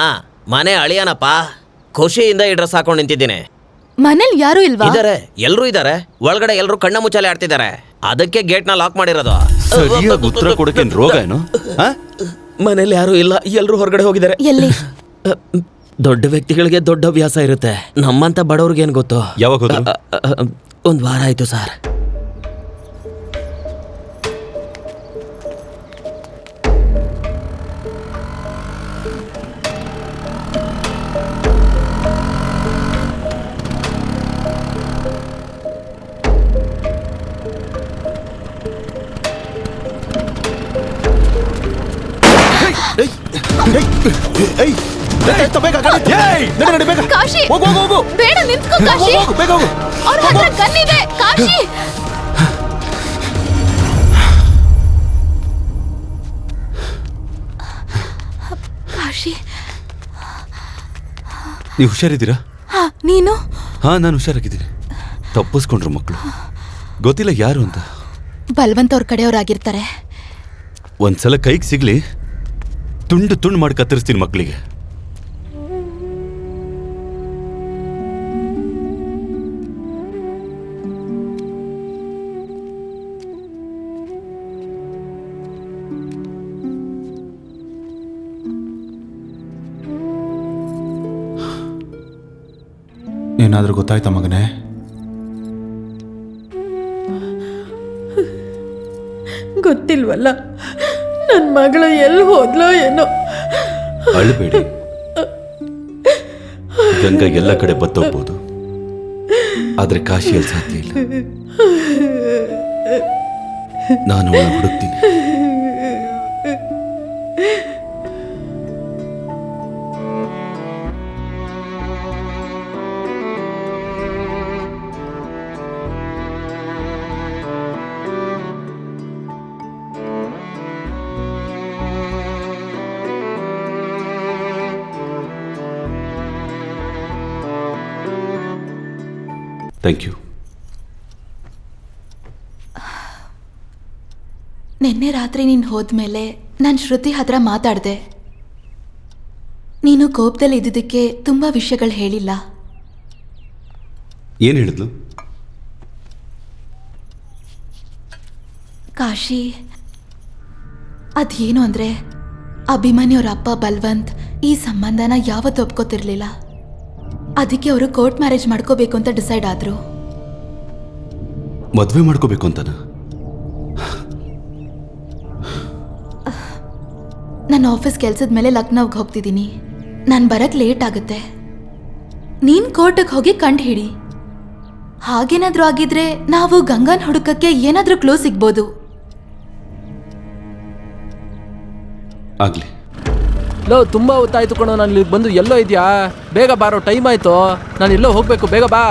S6: ಮನೆ ಅಳಿಯನಪ್ಪ. ಖುಷಿಯಿಂದ ಈ ಡ್ರೆಸ್ ಹಾಕೊಂಡು ನಿಂತಿದ್ದೀನಿ.
S7: ಮನೇಲಿ ಯಾರು ಇಲ್ವಾ?
S6: ಇದಾರೆ, ಎಲ್ರೂ ಇದಾರೆ. ಒಳಗಡೆ ಎಲ್ರು ಕಣ್ಣ ಮುಚ್ಚಾಲೆ ಆಡ್ತಿದ್ದಾರೆ. ಅದಕ್ಕೆ ಗೇಟ್ ನ ಲಾಕ್ ಮಾಡಿರೋದು.
S5: ಸರಿಯಾಗಿ ಉತ್ತರ ಕೊಡಕ್ಕೆ ರೋಗ ಏನು?
S6: ಮನೇಲಿ ಯಾರು ಇಲ್ಲ, ಎಲ್ರು ಹೊರಗಡೆ ಹೋಗಿದ್ದಾರೆ.
S7: ಎಲ್ಲಿ?
S6: ದೊಡ್ಡ ವ್ಯಕ್ತಿಗಳಿಗೆ ದೊಡ್ಡ ಅಭ್ಯಾಸ ಇರುತ್ತೆ, ನಮ್ಮಂತ ಬಡವ್ರಿಗೆ ಏನ್ ಗೊತ್ತು.
S5: ಯಾವಾಗ ಹೋದ್ರು?
S6: ಒಂದ್ ವಾರ ಆಯ್ತು ಸರ್.
S7: ಕಾಶಿ ಬೇಡ ನಿಂತ್ಕೋ ಕಾಶಿ ಅವ್ರ ಹತ್ರ ಗನ್ನಿದೆ ಕಾಶಿ ಕಾಶಿ
S5: ನೀವು ಹುಷಾರಿದ್ದೀರಾ?
S7: ನೀನು?
S5: ಹಾ, ನಾನು ಹುಷಾರಾಗಿದ್ದೀನಿ. ತಪ್ಪಿಸ್ಕೊಂಡ್ರು ಮಕ್ಕಳು, ಗೊತ್ತಿಲ್ಲ ಯಾರು ಅಂತ.
S7: ಬಲ್ವಂತ್ ಅವ್ರ ಕಡೆಯವ್ರಾಗಿರ್ತಾರೆ.
S5: ಒಂದ್ಸಲ ಕೈಗೆ ಸಿಗ್ಲಿ, ತುಂಡು ತುಂಡು ಮಾಡಿ ಕತ್ತರಿಸ್ತೀನಿ ಮಕ್ಕಳಿಗೆ.
S8: ಏನಾದರೂ ಗೊತ್ತಾಯ್ತಾ ಮಗನೇ?
S10: ಗೊತ್ತಿಲ್ವಲ್ಲ, ನನ್ನ ಮಗಳು ಎಲ್ಲಿ ಹೋದ್ಲೋ ಏನೋ.
S5: ಅಳಬೇಡಿ, ಗಂಗಾ ಎಲ್ಲ ಕಡೆ ಬತ್ತೋಗ್ಬೋದು, ಆದ್ರೆ ಕಾಶಿಯಲ್ಲಿ ಸಾಧ್ಯ ಇಲ್ಲ. ನಾನು ಅವಳ ಹುಡುಕ್ತೀನಿ. Thank you.
S7: ನಿನ್ನೆ ರಾತ್ರಿ ನೀನು ಹೋದ್ಮೇಲೆ ನಾನು ಶ್ರುತಿ ಹತ್ರ ಮಾತಾಡಿದೆ. ನೀನು ಕೋಪದಲ್ಲಿ ಇದ್ದಿದ್ದಕ್ಕೆ ತುಂಬ ವಿಷಯಗಳು ಹೇಳಿಲ್ಲ.
S5: ಏನು ಹೇಳಿದ್ಲು?
S7: ಕಾಶಿ, ಅದೇನು ಅಂದರೆ ಅಭಿಮನ್ಯವ್ರ ಅಪ್ಪ ಬಲ್ವಂತ್ ಈ ಸಂಬಂಧನ ಯಾವತ್ತೂ ಒಪ್ಕೋತಿರ್ಲಿಲ್ಲ. ಅದಕ್ಕೆ ಅವರು ಕೋರ್ಟ್ ಮ್ಯಾರೇಜ್ ಮಾಡ್ಕೋಬೇಕು ಅಂತ ಡಿಸೈಡ್ ಆದ್ರು.
S5: ಮದುವೆ ಮಾಡ್ಕೋಬೇಕು ಅಂತನ?
S7: ನನ್ನ ಆಫೀಸ್ ಕೆಲ್ಸದ ಮೇಲೆ ಲಕ್ನೋಗೆ ಹೋಗ್ತಿದ್ದೀನಿ. ನಾನು ಬರಕ್ಕೆ ಲೇಟ್ ಆಗುತ್ತೆ. ನೀನು ಕೋರ್ಟಿಗೆ ಹೋಗಿ ಕಂಡು ಹಿಡಿ. ಹಾಗೇನಾದ್ರೂ ಆಗಿದ್ರೆ ನಾವು ಗಂಗಾನ್ ಹುಡುಕಕ್ಕೆ ಏನಾದ್ರೂ ಕ್ಲೂ ಸಿಗ್ಬೋದು.
S5: ಆಗ್ಲಿ.
S3: ಲೋ, ತುಂಬ ಹೊತ್ತಾಯ್ತು ಕಣೋ, ನಾನು ಇಲ್ಲಿಗೆ ಬಂದು. ಎಲ್ಲೋ ಇದೆಯಾ? ಬೇಗ ಬಾರೋ, ಟೈಮ್ ಆಯ್ತು. ನಾನು ಎಲ್ಲೋ ಹೋಗ್ಬೇಕು, ಬೇಗ ಬಾ.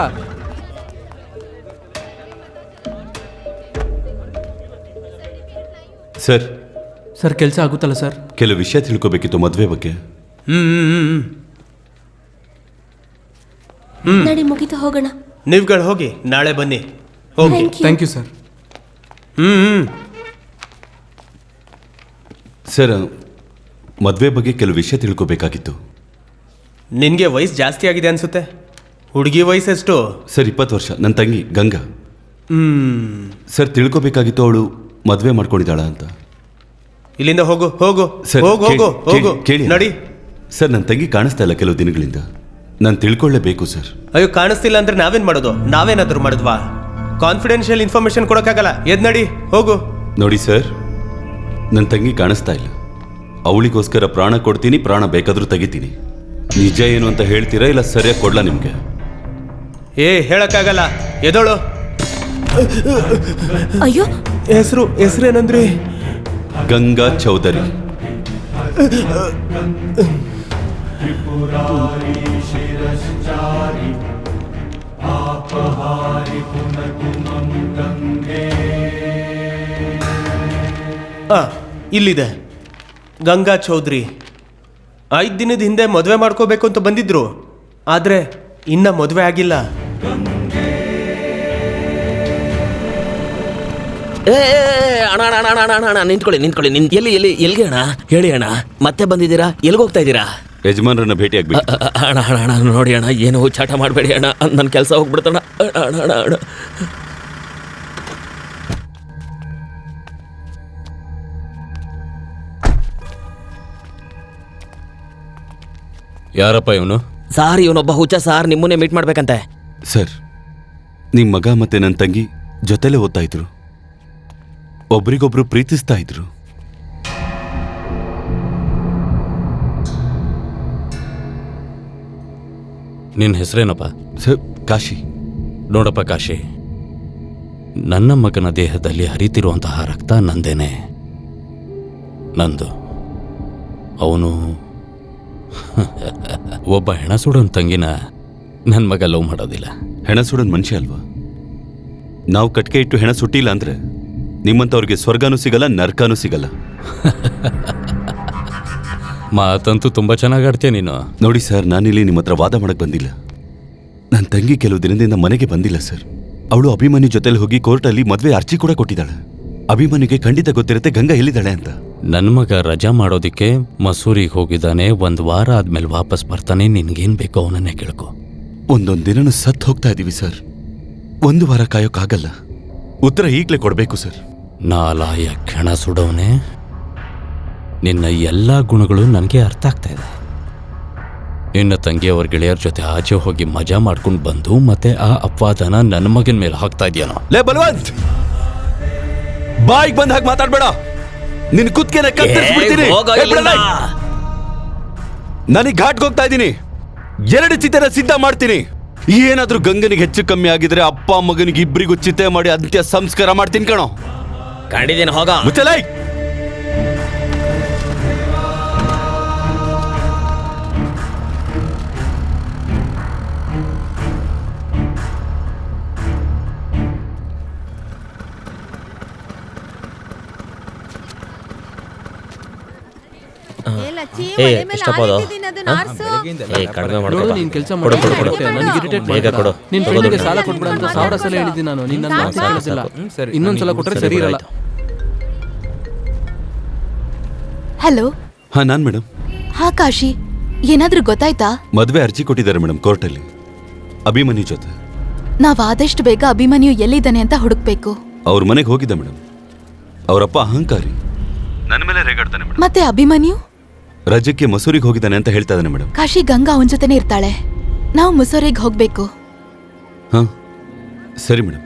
S5: ಸರ್
S3: ಸರ್, ಕೆಲಸ ಆಗುತ್ತಲ್ಲ ಸರ್?
S5: ಕೆಲವು ವಿಷಯ ತಿಳ್ಕೊಬೇಕಿತ್ತು ಮದುವೆ ಬಗ್ಗೆ.
S9: ನಡಿ, ಮುಗಿತು, ಹೋಗೋಣ.
S2: ನೀವುಗಳು ಹೋಗಿ, ನಾಳೆ ಬನ್ನಿ. ಹೋಗಿ.
S3: Thank you sir.
S5: ಸರ್, ಮದುವೆ ಬಗ್ಗೆ ಕೆಲವು ವಿಷಯ ತಿಳ್ಕೊಬೇಕಾಗಿತ್ತು.
S2: ನಿನಗೆ ವಯಸ್ಸು ಜಾಸ್ತಿ ಆಗಿದೆ ಅನ್ಸುತ್ತೆ. ಹುಡುಗಿ ವಯಸ್ಸೆಷ್ಟು?
S5: ಸರ್, 20 ವರ್ಷ. ನನ್ನ ತಂಗಿ ಗಂಗಾ. ಸರ್, ತಿಳ್ಕೊಬೇಕಾಗಿತ್ತು ಅವಳು ಮದುವೆ ಮಾಡ್ಕೊಂಡಿದ್ದಾಳ ಅಂತ.
S2: ಇಲ್ಲಿಂದ ಹೋಗು ಹೋಗು
S5: ಸರ್,
S2: ಹೋಗು ಹೋಗು ಹೋಗು
S5: ಕೇಳಿ
S2: ನಡಿ.
S5: ಸರ್, ನನ್ನ ತಂಗಿ ಕಾಣಿಸ್ತಾ ಇಲ್ಲ ಕೆಲವು ದಿನಗಳಿಂದ. ನಾನು ತಿಳ್ಕೊಳ್ಳೇಬೇಕು ಸರ್.
S2: ಅಯ್ಯೋ, ಕಾಣಿಸ್ತಿಲ್ಲ ಅಂದ್ರೆ ನಾವೇನ್ ಮಾಡೋದು? ನಾವೇನಾದ್ರೂ ಮಾಡಿದ್ವಾ? Confidential information ಕೊಡೋಕ್ಕಾಗಲ್ಲ. ಎದ್ ನಡಿ, ಹೋಗು.
S5: ನೋಡಿ ಸರ್, ನನ್ನ ತಂಗಿ ಕಾಣಿಸ್ತಾ ಇಲ್ಲ. ಅವಳಿಗೋಸ್ಕರ ಪ್ರಾಣ ಕೊಡ್ತೀನಿ, ಪ್ರಾಣ ಬೇಕಾದ್ರೂ ತೆಗಿತೀನಿ. ನಿಜ ಏನು ಅಂತ ಹೇಳ್ತೀರಾ, ಇಲ್ಲ ಸರಿಯಾಗಿ ಕೊಡ್ಲಾ ನಿಮ್ಗೆ?
S2: ಹೇಳಕ್ಕಾಗಲ್ಲ, ಎದೋಳು.
S9: ಅಯ್ಯೋ,
S2: ಹೆಸರೇನಂದ್ರಿ?
S5: ಗಂಗಾ ಚೌಧರಿ.
S2: ಇಲ್ಲಿದೆ ಗಂಗಾ ಚೌಧರಿ. 5 ದಿನದ ಹಿಂದೆ ಮದುವೆ ಮಾಡ್ಕೋಬೇಕು ಅಂತ ಬಂದಿದ್ರು, ಆದ್ರೆ ಇನ್ನ ಮದುವೆ ಆಗಿಲ್ಲ.
S6: ಅಣ್ಣ ನಿಂತ್ಕೊಳ್ಳಿ, ಎಲ್ಲಿಗೆ ಅಣ್ಣ? ಹೇಳಿ ಅಣ್ಣ, ಮತ್ತೆ ಬಂದಿದ್ದೀರಾ? ಎಲ್ಲಿಗೆ ಹೋಗ್ತಾ ಇದ್ದೀರಾ?
S5: ಯಜಮಾನ್ರನ್ನ ಭೇಟಿ ಆಗ್ಬೇಕು.
S6: ಅಣ್ಣ ನೋಡಿ ಅಣ್ಣ, ಏನು ಚಾಟ ಮಾಡಬೇಡಿ ಅಣ್ಣ, ನನ್ನ ಕೆಲಸ ಹೋಗ್ಬಿಡ್ತಣ್ಣ. ಅಣ್ಣ
S4: ಯಾರಪ್ಪ ಇವನು?
S6: ಸಾರ್, ಇವನೊಬ್ಬ ಹುಚ್ಚ ಸಾರ್, ನಿಮ್ಮನ್ನೇ ಮೀಟ್ ಮಾಡ್ಬೇಕಂತೆ.
S5: ಸರ್, ನಿಮ್ಮ ಮಗ ಮತ್ತೆ ನನ್ನ ತಂಗಿ ಜೊತೆಲೇ ಓದ್ತಾ ಇದ್ರು, ಒಬ್ರಿಗೊಬ್ರು ಪ್ರೀತಿಸ್ತಾ ಇದ್ರು.
S4: ನಿನ್ನ ಹೆಸರೇನಪ್ಪ?
S5: ಸರ್, ಕಾಶಿ.
S4: ನೋಡಪ್ಪ ಕಾಶಿ, ನನ್ನ ಮಗನ ದೇಹದಲ್ಲಿ ಹರಿತಿರುವಂತಹ ರಕ್ತ ನಂದೇನೆ, ನಂದು. ಅವನು ಒಬ್ಬ ಹೆಣ ಸುಡೋನ್ ತಂಗಿನ ನನ್ನ ಮಗ ಲವ್ ಮಾಡೋದಿಲ್ಲ.
S5: ಹೆಣ ಸುಡೋನ್ ಮನುಷ್ಯ ಅಲ್ವಾ? ನಾವು ಕಟ್ಕೆ ಇಟ್ಟು ಹೆಣ ಸುಟ್ಟಿಲ್ಲ ಅಂದ್ರೆ ನಿಮ್ಮಂಥವ್ರಿಗೆ ಸ್ವರ್ಗನೂ ಸಿಗಲ್ಲ, ನರ್ಕನೂ ಸಿಗಲ್ಲ.
S4: ಮಾತಂತೂ ತುಂಬಾ ಚೆನ್ನಾಗಿ ಆಡ್ತೀಯ ನೀನು.
S5: ನೋಡಿ ಸರ್, ನಾನಿಲ್ಲಿ ನಿಮ್ಮ ಹತ್ರ ವಾದ ಮಾಡಕ್ ಬಂದಿಲ್ಲ. ನನ್ನ ತಂಗಿ ಕೆಲವು ದಿನದಿಂದ ಮನೆಗೆ ಬಂದಿಲ್ಲ ಸರ್. ಅವಳು ಅಭಿಮನ್ಯು ಜೊತೆಲಿ ಹೋಗಿ ಕೋರ್ಟಲ್ಲಿ ಮದುವೆ ಅರ್ಜಿ ಕೂಡ ಕೊಟ್ಟಿದ್ದಾಳೆ. ಅಭಿಮನ್ಯುಗೆ ಖಂಡಿತ ಗೊತ್ತಿರುತ್ತೆ ಗಂಗಾ ಎಲ್ಲಿದ್ದಾಳೆ ಅಂತ.
S4: ನನ್ನ ಮಗ ರಜಾ ಮಾಡೋದಿಕ್ಕೆ ಮಸೂರಿಗೆ ಹೋಗಿದ್ದಾನೆ. 1 ವಾರ ಆದ್ಮೇಲೆ ವಾಪಸ್ ಬರ್ತಾನೆ. ನಿನ್ಗೇನ್ ಬೇಕೋ ಅವನನ್ನೇ ಕೇಳ್ಕೊ.
S5: ಒಂದೊಂದು ದಿನನೂ ಸತ್ತು ಹೋಗ್ತಾ ಇದೀವಿ ಸರ್. 1 ವಾರ ಕಾಯೋಕ್ಕಾಗಲ್ಲ. ಉತ್ತರ ಈಗಲೇ ಕೊಡಬೇಕು ಸರ್.
S4: ನಾಲಾಯ ಹೆಣ ಸುಡೋನೆ, ನಿನ್ನ ಎಲ್ಲ ಗುಣಗಳು ನನಗೆ ಅರ್ಥ ಆಗ್ತಾ ಇದೆ. ನಿನ್ನ ತಂಗಿಯವ್ರ ಗೆಳೆಯರ ಜೊತೆ ಆಚೆ ಹೋಗಿ ಮಜಾ ಮಾಡ್ಕೊಂಡು ಬಂದು ಮತ್ತೆ ಆ ಅಪವಾದನ ನನ್ನ ಮಗನ ಮೇಲೆ ಹಾಕ್ತಾ ಇದೆಯೇನೋ.
S5: ಲೇ ಬಲವಂತ್, ಬಾಯಿಗೆ ಬಂದ ಹಾಗೆ ಮಾತಾಡ್ಬೇಡ. ನಿನ್ ಕುತ್ತಿಗೆನ ಕತ್ತರಿಸ್ಬಿಡ್ತೀನಿ. ನನಗೆ ಘಾಟ್ಗೆ ಹೋಗ್ತಾ ಇದ್ದೀನಿ. 2 ಚಿತೆನ ಸಿದ್ಧ ಮಾಡ್ತೀನಿ. ಏನಾದ್ರೂ ಗಂಗನಿಗೆ ಹೆಚ್ಚು ಕಮ್ಮಿ ಆಗಿದ್ರೆ ಅಪ್ಪ ಮಗನಿಗೆ ಇಬ್ಬರಿಗೂ ಚಿತೆ ಮಾಡಿ ಅಂತ್ಯ ಸಂಸ್ಕಾರ ಮಾಡ್ತೀನಿ ಕಣೋ.
S6: ಕಂಡಿದ್ದೀನಿ, ಹೋಗ.
S5: ಮುಚ್ಚಲೈ.
S6: ಎಷ್ಟಪ್ಪದು? ಕಡಿಮೆ ಮಾಡ್ಕೊ.
S3: ನೀನ್ ಕೆಲಸ
S6: ಕೊಡು, ಕೊಡು, ಕೊಡು.
S3: ನನಗೆ ಇರಿಟೇಟ್
S6: ಬೇಗ ಕೊಡು.
S3: ನಿನ್ ಫ್ರೆಂಡ್ಗೆ ಸಾಲ ಕೊಟ್ಬಿಡ ಅಂತ 1000 ಸಲ ಹೇಳಿದ್ದೀನಿ ನಾನು. ನಿನ್ನ ಕೇಳಿಸಿಲ್ಲ. ಇನ್ನೊಂದ್ಸಲ ಕೊಟ್ರೆ ಸರಿ ಇರಲ್ಲ.
S7: ಹಲೋ.
S5: ಹಾ, ನಾನ್ ಮೇಡಮ್.
S7: ಹಾ ಕಾಶಿ, ಏನಾದ್ರೂ ಗೊತ್ತಾಯ್ತಾ?
S5: ಮದುವೆ ಅರ್ಜಿ ಕೊಟ್ಟಿದ್ದಾರೆ ಮೇಡಮ್ ಕೋರ್ಟಲ್ಲಿ, ಅಭಿಮನ್ಯು ಜೊತೆ.
S7: ನಾವ್ ಆದಷ್ಟು ಬೇಗ ಅಭಿಮನ್ಯು ಎಲ್ಲಿದ್ದಾನೆ ಅಂತ ಹುಡುಕ್ಬೇಕು.
S5: ಅವ್ರ ಮನೆಗೆ ಹೋಗಿದ್ದ ಮೇಡಮ್. ಅವರಪ್ಪ ಅಹಂಕಾರಿ, ನನ್ನ ಮೇಲೆ ರೇಗಾಡ್ತಾನೆ ಮೇಡಮ್.
S7: ಮತ್ತೆ ಅಭಿಮನ್ಯು
S5: ರಜಕ್ಕೆ ಮಸೂರಿಗೆ ಹೋಗಿದ್ದಾನೆ ಅಂತ ಹೇಳ್ತಾ ಇದ್ದಾನೆ ಮೇಡಮ್.
S7: ಕಾಶಿ, ಗಂಗಾ ಅವನ ಜೊತೆನೇ ಇರ್ತಾಳೆ. ನಾವು ಮುಸೋರಿಗೆ ಹೋಗ್ಬೇಕು.
S5: ಹಾ ಸರಿ madam.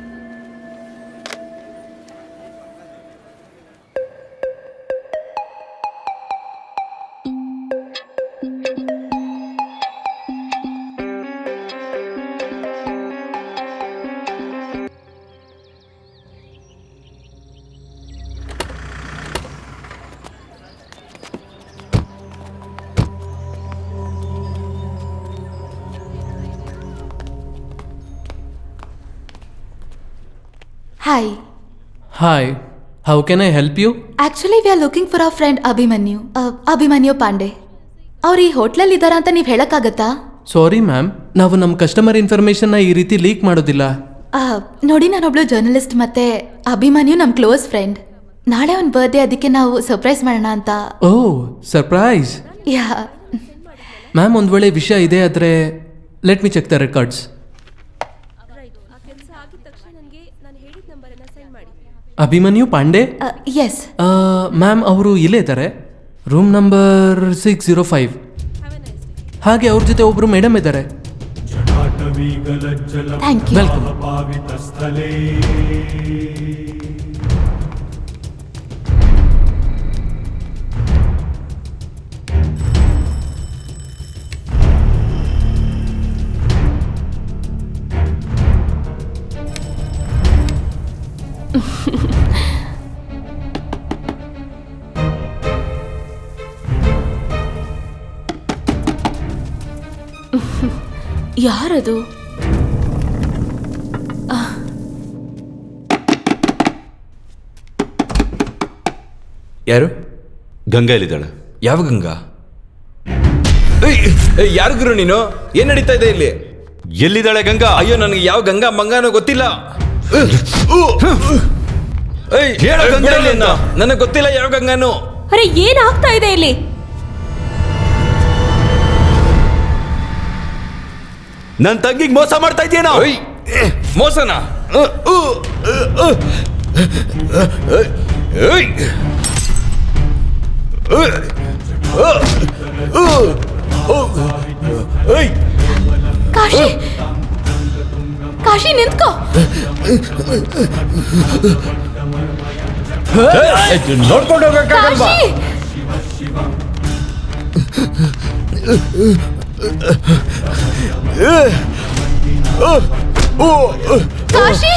S7: Hi.
S3: Hi, how can I help you?
S7: Actually we are looking for our friend Abhimanyu Pandey. ಅವ್ರು ಈ ಹೋಟ್ಲಲ್ಲಿ ಇದ್ದಾರಾ ಅಂತ ನೀವು ಹೇಳಕ್ಕಾಗತ್ತಾ?
S3: ಸಾರಿ ಮ್ಯಾಮ್, ನಾವು ನಮ್ಮ ಕಸ್ಟಮರ್ ಇನ್ಫಾರ್ಮೇಶನ್ನ ಈ ರೀತಿ ಲೀಕ್ ಮಾಡೋದಿಲ್ಲ.
S7: ನೋಡಿ, ನಾನೊಬ್ಳು ಜರ್ನಲಿಸ್ಟ್ ಮತ್ತೆ ಅಭಿಮನ್ಯು ನಮ್ಮ ಕ್ಲೋಸ್ ಫ್ರೆಂಡ್. ನಾಳೆ ಅವನ ಬರ್ತ್ಡೇ, ಅದಕ್ಕೆ ನಾವು ಸರ್ಪ್ರೈಸ್ ಮಾಡೋಣ ಅಂತ.
S3: ಓ, ಸರ್ಪ್ರೈಸ್.
S7: ಯಾ
S3: ಮ್ಯಾಮ್, ಒಂದು ವೇಳೆ ವಿಷಯ ಇದೆ ಆದರೆ let me check the records. Abhimanyu Pandey?
S7: Yes
S3: ma'am, ಅವರು ಇಲ್ಲೇ ಇದ್ದಾರೆ, ರೂಮ್ ನಂಬರ್ 605. ಹಾಗೆ ಅವ್ರ ಜೊತೆ ಒಬ್ರು ಮೇಡಮ್ ಇದ್ದಾರೆ.
S7: Thank you.
S3: ವೆಲ್ಕಮ್.
S9: ಯಾರದು?
S11: ಯಾರು?
S5: ಗಂಗಾ ಎಲ್ಲಿದ್ದಾಳೆ?
S11: ಯಾವ ಗಂಗಾ? ಯಾರು ಗುರು ನೀನು? ಏನ್ ನಡೀತಾ ಇದೆ ಇಲ್ಲಿ?
S5: ಎಲ್ಲಿದ್ದಾಳೆ ಗಂಗಾ?
S11: ಅಯ್ಯೋ, ನನಗೆ ಯಾವ ಗಂಗಾ ಮಂಗಾನೋ ಗೊತ್ತಿಲ್ಲ. ನನಗೆ ಗೊತ್ತಿಲ್ಲ ಯಾವ ಗಂಗಾನು.
S9: ಅರೆ, ಏನ್ ಆಗ್ತಾ ಇದೆ ಇಲ್ಲಿ?
S5: ನನ್ನ ತಂಗಿಗೆ ಮೋಸ ಮಾಡ್ತಾ ಇದೀಯೇನೋ?
S11: ಮೋಸನಾ?
S7: ಕಾಶಿ, ಕಾಶಿ ನಿಂತ್ಕೋ.
S11: ನೋಡ್ಕೊಂಡು ಹೋಗಕ್ಕಾಗಲ್ವಾ?
S7: ಕಾಶಿ,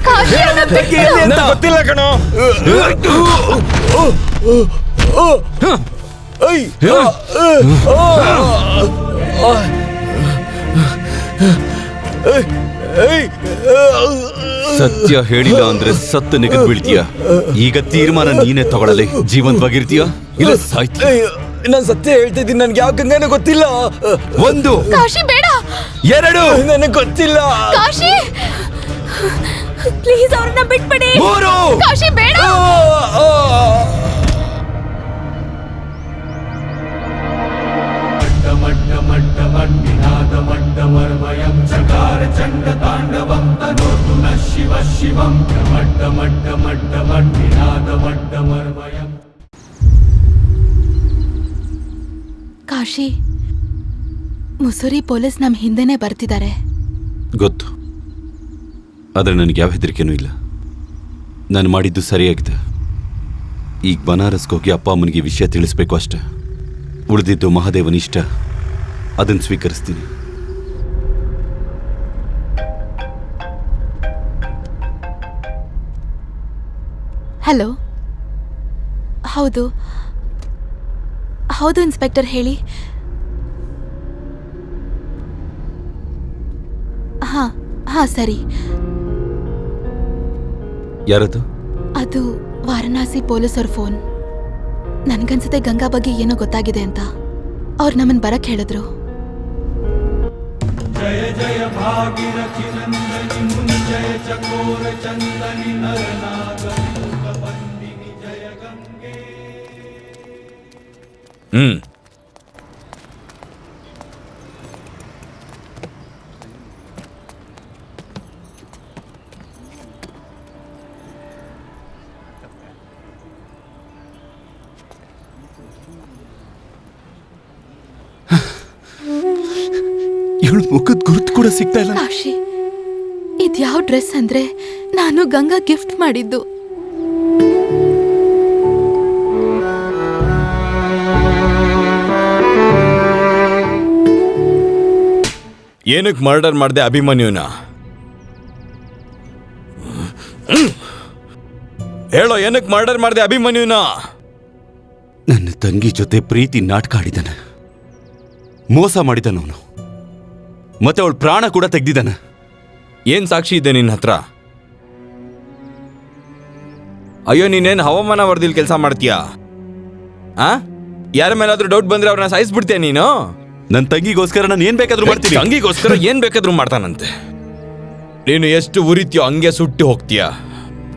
S7: ಕಾಶಿ,
S11: ಗೊತ್ತಿಲ್ಲ ಕಣೋ.
S5: ಸತ್ಯ ಹೇಳಿಲ್ಲ ಅಂದ್ರೆ ಸತ್ತು ನೆಗೆದು ಬೀಳ್ತೀಯ. ಈಗ ತೀರ್ಮಾನ ನೀನೇ ತಗೊಳ್ಳಲಿ. ಜೀವಂತವಾಗಿರ್ತೀಯ ಇಲ್ಲ ಸಾಯ್ತೀಯ.
S11: ನಾನು ಸತ್ಯ ಹೇಳ್ತಿದ್ದೀನಿ, ನನ್ಗೆ ಯಾವ ಗಂಗಾನೂ ಗೊತ್ತಿಲ್ಲ.
S5: 1
S7: ಕಾಶಿ ಬೇಡ.
S5: 2
S11: ನನಗೆ ಗೊತ್ತಿಲ್ಲ.
S7: ಕಾಶಿ
S9: ಪ್ಲೀಸ್ ಅವ್ರನ್ನ ಬಿಟ್ಬಿಡಿ.
S5: 3
S7: ಕಾಶಿ ಬೇಡ. ಕಾಶಿ, ಮುಸುರಿ ಪೊಲೀಸ್ ನಮ್ ಹಿಂದೆನೆ ಬರ್ತಿದ್ದಾರೆ.
S5: ಗೊತ್ತು, ಆದ್ರೆ ನನಗೆ ಯಾವ ಹೆದರಿಕೆನೂ ಇಲ್ಲ. ನಾನು ಮಾಡಿದ್ದು ಸರಿಯಾಗಿದೆ. ಈಗ ಬನಾರಸ್ಗೆ ಹೋಗಿ ಅಪ್ಪ ಅಮ್ಮನಿಗೆ ವಿಷಯ ತಿಳಿಸ್ಬೇಕು ಅಷ್ಟೆ. ಉಳಿದಿದ್ದು ಮಹಾದೇವನ ಇಷ್ಟ, ಅದನ್ನು ಸ್ವೀಕರಿಸ್ತೀನಿ.
S7: ಹಲೋ, ಹೌದು ಹೌದು ಇನ್ಸ್ಪೆಕ್ಟರ್, ಹೇಳಿ. ಹಾ ಸರಿ.
S5: ಯಾರದು?
S7: ಅದು ವಾರಣಾಸಿ ಪೊಲೀಸರ ಫೋನ್. ನನ್ಗನ್ಸುತ್ತೆ ಗಂಗಾ ಬಗ್ಗೆ ಏನೋ ಗೊತ್ತಾಗಿದೆ ಅಂತ. ಅವ್ರು ನಮ್ಮನ್ ಬರಕ್ ಹೇಳಿದ್ರು.
S12: ಜಯ ಜಯ ಭಾಗೀರಥಿ ನಂದನಿ ಮುನಿ ಜಯ ಚಕೋರ ಚಂದನಿ ನರನಾಗ ಬಂದಿನಿ ಜಯ ಗಂಗೆ.
S5: ಇವಳು ಮುಖದ ಗುರುತು ಕೂಡ ಸಿಗ್ತಾ ಇಲ್ಲ.
S7: ಕಾಶಿ, ಇದ್ಯಾವ ಡ್ರೆಸ್ ಅಂದ್ರೆ ನಾನು ಗಂಗಾ ಗಿಫ್ಟ್ ಮಾಡಿದ್ದು.
S11: ಏನಕ್ಕೆ ಮರ್ಡರ್ ಮಾಡಿದೆ ಅಭಿಮನ್ಯುನ? ಹೇಳೋ, ಏನಕ್ಕೆ ಮರ್ಡರ್ ಮಾಡಿದೆ ಅಭಿಮನ್ಯುನ?
S5: ನನ್ನ ತಂಗಿ ಜೊತೆ ಪ್ರೀತಿ ನಾಟಕ ಆಡಿದಾನೆ, ಮೋಸ ಮಾಡಿದಾನ ಅವನು, ಮತ್ತೆ ಅವಳು ಪ್ರಾಣ ಕೂಡ ತೆಗ್ದಿದ್ದಾನೆ.
S11: ಏನ್ ಸಾಕ್ಷಿ ಇದೆ ನಿನ್ನ ಹತ್ರ? ಅಯ್ಯೋ, ನೀನೇನ್ ಹವಾಮಾನ ವರದಿಲಿ ಕೆಲಸ ಮಾಡ್ತೀಯಾ? ಯಾರ ಮೇಲಾದ್ರೂ ಡೌಟ್ ಬಂದ್ರೆ ಅವ್ರನ್ನ ಸಾಯಿಸ್ಬಿಡ್ತೀಯ ನೀನು?
S5: ನನ್ನ ತಂಗಿಗೋಸ್ಕರ ನಾನು ಏನ್ ಬೇಕಾದ್ರೂ ಮಾಡ್ತೀನಿ.
S11: ತಂಗಿಗೋಸ್ಕರ ಏನ್ ಬೇಕಾದ್ರೂ ಮಾಡ್ತಾನಂತೆ. ನೀನು ಎಷ್ಟು ಉರಿತೀಯೋ ಹಂಗೆ ಸುಟ್ಟು ಹೋಗ್ತೀಯ.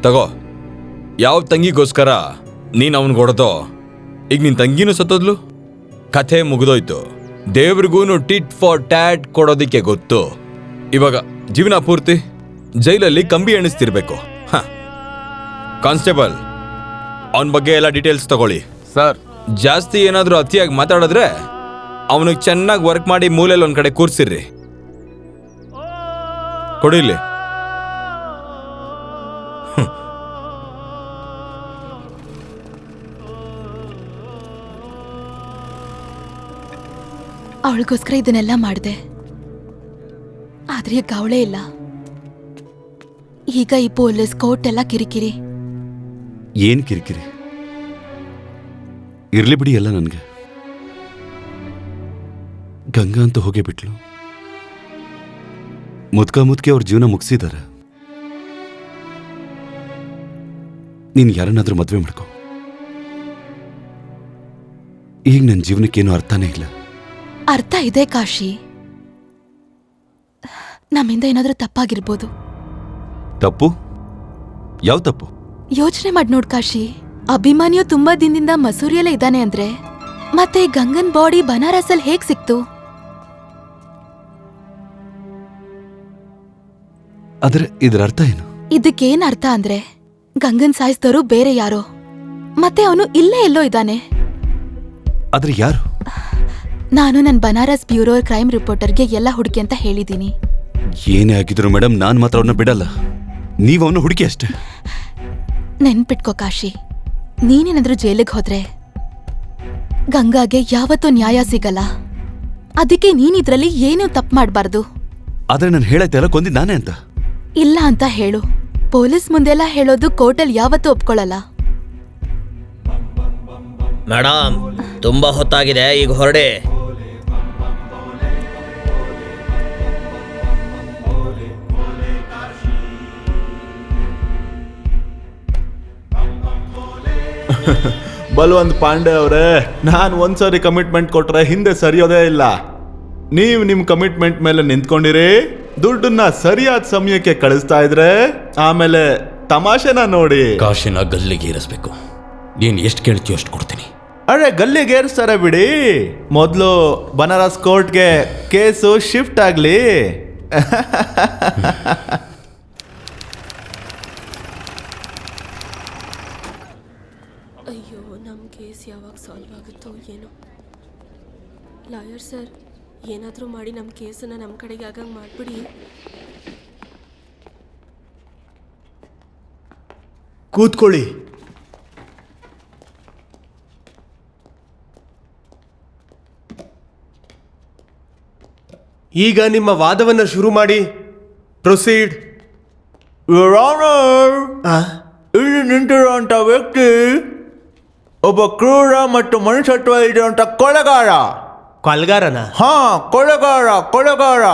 S11: ತಗೋ, ಯಾವ ತಂಗಿಗೋಸ್ಕರ ನೀನು ಅವನಿಗೆ ಹೊಡೆದೋ, ಈಗ ನಿನ್ ತಂಗಿನೂ ಸತ್ತೋದ್ಲು, ಕಥೆ ಮುಗಿದೋಯ್ತು. ದೇವ್ರಿಗೂನು ಟಿಟ್ ಫಾರ್ ಟ್ಯಾಟ್ ಕೊಡೋದಿಕ್ಕೆ ಗೊತ್ತು. ಇವಾಗ ಜೀವನ ಪೂರ್ತಿ ಜೈಲಲ್ಲಿ ಕಂಬಿ ಎಣಿಸ್ತಿರ್ಬೇಕು. ಕಾನ್ಸ್ಟೇಬಲ್, ಅವನ ಬಗ್ಗೆ ಎಲ್ಲ ಡೀಟೇಲ್ಸ್ ತಗೊಳ್ಳಿ.
S13: ಸರ್,
S11: ಜಾಸ್ತಿ ಏನಾದರೂ ಅತಿಯಾಗಿ ಮಾತಾಡಿದ್ರೆ ಅವನಿಗೆ ಚೆನ್ನಾಗಿ ವರ್ಕ್ ಮಾಡಿ ಮೂಲೆಯಲ್ಲಿ ಒಂದ್ ಕಡೆ ಕೂರ್ಸಿರ್ರಿ. ಕೊಡಿಲಿ.
S7: ಅವಳಿಗೋಸ್ಕರ ಇದನ್ನೆಲ್ಲ ಮಾಡಿದೆ, ಆದ್ರೆ ಈಗ ಅವಳೇ ಇಲ್ಲ. ಈಗ ಈ ಪೊಲೀಸ್ ಕೋರ್ಟ್ ಎಲ್ಲ ಕಿರಿಕಿರಿ.
S5: ಏನ್ ಕಿರಿಕಿರಿ? ಇರ್ಲಿ ಬಿಡಿ ಎಲ್ಲ. ನನ್ಗೆ ಗಂಗಾ ಅಂತ ಹೋಗೇ ಬಿಟ್ಲು. ಮುದ್ಕೆ ಅವ್ರ ಜೀವನ ಮುಗಿಸಿದಾರೆ. ನೀನ್ ಯಾರನ್ನಾದ್ರೂ ಮದ್ವೆ ಮಾಡ್ಕೊ. ಈಗ ನನ್ನ ಜೀವನಕ್ಕೇನು ಅರ್ಥನೇ ಇಲ್ಲ.
S7: ಅರ್ಥ ಇದೆ ಕಾಶಿ, ನಮ್ಮಿಂದ ಏನಾದ್ರೂ ತಪ್ಪಾಗಿರ್ಬೋದು.
S5: ತಪ್ಪು? ಯಾವ ತಪ್ಪು?
S7: ಯೋಚನೆ ಮಾಡಿ ನೋಡ್ ಕಾಶಿ, ಅಭಿಮಾನಿಯು ತುಂಬಾ ದಿನದಿಂದ ಮಸೂರಿಯಲ್ಲೇ ಇದ್ದಾನೆ ಅಂದ್ರೆ ಮತ್ತೆ ಗಂಗನ್ ಬಾಡಿ ಬನಾರಸಲ್ಲಿ ಹೇಗ್ ಸಿಕ್ತು?
S5: ಆದ್ರೆ ಇದರ ಅರ್ಥ ಏನು?
S7: ಇದಕ್ಕೇನ್ ಅರ್ಥ ಅಂದ್ರೆ ಗಂಗನ್ ಸಾಯಿಸಿದವರು ಬೇರೆ ಯಾರೋ, ಮತ್ತೆ ಅವನು ಇಲ್ಲೇ ಎಲ್ಲೋ ಇದ್ದಾನೆ.
S5: ಆದ್ರೆ ಯಾರು?
S7: ನಾನು ನನ್ನ ಬನಾರಸ್ ಬ್ಯೂರೋ ಕ್ರೈಮ್ ರಿಪೋರ್ಟರ್ಗೆ ಎಲ್ಲ ಹುಡುಕಿ ಅಂತ ಹೇಳಿದ್ದೀನಿ.
S5: ಏನೇ ಆಗಿದ್ರು ಮೇಡಮ್, ನಾನು ಮಾತ್ರ ಅವನ್ನ ಬಿಡಲ್ಲ. ನೀವು ಅವನು ಹುಡುಕಿ ಅಷ್ಟೇ.
S7: ನೆನ್ಪಿಟ್ಕೋ ಕಾಶಿ, ನೀನೇನಾದ್ರೂ ಜೈಲಿಗೆ ಹೋದ್ರೆ ಗಂಗಾಗೆ ಯಾವತ್ತೂ ನ್ಯಾಯ ಸಿಗಲ್ಲ. ಅದಕ್ಕೆ ನೀನಿದ್ರಲ್ಲಿ ಏನೂ ತಪ್ಪು ಮಾಡಬಾರ್ದು.
S5: ಆದ್ರೆ ನಾನು ಹೇಳೈತೆಲ್ಲ ಕೊಂದಿದ್ದು ನಾನೇ ಅಂತ.
S7: ಇಲ್ಲ ಅಂತ ಹೇಳು. ಪೊಲೀಸ್ ಮುಂದೆಲ್ಲ ಹೇಳೋದು ಕೋರ್ಟಲ್ಲಿ ಯಾವತ್ತೂ ಒಪ್ಕೊಳ್ಳಲ್ಲ.
S6: ಮೇಡಮ್, ತುಂಬಾ ಹೊತ್ತಾಗಿದೆ, ಈಗ ಹೊರಡೆ.
S8: ಬಲ್ವಂತ್ ಪಾಂಡೆ ಅವರೇ, ನಾನು ಒಂದ್ಸರಿ ಕಮಿಟ್ಮೆಂಟ್ ಕೊಟ್ರೆ ಹಿಂದೆ ಸರಿಯೋದೇ ಇಲ್ಲ. ನೀವು ನಿಮ್ಮ ಕಮಿಟ್ಮೆಂಟ್ ಮೇಲೆ ನಿಂತ್ಕೊಂಡಿರಿ, ದುಡ್ಡನ್ನ ಸರಿಯಾದ ಸಮಯಕ್ಕೆ ಕಳಿಸ್ತಾ ಇದ್ರೆ ಆಮೇಲೆ ತಮಾಷೆನ ನೋಡಿ.
S4: ಕಾಶಿನ ಗಲ್ಲಿಗೆ ಏರಿಸ್ಬೇಕು. ನೀನು ಎಷ್ಟು ಕೇಳ್ತೀಯೋ ಅಷ್ಟು ಕೊಡ್ತೀನಿ.
S8: ಅರೆ ಗಲ್ಲಿಗೆ ಏರಿಸ್ತಾರೆ ಬಿಡಿ, ಮೊದಲು ಬನಾರಸ್ ಕೋರ್ಟ್ಗೆ ಕೇಸು ಶಿಫ್ಟ್ ಆಗಲಿ.
S9: ಅಯ್ಯೋ, ನಮ್ಮ ಕೇಸ್ ಯಾವಾಗ ಸಾಲ್ವ್ ಆಗುತ್ತೋ ಏನೋ. ಲಾಯರ್ ಸರ್, ಏನಾದರೂ ಮಾಡಿ ನಮ್ಮ ಕೇಸನ್ನು ನಮ್ಮ ಕಡೆಗೆ ಆಗಂಗೆ ಮಾಡಿಬಿಡಿ.
S2: ಕೂತ್ಕೊಳ್ಳಿ. ಈಗ ನಿಮ್ಮ ವಾದವನ್ನು ಶುರು ಮಾಡಿ. ಪ್ರೊಸೀಡ್.
S8: ಇಲ್ಲಿ ನಿಂತಿರುವಂತ ವ್ಯಕ್ತಿ ಒಬ್ಬ ಕ್ರೂರ ಮತ್ತು ಮನುಷ್ಯತ್ವ ಇರುವಂತ ಕೊಲೆಗಾರ.
S2: ಕೊಲೆಗಾರನ?
S8: ಹಾ, ಕೊಲೆಗಾರ.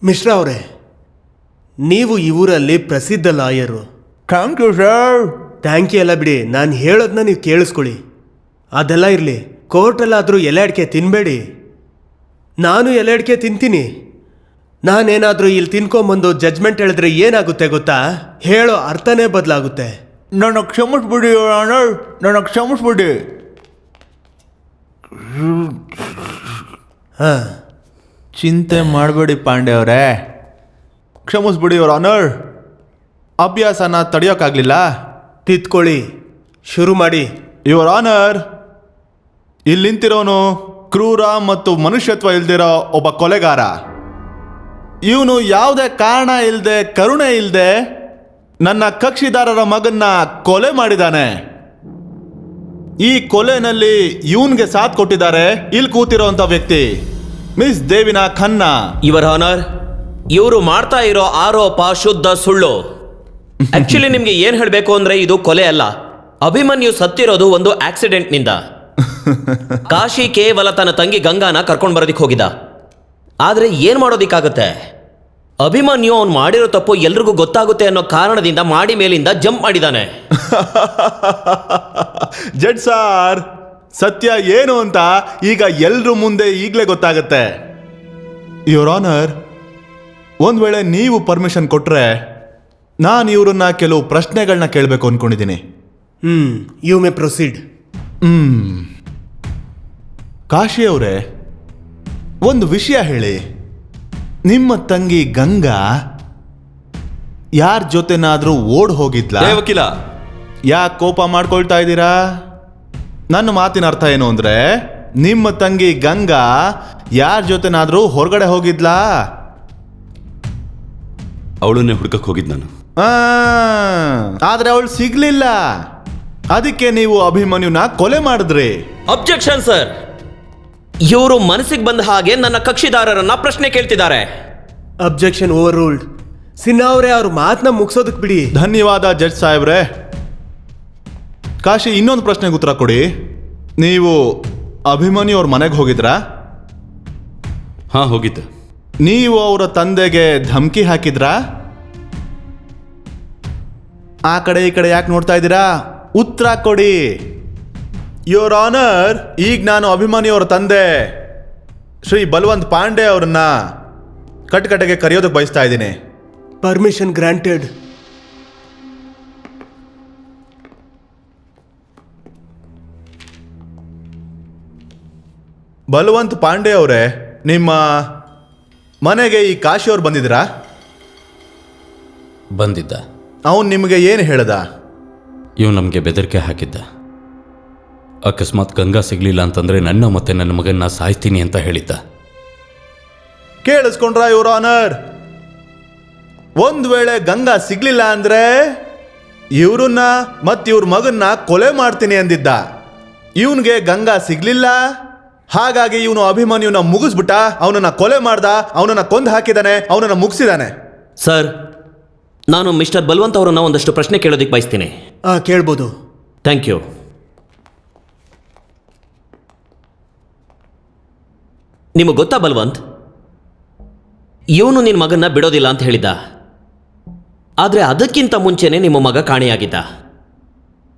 S2: ಮಿಶ್ರಾ ಅವರೇ, ನೀವು ಈ ಊರಲ್ಲಿ ಪ್ರಸಿದ್ಧ lawyer.
S8: Thank you sir.
S2: Thank you ಎಲ್ಲ ಬಿಡಿ, ನಾನು ಹೇಳೋದನ್ನ ನೀವು ಕೇಳಿಸ್ಕೊಳ್ಳಿ. ಅದೆಲ್ಲ ಇರಲಿ, ಕೋರ್ಟಲ್ಲಾದರೂ ಎಲೆ ಅಡಿಕೆ ತಿನ್ನಬೇಡಿ. ನಾನು ಎಲೆ ಅಡಿಕೆ ತಿಂತೀನಿ. ನಾನೇನಾದರೂ ಇಲ್ಲಿ ತಿನ್ಕೊಂಬಂದು ಜಡ್ಜ್ಮೆಂಟ್ ಹೇಳಿದ್ರೆ ಏನಾಗುತ್ತೆ ಗೊತ್ತಾ? ಹೇಳೋ ಅರ್ಥನೇ ಬದಲಾಗುತ್ತೆ.
S8: ನನಗೆ ಕ್ಷಮಿಸ್ಬಿಡಿ, ನನಗೆ ಕ್ಷಮಿಸ್ಬಿಡಿ.
S2: ಹಾಂ,
S8: ಚಿಂತೆ ಮಾಡಬೇಡಿ ಪಾಂಡೆ ಅವರೇ, ಕ್ಷಮಿಸ್ಬಿಡಿ ಯುವರ್ ಆನರ್. ಅಭ್ಯಾಸನ ತಡೆಯೋಕ್ಕಾಗಲಿಲ್ಲ.
S2: ತಿತ್ಕೊಳ್ಳಿ, ಶುರು ಮಾಡಿ.
S8: ಯುವರ್ ಆನರ್, ಇಲ್ಲಿ ನಿಂತಿರೋನು ಕ್ರೂರ ಮತ್ತು ಮನುಷ್ಯತ್ವ ಇಲ್ದಿರೋ ಒಬ್ಬ ಕೊಲೆಗಾರ. ಇವನು ಯಾವುದೇ ಕಾರಣ ಇಲ್ಲದೆ, ಕರುಣೆ ಇಲ್ಲದೆ ನನ್ನ ಕಕ್ಷಿದಾರರ ಮಗನ್ನ ಕೊಲೆ ಮಾಡಿದ್ದಾನೆ. ಈ ಕೊಲೆನಲ್ಲಿ ಇವನ್ಗೆ ಸಾಥ್ ಕೊಟ್ಟಿದ್ದಾರೆ ಇಲ್ಲಿ ಕೂತಿರೋಂಥ ವ್ಯಕ್ತಿ ಮಿಸ್ ದೇವಿನಾ ಖನ್ನಾ.
S6: ಯುವರ್ ಆನರ್, ಇವರು ಮಾಡ್ತಾ ಇರೋ ಆರೋಪ ಶುದ್ಧ ಸುಳ್ಳು. ಆಕ್ಚುಲಿ ನಿಮ್ಗೆ ಏನ್ ಹೇಳ್ಬೇಕು ಅಂದ್ರೆ ಇದು ಕೊಲೆ ಅಲ್ಲ. ಅಭಿಮನ್ಯು ಸತ್ತಿರೋದು ಒಂದು ಆಕ್ಸಿಡೆಂಟ್ ನಿಂದ. ಕಾಶಿ ಕೇವಲ ತನ್ನ ತಂಗಿ ಗಂಗಾನ ಕರ್ಕೊಂಡು ಬರೋದಿಕ್ ಹೋಗಿದ್ದ. ಆದ್ರೆ ಏನ್ ಮಾಡೋದಿಕ್ಕಾಗುತ್ತೆ? ಅಭಿಮನ್ಯು ಅವ್ನು ಮಾಡಿರೋ ತಪ್ಪು ಎಲ್ರಿಗೂ ಗೊತ್ತಾಗುತ್ತೆ ಅನ್ನೋ ಕಾರಣದಿಂದ ಮಾಡಿ ಮೇಲಿಂದ ಜಂಪ್ ಮಾಡಿದಾನೆ.
S8: ಜಡ್ ಸಾರ್, ಸತ್ಯ ಏನು ಅಂತ ಈಗ ಎಲ್ರ ಮುಂದೆ ಈಗಲೇ ಗೊತ್ತಾಗುತ್ತೆ. ಯುವರ್ ಆನರ್, ಒಂದ್ ವೇಳೆ ನೀವು ಪರ್ಮಿಷನ್ ಕೊಟ್ರೆ ನಾನು ಇವ್ರನ್ನ ಕೆಲವು ಪ್ರಶ್ನೆಗಳನ್ನ ಕೇಳಬೇಕು ಅನ್ಕೊಂಡಿದ್ದೀನಿ.
S2: You may proceed.
S8: ಕಾಶಿ ಅವರೇ, ಒಂದು ವಿಷಯ ಹೇಳಿ. ನಿಮ್ಮ ತಂಗಿ ಗಂಗಾ ಯಾರ ಜೊತೆನಾದ್ರೂ ಓಡ್ ಹೋಗಿದ್ಲಾ?
S5: ವಕೀಲ,
S8: ಯಾಕೆ ಕೋಪ ಮಾಡ್ಕೊಳ್ತಾ ಇದ್ದೀರಾ? ನನ್ನ ಮಾತಿನ ಅರ್ಥ ಏನು ಅಂದ್ರೆ, ನಿಮ್ಮ ತಂಗಿ ಗಂಗಾ ಯಾರ ಜೊತೆನಾದ್ರೂ ಹೊರಗಡೆ ಹೋಗಿದ್ಲಾ?
S5: ಅವಳನ್ನೇ ಹುಡ್ಕಕ್ ಹೋಗಿದ್ ನಾನು.
S8: ಆದ್ರೆ ಅವಳು ಸಿಗ್ಲಿಲ್ಲ, ಅದಕ್ಕೆ ನೀವು ಅಭಿಮನ್ಯುನ ಕೊಲೆ ಮಾಡಿದ್ರಿ.
S6: ಅಬ್ಜೆಕ್ಷನ್ ಸರ್, ಇವರು ಮನಸ್ಸಿಗೆ ಬಂದ ಹಾಗೆ ನನ್ನ ಕಕ್ಷಿದಾರರನ್ನ ಪ್ರಶ್ನೆ ಕೇಳ್ತಿದ್ದಾರೆ.
S2: Objection over ruled. ಸಿನ್ಹಾ ಅವರೇ, ಅವ್ರ ಮಾತನ್ನ ಮುಗಿಸೋದಕ್ಕೆ ಬಿಡಿ.
S8: ಧನ್ಯವಾದ ಜಡ್ಜ್ ಸಾಹೇಬ್ರೆ. ಕಾಶಿ, ಇನ್ನೊಂದು ಪ್ರಶ್ನೆಗೆ ಉತ್ತರ ಕೊಡಿ. ನೀವು ಅಭಿಮನ್ಯು ಅವ್ರ ಮನೆಗೆ ಹೋಗಿದ್ರಾ?
S5: ಹಾ, ಹೋಗಿದ್ದೆ.
S8: ನೀವು ಅವರ ತಂದೆಗೆ ಧಮಕಿ ಹಾಕಿದ್ರಾ? ಆ ಕಡೆ ಈ ಕಡೆ ಯಾಕೆ ನೋಡ್ತಾ ಇದ್ದೀರಾ? ಉತ್ತರ ಕೊಡಿ. ಯುವರ್ ಆನರ್, ಈಗ ನಾನು ಅಭಿಮನ್ಯು ಅವರ ತಂದೆ ಶ್ರೀ ಬಲ್ವಂತ್ ಪಾಂಡೆ ಅವ್ರನ್ನ ಕಟ್ಕಟೆಗೆ ಕರೆಯೋದಕ್ಕೆ ಬಯಸ್ತಾ ಇದ್ದೀನಿ.
S2: Permission granted.
S8: ಬಲ್ವಂತ್ ಪಾಂಡೆ ಅವರೇ, ನಿಮ್ಮ ಮನೆಗೆ ಈ ಕಾಶಿ ಅವ್ರು ಬಂದಿದ್ದೀರಾ?
S4: ಬಂದಿದ್ದ.
S8: ಅವನು ನಿಮಗೆ ಏನು ಹೇಳ್ದ?
S4: ಇವು ನಮಗೆ ಬೆದರಿಕೆ ಹಾಕಿದ್ದ. ಅಕಸ್ಮಾತ್ ಗಂಗಾ ಸಿಗ್ಲಿಲ್ಲ ಅಂತಂದ್ರೆ ನನ್ನ ಮತ್ತೆ ನನ್ನ ಮಗನ್ನ ಸಾಯ್ತೀನಿ ಅಂತ ಹೇಳಿದ್ದ.
S8: ಕೇಳಿಸ್ಕೊಂಡ್ರ ಯುವರ್ ಆನರ್? ಒಂದ್ ವೇಳೆ ಗಂಗಾ ಸಿಗ್ಲಿಲ್ಲ ಅಂದ್ರೆ ಇವ್ರನ್ನ ಮತ್ತು ಇವ್ರ ಮಗನ್ನ ಕೊಲೆ ಮಾಡ್ತೀನಿ ಅಂದಿದ್ದ. ಇವನ್ಗೆ ಗಂಗಾ ಸಿಗ್ಲಿಲ್ಲ, ಹಾಗಾಗಿ ಇವನು ಅಭಿಮನ್ಯುನ ಮುಗಿಸ್ಬಿಟ್ಟ, ಅವನನ್ನ ಕೊಲೆ ಮಾಡ್ದ, ಅವನನ್ನ ಕೊಂದು ಹಾಕಿದಾನೆ, ಅವನನ್ನ ಮುಗಿಸಿದಾನೆ.
S6: ಸರ್, ನಾನು ಮಿಸ್ಟರ್ ಬಲ್ವಂತ್ ಅವರನ್ನ ಒಂದಷ್ಟು ಪ್ರಶ್ನೆ ಕೇಳೋದಿಕ್ ಬಯಸ್ತೀನಿ.
S2: ಕೇಳ್ಬೋದು.
S6: Thank you. ನಿಮಗೆ ಗೊತ್ತಾ ಬಲ್ವಂತ್, ಇವನು ನಿನ್ನ ಮಗನ್ನ ಬಿಡೋದಿಲ್ಲ ಅಂತ ಹೇಳಿದ್ದ. ಆದರೆ ಅದಕ್ಕಿಂತ ಮುಂಚೆನೆ ನಿಮ್ಮ ಮಗ ಕಾಣೆಯಾಗಿದ್ದ.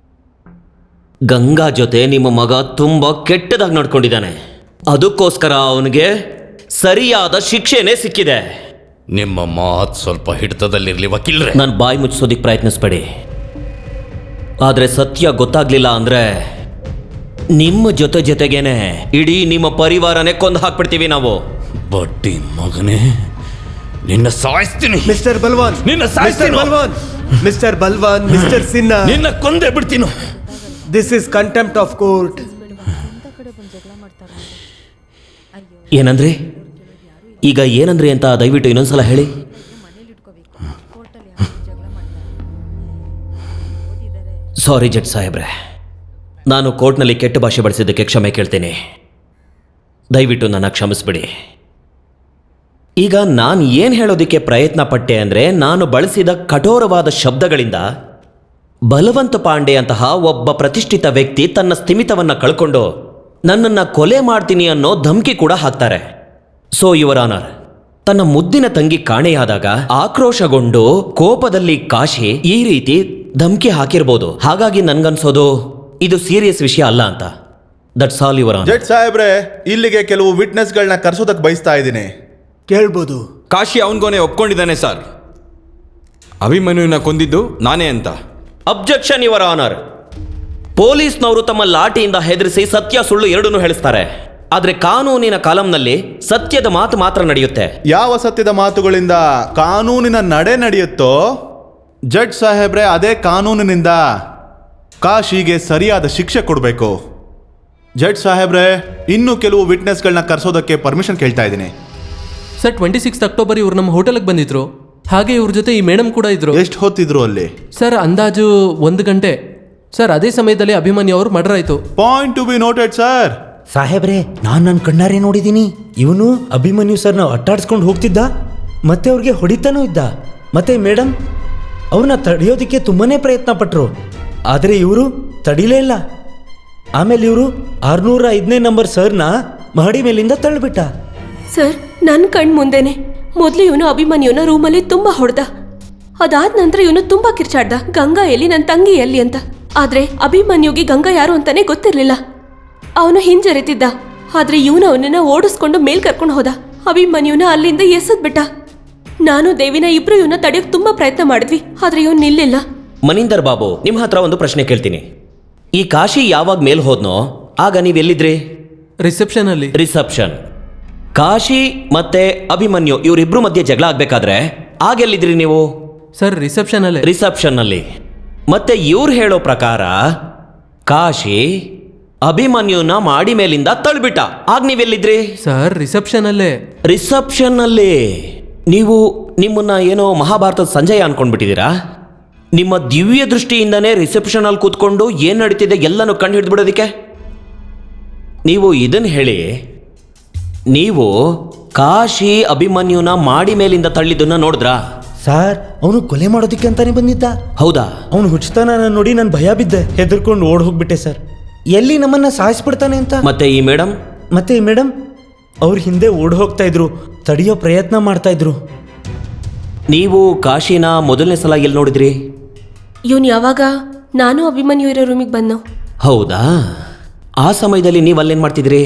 S6: ಗಂಗಾ ಜೊತೆ ನಿಮ್ಮ ಮಗ ತುಂಬ ಕೆಟ್ಟದಾಗಿ ನಡ್ಕೊಂಡಿದ್ದಾನೆ. ಅದಕ್ಕೋಸ್ಕರ ಅವನಿಗೆ ಸರಿಯಾದ ಶಿಕ್ಷೆನೇ ಸಿಕ್ಕಿದೆ.
S4: ನಿಮ್ಮ ಮಾತು ಸ್ವಲ್ಪ ಹಿಡಿತದಲ್ಲಿರ್ಲಿ ವಕೀಲ್ರೆ.
S6: ನಾನು ಬಾಯಿ ಮುಚ್ಚಿಸೋದಿಕ್ಕೆ ಪ್ರಯತ್ನಿಸ್ಬೇಡಿ. ಆದರೆ ಸತ್ಯ ಗೊತ್ತಾಗ್ಲಿಲ್ಲ ಅಂದ್ರೆ ನಿಮ್ಮ ಜೊತೆಗೇನೆ ಇಡೀ ನಿಮ್ಮ ಪರಿವಾರನೇ ಕೊಂದು ಹಾಕ್ಬಿಡ್ತೀವಿ ನಾವು.
S4: ಬಡ್ಡಿ ಮಗನೇ, ನಿನ್ನ ಸಾಯಿಸ್ತೀನಿ.
S2: ಮಿಸ್ಟರ್ ಬಲ್ವಾನ್,
S4: ನಿನ್ನ ಸಾಯಿಸ್ತೀನಿ.
S2: ಬಲ್ವಾನ್, ಮಿಸ್ಟರ್ ಬಲ್ವಾನ್, ಮಿಸ್ಟರ್ ಸಿನ್ಹಾ,
S4: ನಿನ್ನ ಕೊಂದೇ ಬಿಡ್ತೀನು.
S2: This is contempt of court.
S6: ಏನಂದ್ರಿ? ಈಗ ಏನಂದ್ರಿ ಅಂತ ದಯವಿಟ್ಟು ಇನ್ನೊಂದ್ಸಲ ಹೇಳಿ. ಸಾರಿ ಜಡ್ಜ್ ಸಾಹೇಬ್ರೆ, ನಾನು ಕೋರ್ಟ್ನಲ್ಲಿ ಕೆಟ್ಟ ಭಾಷೆ ಬಳಸಿದ್ದಕ್ಕೆ ಕ್ಷಮೆ ಕೇಳ್ತೇನೆ. ದಯವಿಟ್ಟು ನನ್ನ ಕ್ಷಮಿಸ್ಬಿಡಿ. ಈಗ ನಾನು ಏನು ಹೇಳೋದಕ್ಕೆ ಪ್ರಯತ್ನ ಪಟ್ಟೆ ಅಂದರೆ, ನಾನು ಬಳಸಿದ ಕಠೋರವಾದ ಶಬ್ದಗಳಿಂದ ಬಲವಂತ ಪಾಂಡೆ ಅಂತಹ ಒಬ್ಬ ಪ್ರತಿಷ್ಠಿತ ವ್ಯಕ್ತಿ ತನ್ನ ಸ್ಥಿಮಿತವನ್ನು ಕಳ್ಕೊಂಡು ನನ್ನನ್ನು ಕೊಲೆ ಮಾಡ್ತೀನಿ ಅನ್ನೋ ಧಮಕಿ ಕೂಡ ಹಾಕ್ತಾರೆ. ಸೊ ಯುವರ್ ಆನರ್, ತನ್ನ ಮುದ್ದಿನ ತಂಗಿ ಕಾಣೆಯಾದಾಗ ಆಕ್ರೋಶಗೊಂಡು ಕೋಪದಲ್ಲಿ ಕಾಶಿ ಈ ರೀತಿ ಧಮಕಿ ಹಾಕಿರ್ಬೋದು. ಹಾಗಾಗಿ ನನ್ಗನ್ಸೋದು ಇದು ಸೀರಿಯಸ್ ವಿಷಯ ಅಲ್ಲ ಅಂತ. That's all your honour.
S8: Judge ಸಾಹೇಬ್ರೆ, ಇಲ್ಲಿಗೆ ಕೆಲವು ವಿಟ್ನೆಸ್ಗಳನ್ನ ಕರ್ಸೋದಕ್ಕೆ ಬಯಸ್ತಾ ಇದ್ದೀನಿ.
S2: ಕೇಳ್ಬೋದು.
S11: ಕಾಶಿ ಅವನಿಗೋನೆ ಒಪ್ಕೊಂಡಿದ್ದಾನೆ ಸರ್, ಅಭಿಮನ್ಯುವಿನ ಕೊಂದಿದ್ದು ನಾನೇ ಅಂತ.
S6: Objection your honour. ಪೊಲೀಸ್ನವರು ತಮ್ಮ ಲಾಠಿಯಿಂದ ಹೆದರಿಸಿ ಸತ್ಯ ಸುಳ್ಳು ಎರಡನ್ನೂ ಹೇಳಿಸ್ತಾರೆ. ಆದರೆ ಕಾನೂನಿನ ಕಾಲಂನಲ್ಲಿ ಸತ್ಯದ ಮಾತು ಮಾತ್ರ ನಡೆಯುತ್ತೆ.
S8: ಯಾವ ಸತ್ಯದ ಮಾತುಗಳಿಂದ ಕಾನೂನಿನ ನಡೆ ನಡೆಯುತ್ತೋ ಜಡ್ಜ್ ಸಾಹೇಬ್ರೆ, ಅದೇ ಕಾನೂನಿನಿಂದ ಕಾಶಿಗೆ ಸರಿಯಾದ ಶಿಕ್ಷೆ ಕೊಡಬೇಕು. ಜಡ್ಜ್ ಸಾಹೇಬ್ರೆ, ಇನ್ನೂ ಕೆಲವು ವಿಟ್ನೆಸ್ಗಳನ್ನ ಕರ್ಸೋದಕ್ಕೆ ಪರ್ಮಿಷನ್ ಕೇಳ್ತಾ ಇದ್ದೀನಿ.
S3: ಸರ್, 26 ಅಕ್ಟೋಬರ್ ಇವ್ರು ನಮ್ಮ ಹೋಟೆಲ್ಗೆ ಬಂದಿದ್ರು. ಹಾಗೆ ಇವ್ರ ಜೊತೆ ಈ ಮೇಡಮ್ ಕೂಡ ಇದ್ರು.
S8: ಎಷ್ಟು ಹೊತ್ತಿದ್ರು ಅಲ್ಲಿ?
S3: ಸರ್, ಅಂದಾಜು 1 ಗಂಟೆ. ಸರ್, ಅದೇ ಸಮಯದಲ್ಲಿ ಅಭಿಮನ್ಯು ಅವರು ಮರ್ಡರ್ ಆಯಿತು.
S8: Point to be noted sir.
S13: ಸಾಹೇಬ್ರೆ, ನಾನು ನನ್ನ ಕಣ್ಣಾರೆ ನೋಡಿದ್ದೀನಿ. ಇವನು ಅಭಿಮನ್ಯು ಸರ್ನ ಅಟ್ಟಾಡ್ಸ್ಕೊಂಡು ಹೋಗ್ತಿದ್ದ, ಮತ್ತೆ ಅವ್ರಿಗೆ ಹೊಡಿತಾನೂ ಇದ್ದ. ಮತ್ತೆ ಮೇಡಮ್ ಅವ್ರನ್ನ ತಡೆಯೋದಕ್ಕೆ ತುಂಬಾನೇ ಪ್ರಯತ್ನ ಪಟ್ರು, ಆದರೆ ಇವರು ತಡಿಲೇ ಇಲ್ಲ. ಆಮೇಲೆ ಇವರು 605ನೇ ನಂಬರ್ ಸರ್ನ ಮಹಡಿ ಮೇಲಿಂದ ತಳ್ಳಿಬಿಟ್ಟ.
S9: ಸರ್, ನನ್ನ ಕಣ್ ಮುಂದೆನೆ ಮೊದಲು ಇವನು ಅಭಿಮನ್ಯುನ ರೂಮಲ್ಲಿ ತುಂಬಾ ಹೊಡೆದ. ಅದಾದ ನಂತರ ಇವನು ತುಂಬಾ ಕಿರ್ಚಾಡ್ದ, ಗಂಗಾ ಎಲ್ಲಿ, ನನ್ನ ತಂಗಿ ಎಲ್ಲಿ ಅಂತ. ಆದ್ರೆ ಅಭಿಮನ್ಯುಗೆ ಗಂಗಾ ಯಾರು ಅಂತಾನೆ ಗೊತ್ತಿರ್ಲಿಲ್ಲ. ಅವನು ಹಿಂಜರಿತಿದ್ದ. ಆದ್ರೆ ಇವನು ಅವನನ್ನ ಓಡಿಸ್ಕೊಂಡು ಮೇಲ್ ಕರ್ಕೊಂಡು ಹೋದ. ಅಭಿಮನ್ಯುನ ಅಲ್ಲಿಂದ ಎಸೆದ್ಬಿಟ್ಟ. ನಾನು ದೇವಿನ ಇಬ್ರು ಇವನ್ನ ತಡೆಯೋಕೆ ತುಂಬಾ ಪ್ರಯತ್ನ ಮಾಡಿದ್ವಿ, ಆದ್ರೆ ಇವನು ನಿಲ್ಲಿಲ್ಲ.
S6: ಮನಿಂದರ್ ಬಾಬು, ನಿಮ್ಮ ಹತ್ರ ಒಂದು ಪ್ರಶ್ನೆ ಕೇಳ್ತೀನಿ. ಈ ಕಾಶಿ ಯಾವಾಗ ಮೇಲ್ ಹೋದ್ನೋ ಆಗ ನೀವೆಲ್ಲಿದ್ರಿ?
S3: ರಿಸೆಪ್ಷನ್ ಅಲ್ಲಿ.
S6: ರಿಸೆಪ್ಷನ್. ಕಾಶಿ ಮತ್ತೆ ಅಭಿಮನ್ಯು ಇವರಿಬ್ರು ಮಧ್ಯೆ ಜಗಳ ಆಗ್ಬೇಕಾದ್ರೆ ಆಗೆಲ್ಲಿದ್ರಿ ನೀವು?
S3: ಸರ್, ರಿಸೆಪ್ಷನ್ ಅಲ್ಲೇ.
S6: ರಿಸೆಪ್ಷನ್ ಅಲ್ಲಿ. ಮತ್ತೆ ಇವ್ರು ಹೇಳೋ ಪ್ರಕಾರ ಕಾಶಿ ಅಭಿಮನ್ಯುನ ಮಾಡಿ ಮೇಲಿಂದ ತಳ್ಬಿಟ್ಟ. ಆಗ ನೀವೆಲ್ಲಿದ್ರಿ?
S3: ಸರ್, ರಿಸೆಪ್ಷನ್ ಅಲ್ಲೇ.
S6: ರಿಸೆಪ್ಷನ್ ಅಲ್ಲಿ. ನೀವು ನಿಮ್ಮನ್ನ ಏನೋ ಮಹಾಭಾರತದ ಸಂಜಯ ಅನ್ಕೊಂಡ್ಬಿಟ್ಟಿದ್ದೀರಾ? ನಿಮ್ಮ ದಿವ್ಯ ದೃಷ್ಟಿಯಿಂದನೇ ರಿಸೆಪ್ಷನ್ ಅಲ್ಲಿ ಕೂತ್ಕೊಂಡು ಏನ್ ನಡೀತಿದೆ ಎಲ್ಲನೂ ಕಂಡು ಹಿಡಿದ್ಬಿಡೋದಿಕ್ಕೆ. ನೀವು ಇದನ್ನ ಹೇಳಿ, ನೀವು ಕಾಶಿ ಅಭಿಮನ್ಯುನ ಮಾಡಿ ಮೇಲಿಂದ ತಳ್ಳಿದ್ದನ್ನ ನೋಡಿದ್ರಾ?
S13: ಸಾರ್, ಅವನು ಕೊಲೆ ಮಾಡೋದಕ್ಕೆ ಅಂತಾನೆ ಬಂದಿದ್ದ.
S6: ಹೌದಾ?
S13: ಅವನು ಹುಚ್ಚತಾನ ನೋಡಿ ನಾನು ಭಯ ಬಿದ್ದೆ, ಹೆದರ್ಕೊಂಡು ಓಡ್ ಹೋಗ್ಬಿಟ್ಟೆ ಸರ್. ಎಲ್ಲಿ ನಮ್ಮನ್ನ ಸಾಯಿಸ್ಬಿಡ್ತಾನೆ ಅಂತ.
S6: ಮತ್ತೆ ಈ ಮೇಡಮ್
S13: ಅವ್ರ ಹಿಂದೆ ಓಡ್ ಹೋಗ್ತಾ ಇದ್ರು, ತಡೆಯೋ ಪ್ರಯತ್ನ ಮಾಡ್ತಾ ಇದ್ರು.
S6: ನೀವು ಕಾಶಿನ ಮೊದಲನೇ ಸಲ ಎಲ್ಲಿ ನೋಡಿದ್ರಿ?
S9: ಇವನು ಯಾವಾಗ ನಾನು ಅಭಿಮನ್ಯು ಇರೋ ರೂಮಿಗೆ ಬಂದು.
S6: ಹೌದಾ? ಆ ಸಮಯದಲ್ಲಿ ನೀವು ಅಲ್ಲೇನ್ ಮಾಡ್ತಿದ್ರಿ?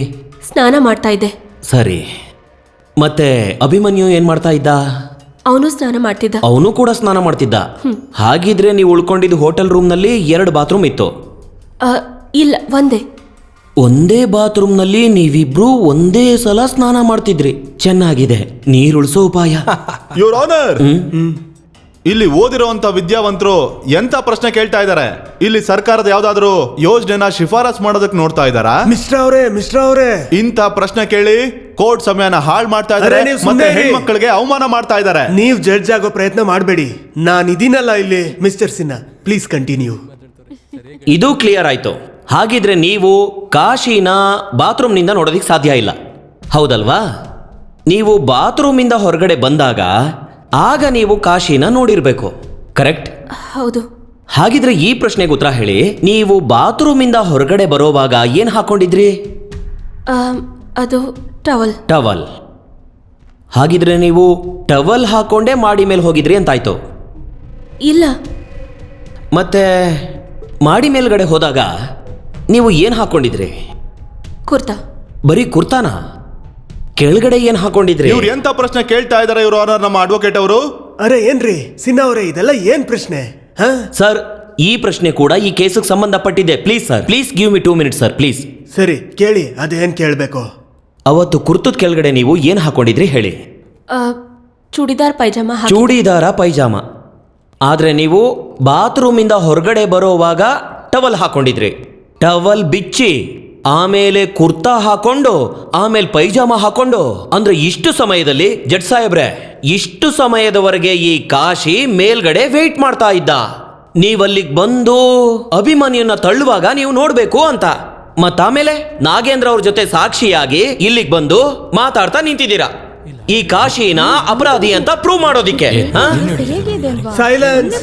S9: ಸ್ನಾನ ಮಾಡ್ತಾ ಇದ್ದೆ.
S6: ಸರಿ. ಮತ್ತೆ ಅಭಿಮನ್ಯು ಏನ್ ಮಾಡ್ತಾ ಇದ್ದ?
S9: ಅವನು ಸ್ನಾನ ಮಾಡ್ತಿದ್ದ.
S6: ಅವನು ಕೂಡ ಸ್ನಾನ ಮಾಡ್ತಿದ್ದ. ಹಾಗಿದ್ರೆ ನೀವು ಉಳ್ಕೊಂಡಿದ್ದು ಹೋಟೆಲ್ ರೂಮ್ನಲ್ಲಿ 2 ಬಾತ್ರೂಮ್ ಇತ್ತು?
S9: ಇಲ್ಲ,
S6: ಒಂದೇ ಬಾತ್ರೂಮ್ನಲ್ಲಿ ನೀವಿಬ್ರು ಒಂದೇ ಸಲ ಸ್ನಾನ ಮಾಡ್ತಿದ್ರಿ. ಚೆನ್ನಾಗಿದೆ, ನೀರುಳಿಸೋ ಉಪಾಯ.
S8: ಯುವರ್ ಆನರ್, ಇಲ್ಲಿ ಓದಿರುವಂತ ವಿದ್ಯಾವಂತರು ಎಂತ ಪ್ರಶ್ನೆ ಕೇಳ್ತಾ ಇದ್ದಾರೆ? ಇಲ್ಲಿ ಸರ್ಕಾರದ ಯಾವ್ದಾದ್ರು ಯೋಜನೆನ ಶಿಫಾರಸ್ ಮಾಡೋದಕ್ಕೆ ನೋಡ್ತಾ ಇದ್ದಾರಾ?
S2: ಮಿಸ್ಟರ್ ಅವರೇ,
S8: ಇಂಥ ಪ್ರಶ್ನೆ ಕೇಳಿ ಕೋರ್ಟ್ ಸಮಯನ ಹಾಳು ಮಾಡ್ತಾ ಇದ್ದಾರೆ, ಮತ್ತೆ ಹೆಣ್ಮಕ್ಳಿಗೆ ಅವಮಾನ ಮಾಡ್ತಾ ಇದ್ದಾರೆ.
S2: ನೀವು ಜಡ್ಜ್ ಆಗೋ ಪ್ರಯತ್ನ ಮಾಡಬೇಡಿ. ನಾನಿದ್ದೀನಲ್ಲ ಇಲ್ಲಿ. Mister Sinha, please continue.
S6: ಇದು ಕ್ಲಿಯರ್ ಆಯ್ತು. ಹಾಗಿದ್ರೆ ನೀವು ಕಾಶಿನ ಬಾತ್ರೂಮ್ನಿಂದ ನೋಡೋದಿಕ್ ಸಾಧ್ಯ ಇಲ್ಲ, ಹೌದಲ್ವಾ? ನೀವು ಬಾತ್ರೂಮಿಂದ ಹೊರಗಡೆ ಬಂದಾಗ ಆಗ ನೀವು ಕಾಶಿನ ನೋಡಿರ್ಬೇಕು, ಕರೆಕ್ಟ್?
S9: ಹೌದು.
S6: ಹಾಗಿದ್ರೆ ಈ ಪ್ರಶ್ನೆಗೆ ಉತ್ತರ ಹೇಳಿ. ನೀವು ಬಾತ್ರೂಮಿಂದ ಹೊರಗಡೆ ಬರೋವಾಗ ಏನ್ ಹಾಕೊಂಡಿದ್ರಿ?
S9: ಅದು ಟವಲ್.
S6: ಟವಲ್. ಹಾಗಿದ್ರೆ ನೀವು ಟವಲ್ ಹಾಕೊಂಡೇ ಮಾಡಿ ಮೇಲೆ ಹೋಗಿದ್ರಿ ಅಂತಾಯ್ತು.
S9: ಇಲ್ಲ.
S6: ಮತ್ತೆ ಮಾಡಿ ಮೇಲ್ಗಡೆ ಹೋದಾಗ ನೀವು ಏನು ಹಾಕೊಂಡಿದ್ರಿ?
S9: ಕುರ್ತಾ.
S6: ಬರೀ ಕುರ್ತಾನ? ಕೆಳಗಡೆ ಏನು ಹಾಕೊಂಡಿದ್ರಿ?
S8: ಇವ್ರು ಎಂತ ಪ್ರಶ್ನೆ ಕೇಳ್ತಾ ಇದಾರೆ ಇವರು ನಮ್ಮ ಅಡ್ವೊಕೇಟ್ ಅವರು?
S2: ಅರೆ ಏನ್ರಿ ಸಿನ್ಹಾ ಅವರೇ, ಇದೆಲ್ಲ ಏನ್ ಪ್ರಶ್ನೆ?
S6: ಸರ್, ಈ ಪ್ರಶ್ನೆ ಕೂಡ ಈ ಕೇಸಿಗೆ ಸಂಬಂಧಪಟ್ಟಿದೆ. Please sir, please give me 2 minutes sir, please.
S2: ಸರಿ ಕೇಳಿ, ಅದೇನ್ ಕೇಳಬೇಕು?
S6: ಅವತ್ತು ಕುರ್ತದ ಕೆಳಗಡೆ ನೀವು ಏನು ಹಾಕೊಂಡಿದ್ರಿ ಹೇಳಿ?
S9: ಚೂಡಿದಾರ್ ಪೈಜಾಮ.
S6: ಚೂಡಿದಾರ ಪೈಜಾಮ. ಆದ್ರೆ ನೀವು ಬಾತ್ರೂಮಿಂದ ಹೊರಗಡೆ ಬರೋವಾಗ ಟವಲ್ ಹಾಕೊಂಡಿದ್ರಿ. ಟವಲ್ ಬಿಚ್ಚಿ ಆಮೇಲೆ ಕುರ್ತಾ ಹಾಕೊಂಡು ಆಮೇಲೆ ಪೈಜಾಮ ಹಾಕೊಂಡು, ಅಂದ್ರೆ ಇಷ್ಟು ಸಮಯದಲ್ಲಿ ಜಡ್ ಸಾಹೇಬ್ರೆ, ಇಷ್ಟು ಸಮಯದವರೆಗೆ ಈ ಕಾಶಿ ಮೇಲ್ಗಡೆ ವೇಟ್ ಮಾಡ್ತಾ ಇದ್ದ. ನೀವಲ್ಲಿಗೆ ಬಂದು ಅಭಿಮನ್ಯುನ ತಳ್ಳುವಾಗ ನೀವು ನೋಡ್ಬೇಕು ಅಂತ. ಮತ್ತಾಮೇಲೆ ನಾಗೇಂದ್ರ ಅವ್ರ ಜೊತೆ ಸಾಕ್ಷಿಯಾಗಿ ಇಲ್ಲಿಗೆ ಬಂದು ಮಾತಾಡ್ತಾ ನಿಂತಿದ್ದೀರಾ ಈ ಕಾಶಿನ ಅಪರಾಧಿ ಅಂತ ಪ್ರೂವ್ ಮಾಡೋದಿಕ್ಕೆ.
S2: Silence,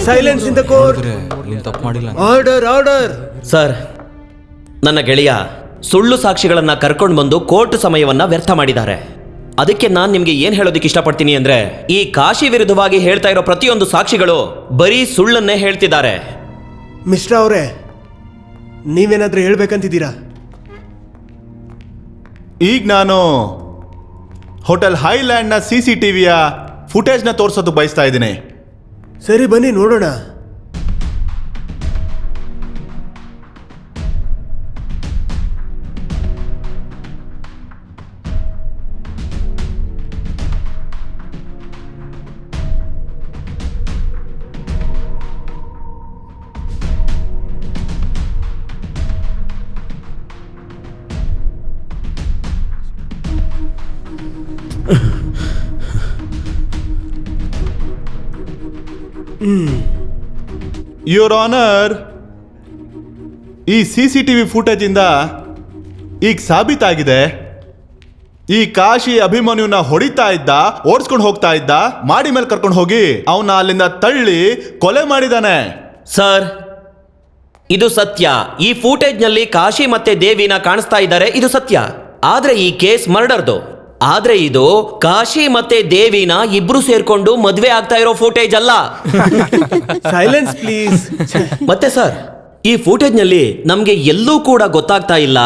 S2: silence in the court. Order, order.
S6: Sir, ನನ್ನ ಗೆಳೆಯ ಸುಳ್ಳು ಸಾಕ್ಷಿಗಳನ್ನ ಕರ್ಕೊಂಡು ಬಂದು ಕೋರ್ಟ್ ಸಮಯವನ್ನ ವ್ಯರ್ಥ ಮಾಡಿದ್ದಾರೆ. ಅದಕ್ಕೆ ನಾನು ನಿಮ್ಗೆ ಏನ್ ಹೇಳೋದಕ್ಕೆ ಇಷ್ಟಪಡ್ತೀನಿ ಅಂದ್ರೆ, ಈ ಕಾಶಿ ವಿರುದ್ಧವಾಗಿ ಹೇಳ್ತಾ ಇರೋ ಪ್ರತಿಯೊಂದು ಸಾಕ್ಷಿಗಳು ಬರೀ ಸುಳ್ಳನ್ನೇ ಹೇಳ್ತಿದ್ದಾರೆ.
S2: ಮಿಸ್ಟರ್ ಅವರೇ, ನೀವೇನಾದ್ರೂ ಹೇಳ್ಬೇಕಂತಿದ್ದೀರಾ?
S8: ಈಗ ನಾನು ಹೋಟೆಲ್ ಹೈಲ್ಯಾಂಡ್ನ CCTVಯ ಫುಟೇಜ್ನ ತೋರಿಸೋದು ಬಯಸ್ತಾ ಇದ್ದೀನಿ.
S2: ಸರಿ, ಬನ್ನಿ ನೋಡೋಣ.
S8: ಯುವರ್ ಆನರ್, ಈ CCTV ಫುಟೇಜಿಂದ ಈಗ ಸಾಬೀತಾಗಿದೆ ಈ ಕಾಶಿ ಅಭಿಮನ್ಯುನ ಹೊಡಿತಾ ಇದ್ದ, ಓಡಿಸ್ಕೊಂಡು ಹೋಗ್ತಾ ಇದ್ದ, ಮಾಡಿ ಮೇಲೆ ಕರ್ಕೊಂಡು ಹೋಗಿ ಅವನ್ನ ಅಲ್ಲಿಂದ ತಳ್ಳಿ ಕೊಲೆ ಮಾಡಿದಾನೆ.
S6: ಸರ್, ಇದು ಸತ್ಯ. ಈ ಫೂಟೇಜ್ನಲ್ಲಿ ಕಾಶಿ ಮತ್ತೆ ದೇವಿನ ಕಾಣಿಸ್ತಾ ಇದ್ದಾರೆ, ಇದು ಸತ್ಯ. ಆದ್ರೆ ಈ ಕೇಸ್ ಮರ್ಡರ್ದು. ಆದ್ರೆ ಇದು ಕಾಶಿ ಮತ್ತೆ ದೇವಿನ ಇಬ್ರು ಸೇರ್ಕೊಂಡು ಮದ್ವೆ ಆಗ್ತಾ ಇರೋ ಫೂಟೇಜ್ ಅಲ್ಲ.
S2: Silence please.
S6: ಮತ್ತೆ ಸರ್, ಈ ಫೂಟೇಜ್ ನಲ್ಲಿ ನಮ್ಗೆ ಎಲ್ಲೂ ಕೂಡ ಗೊತ್ತಾಗ್ತಾ ಇಲ್ಲ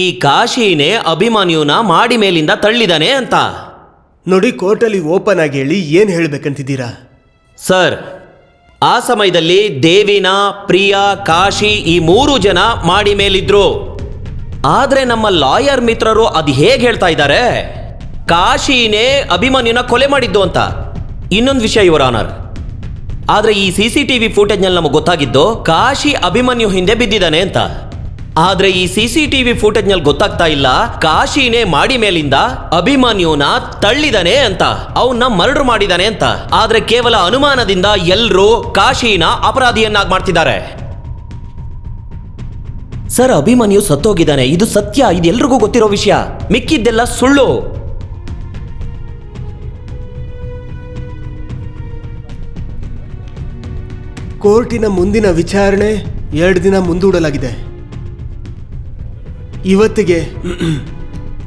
S6: ಈ ಕಾಶಿನೇ ಅಭಿಮನ್ಯುನ ಮಾಡಿ ಮೇಲಿಂದ ತಳ್ಳಿದಾನೆ ಅಂತ.
S2: ನೋಡಿ, ಕೋರ್ಟಲ್ಲಿ ಓಪನ್ ಆಗಿ ಹೇಳಿ, ಏನ್ ಹೇಳ್ಬೇಕಂತಿದ್ದೀರಾ?
S6: ಸರ್, ಆ ಸಮಯದಲ್ಲಿ ದೇವಿನ, ಪ್ರಿಯಾ, ಕಾಶಿ ಈ 3 ಜನ ಮಾಡಿ ಮೇಲಿದ್ರು. ಆದ್ರೆ ನಮ್ಮ ಲಾಯರ್ ಮಿತ್ರರು ಅದು ಹೇಗೆ ಹೇಳ್ತಾ ಇದ್ದಾರೆ, ಕಾಶಿನೇ ಅಭಿಮನ್ಯುನ ಕೊಲೆ ಮಾಡಿದ್ದು ಅಂತ. ಇನ್ನೊಂದು ವಿಷಯ ಯುವರ್ ಆನರ್, ಆದ್ರೆ ಈ CCTV ಫುಟೇಜ್ನಲ್ಲಿ ನಮಗೆ ಗೊತ್ತಾಗಿದ್ದು ಕಾಶಿ ಅಭಿಮನ್ಯು ಹಿಂದೆ ಬಿದ್ದಿದ್ದಾನೆ ಅಂತ. ಆದ್ರೆ ಈ CCTV ಫುಟೇಜ್ನಲ್ಲಿ ಗೊತ್ತಾಗ್ತಾ ಇಲ್ಲ ಕಾಶಿನೇ ಮಾಡಿ ಮೇಲಿಂದ ಅಭಿಮನ್ಯುನ ತಳ್ಳಿದಾನೆ ಅಂತ, ಅವನ್ನ ಮರ್ಡರ್ ಮಾಡಿದಾನೆ ಅಂತ. ಆದ್ರೆ ಕೇವಲ ಅನುಮಾನದಿಂದ ಎಲ್ಲರೂ ಕಾಶಿನ ಅಪರಾಧಿಯನ್ನಾಗಿ ಮಾಡ್ತಿದ್ದಾರೆ. ಸರ್, ಅಭಿಮನ್ಯು ಸತ್ತೋಗಿದ್ದಾನೆ, ಇದು ಸತ್ಯ, ಇದು ಎಲ್ರಿಗೂ ಗೊತ್ತಿರೋ ವಿಷಯ. ಮಿಕ್ಕಿದ್ದೆಲ್ಲ ಸುಳ್ಳು.
S2: ಕೋರ್ಟಿನ ಮುಂದಿನ ವಿಚಾರಣೆ 2 ದಿನ ಮುಂದೂಡಲಾಗಿದೆ. ಇವತ್ತಿಗೆ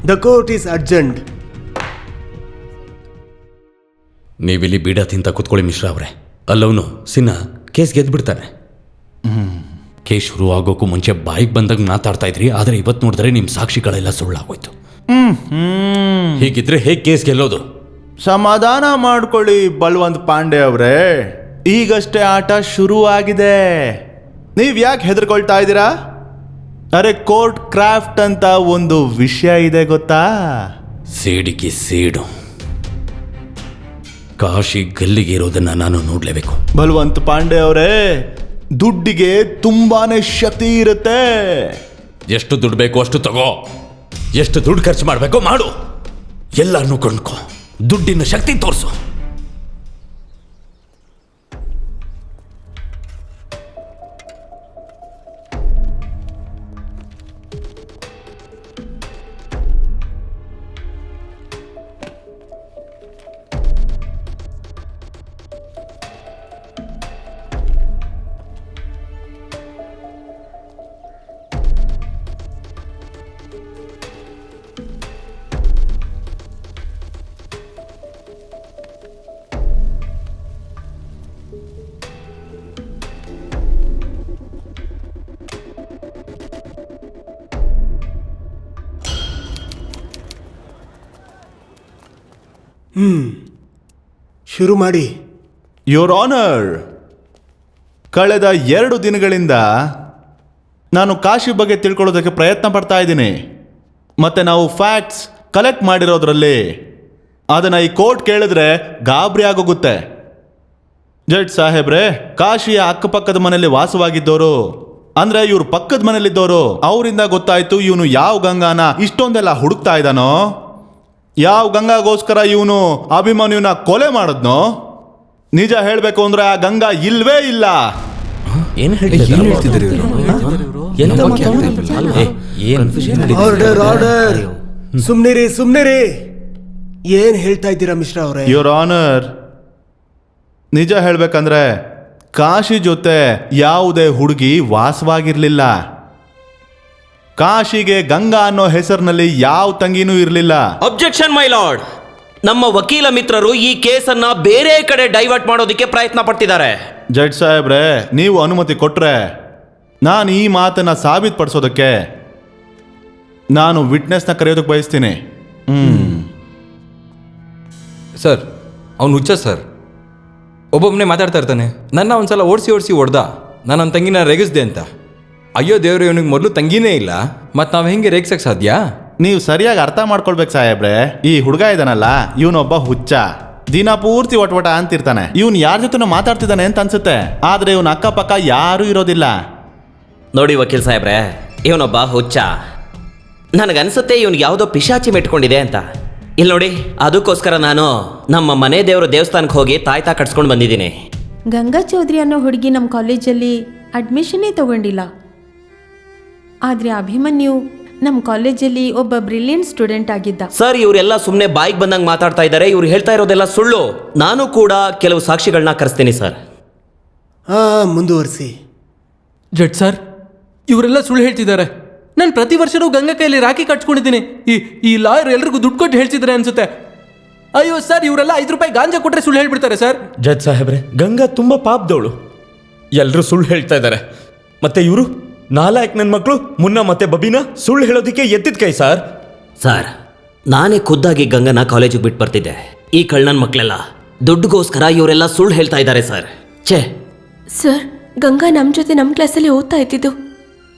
S2: ದ ಕೋರ್ಟ್ ಈಸ್ ಅರ್ಜೆಂಟ್.
S4: ನೀವಿಲ್ಲಿ ಬೀಡ ತಿಂತ ಕೂತ್ಕೊಳ್ಳಿ ಮಿಶ್ರಾ ಅವರೇ. ಅಲ್ಲವನು ಸಿನ್ಹಾ ಕೇಸ್ ಗೆದ್ಬಿಡ್ತಾನೆ. ಕೇಸ್ ಶುರು ಆಗೋಕ್ಕೂ ಮುಂಚೆ ಬಾಯಿಗೆ ಬಂದಾಗ ಮಾತಾಡ್ತಾ ಇದ್ರಿ, ಆದ್ರೆ ಇವತ್ತು ನೋಡಿದ್ರೆ ನಿಮ್ಮ ಸಾಕ್ಷಿಗಳೆಲ್ಲ ಸುಳ್ಳಾಗೋಯ್ತು. ಹೀಗಿದ್ರೆ ಹೇಗೆ ಕೇಸ್ ಗೆಲ್ಲೋದು?
S8: ಸಮಾಧಾನ ಮಾಡ್ಕೊಳ್ಳಿ ಬಲ್ವಂತ್ ಪಾಂಡೆ ಅವರೇ, ಈಗಷ್ಟೇ ಆಟ ಶುರು ಆಗಿದೆ. ನೀವ್ ಯಾಕೆ ಹೆದರ್ಕೊಳ್ತಾ ಇದ್ದೀರಾ? ಅರೆ, ಕೋರ್ಟ್ ಕ್ರಾಫ್ಟ್ ಅಂತ ಒಂದು ವಿಷಯ ಇದೆ ಗೊತ್ತಾ?
S4: ಸೇಡಿಗೆ ಸೇಡು. ಕಾಶಿ ಗಲ್ಲಿಗೆ ಇರೋದನ್ನ ನಾನು ನೋಡ್ಲೇಬೇಕು.
S8: ಬಲ್ವಂತ್ ಪಾಂಡೆ ಅವರೇ, ದುಡ್ಡಿಗೆ ತುಂಬಾನೇ ಶಕ್ತಿ ಇರುತ್ತೆ.
S4: ಎಷ್ಟು ದುಡ್ಡು ಬೇಕು ಅಷ್ಟು ತಗೋ, ಎಷ್ಟು ದುಡ್ಡು ಖರ್ಚು ಮಾಡಬೇಕು ಮಾಡು, ಎಲ್ಲರನ್ನೂ ಕೊಂಡ್ಕೋ, ದುಡ್ಡಿನ ಶಕ್ತಿ ತೋರಿಸು.
S2: ಶುರು ಮಾಡಿ.
S8: ಯೋರ್ ಆನರ್, ಕಳೆದ 2 ದಿನಗಳಿಂದ ನಾನು ಕಾಶಿ ಬಗ್ಗೆ ತಿಳ್ಕೊಳ್ಳೋದಕ್ಕೆ ಪ್ರಯತ್ನ ಪಡ್ತಾ ಇದ್ದೀನಿ. ಮತ್ತು ನಾವು ಫ್ಯಾಕ್ಟ್ಸ್ ಕಲೆಕ್ಟ್ ಮಾಡಿರೋದ್ರಲ್ಲಿ ಅದನ್ನು ಈ ಕೋರ್ಟ್ ಕೇಳಿದ್ರೆ ಗಾಬರಿ ಆಗೋಗುತ್ತೆ. ಜಡ್ಜ್ ಸಾಹೇಬ್ರೆ, ಕಾಶಿಯ ಅಕ್ಕಪಕ್ಕದ ಮನೆಯಲ್ಲಿ ವಾಸವಾಗಿದ್ದವರು, ಅಂದ್ರೆ ಇವ್ರ ಪಕ್ಕದ ಮನೇಲಿದ್ದವರು, ಅವರಿಂದ ಗೊತ್ತಾಯ್ತು ಇವನು ಯಾವ ಗಂಗಾನ ಇಷ್ಟೊಂದೆಲ್ಲ ಹುಡುಕ್ತಾ ಇದ್ದಾನೋ, ಯಾವ ಗಂಗಾಗೋಸ್ಕರ ಇವನು ಅಭಿಮನ್ಯುನ ಕೊಲೆ ಮಾಡಿದ್ನೋ. ನಿಜ ಹೇಳಬೇಕು ಅಂದ್ರೆ ಆ ಗಂಗಾ ಇಲ್ವೇ ಇಲ್ಲ.
S2: Order order. ಸುಮ್ನಿರಿ ಸುಮ್ನಿರಿ. ಏನ್ ಹೇಳ್ತಾ ಇದ್ದೀರಾ ಮಿಶ್ರಾ ಅವರೇ?
S8: ಯೋರ್ ಆನರ್, ನಿಜ ಹೇಳ್ಬೇಕಂದ್ರೆ ಕಾಶಿ ಜೊತೆ ಯಾವುದೇ ಹುಡುಗಿ ವಾಸವಾಗಿರ್ಲಿಲ್ಲ. ಕಾಶಿಗೆ ಗಂಗಾ ಅನ್ನೋ ಹೆಸರಿನಲ್ಲಿ ಯಾವ ತಂಗಿನೂ ಇರಲಿಲ್ಲ.
S6: Objection my lord. ನಮ್ಮ ವಕೀಲ ಮಿತ್ರರು ಈ ಕೇಸನ್ನ ಬೇರೆ ಕಡೆ ಡೈವರ್ಟ್ ಮಾಡೋದಕ್ಕೆ ಪ್ರಯತ್ನ ಪಡ್ತಿದ್ದಾರೆ.
S8: ಜಡ್ಜ್ ಸಾಹೇಬ್ರೆ, ನೀವು ಅನುಮತಿ ಕೊಟ್ರೆ ನಾನು ಈ ಮಾತನ್ನ ಸಾಬೀತುಪಡಿಸೋದಕ್ಕೆ ನಾನು ವಿಟ್ನೆಸ್ನ ಕರೆಯೋದಕ್ಕೆ ಬಯಸ್ತೀನಿ.
S11: ಸರ್, ಅವ್ನು ಹುಚ್ಚ ಸರ್. ಒಬ್ಬೊಬ್ಬನೇ ಮಾತಾಡ್ತಾ ಇರ್ತಾನೆ. ನನ್ನ ಒಂದ್ಸಲ ಓಡಿಸಿ ಹೊಡೆದ, ನಾನು ನನ್ನ ತಂಗಿನ ರೇಗಿಸ್ದೆ ಅಂತ. ಅಯ್ಯೋ ದೇವ್ರು, ಇವನಿಗೆ ಮೊದಲು ತಂಗಿನೇ ಇಲ್ಲ, ಮತ್ತು ನಾವು ಹೆಂಗೆ ರೇಗ್ಸಕ್ಕೆ ಸಾಧ್ಯ?
S8: ನೀವು ಸರಿಯಾಗಿ ಅರ್ಥ ಮಾಡ್ಕೊಳ್ಬೇಕು ಸಾಹೇಬ್ರೆ. ಈ ಹುಡುಗ ಇದಾನಲ್ಲ, ಇವನೊಬ್ಬ ಹುಚ್ಚ. ದಿನ ಪೂರ್ತಿ ಒಟ್ವಟ ಅಂತಿರ್ತಾನೆ. ಇವನು ಯಾರ ಜೊತೆ ಮಾತಾಡ್ತಿದ್ದಾನೆ ಅಂತ ಅನ್ಸುತ್ತೆ, ಆದ್ರೆ ಇವನ ಅಕ್ಕಪಕ್ಕ ಯಾರೂ ಇರೋದಿಲ್ಲ.
S6: ನೋಡಿ ವಕೀಲ್ ಸಾಹೇಬ್ರೆ, ಇವನೊಬ್ಬ ಹುಚ್ಚ. ನನಗನ್ಸುತ್ತೆ ಇವನಿಗೆ ಯಾವುದೋ ಪಿಶಾಚಿ ಮೆಟ್ಕೊಂಡಿದೆ ಅಂತ. ಇಲ್ಲಿ ನೋಡಿ, ಅದಕ್ಕೋಸ್ಕರ ನಾನು ನಮ್ಮ ಮನೆ ದೇವರು ದೇವಸ್ಥಾನಕ್ಕೆ ಹೋಗಿ ತಾಯ್ತಾ ಕಟ್ಸ್ಕೊಂಡು ಬಂದಿದ್ದೀನಿ.
S10: ಗಂಗಾ ಚೌಧರಿ ಅನ್ನೋ ಹುಡುಗಿ ನಮ್ಮ ಕಾಲೇಜಲ್ಲಿ ಅಡ್ಮಿಷನ್ನೇ ತಗೊಂಡಿಲ್ಲ. ಆದರೆ ಅಭಿಮನ್ಯು ನಮ್ಮ ಕಾಲೇಜಲ್ಲಿ ಒಬ್ಬ ಬ್ರಿಲಿಯಂಟ್ ಸ್ಟೂಡೆಂಟ್ ಆಗಿದ್ದ.
S6: ಸರ್, ಇವರೆಲ್ಲ ಸುಮ್ಮನೆ ಬಾಯಿಗೆ ಬಂದಂಗೆ ಮಾತಾಡ್ತಾ ಇದ್ದಾರೆ. ಇವ್ರು ಹೇಳ್ತಾ ಇರೋದೆಲ್ಲ ಸುಳ್ಳು. ನಾನು ಕೂಡ ಕೆಲವು ಸಾಕ್ಷಿಗಳನ್ನ ಕರೆಸ್ತೀನಿ ಸರ್.
S2: ಮುಂದುವರಿಸಿ.
S3: ಜಡ್ ಸರ್, ಇವರೆಲ್ಲ ಸುಳ್ಳು ಹೇಳ್ತಿದ್ದಾರೆ. ನಾನು ಪ್ರತಿ ವರ್ಷನೂ ಗಂಗಾ ಕೈಯಲ್ಲಿ ರಾಖಿ ಕಟ್ಸ್ಕೊಂಡಿದ್ದೀನಿ. ಈ ಲಾಯರ್ ಎಲ್ರಿಗೂ ದುಡ್ಡು ಕೊಟ್ಟು ಹೇಳ್ತಿದ್ದಾರೆ ಅನ್ಸುತ್ತೆ. ಅಯ್ಯೋ ಸರ್, ಇವರೆಲ್ಲ 5 ರೂಪಾಯಿ ಗಾಂಜಾ ಕೊಟ್ಟರೆ ಸುಳ್ಳು ಹೇಳ್ಬಿಡ್ತಾರೆ ಸರ್.
S13: ಜಡ್ಜ್ ಸಾಹೇಬ್ರೆ, ಗಂಗಾ ತುಂಬ ಪಾಪದವಳು. ಎಲ್ಲರೂ ಸುಳ್ಳು ಹೇಳ್ತಾ ಇದ್ದಾರೆ. ಮತ್ತೆ ಇವರು ನಾಲ್ಕು ನನ್ನ ಮಕ್ಕಳು ಮುನ್ನ ಮತ್ತೆ ಬಬೀನಾ ಸುಳ್ಳು ಹೇಳೋದಕ್ಕೆ ಎತ್ತಿದ ಕೈ ಸರ್.
S6: ಸರ್, ನಾನೇ ಖುದ್ದಾಗಿ ಗಂಗನ ಕಾಲೇಜಿಗೆ ಬಿಟ್ಟು ಬರ್ತಿದ್ದೆ. ಈ ಕಳ್ಳನ ಮಕ್ಕಳೆಲ್ಲ ದುಡ್ಡುಗೋಸ್ಕರ ಇವರೆಲ್ಲ ಸುಳ್ಳು ಹೇಳ್ತಾ ಇದ್ದಾರೆ ಸರ್. ಛೇ
S9: ಸರ್, ಗಂಗಾ ನಮ್ಮ ಜೊತೆ ನಮ್ಮ ಕ್ಲಾಸಲ್ಲಿ ಓದ್ತಾ ಇದ್ದಿದ್ದು.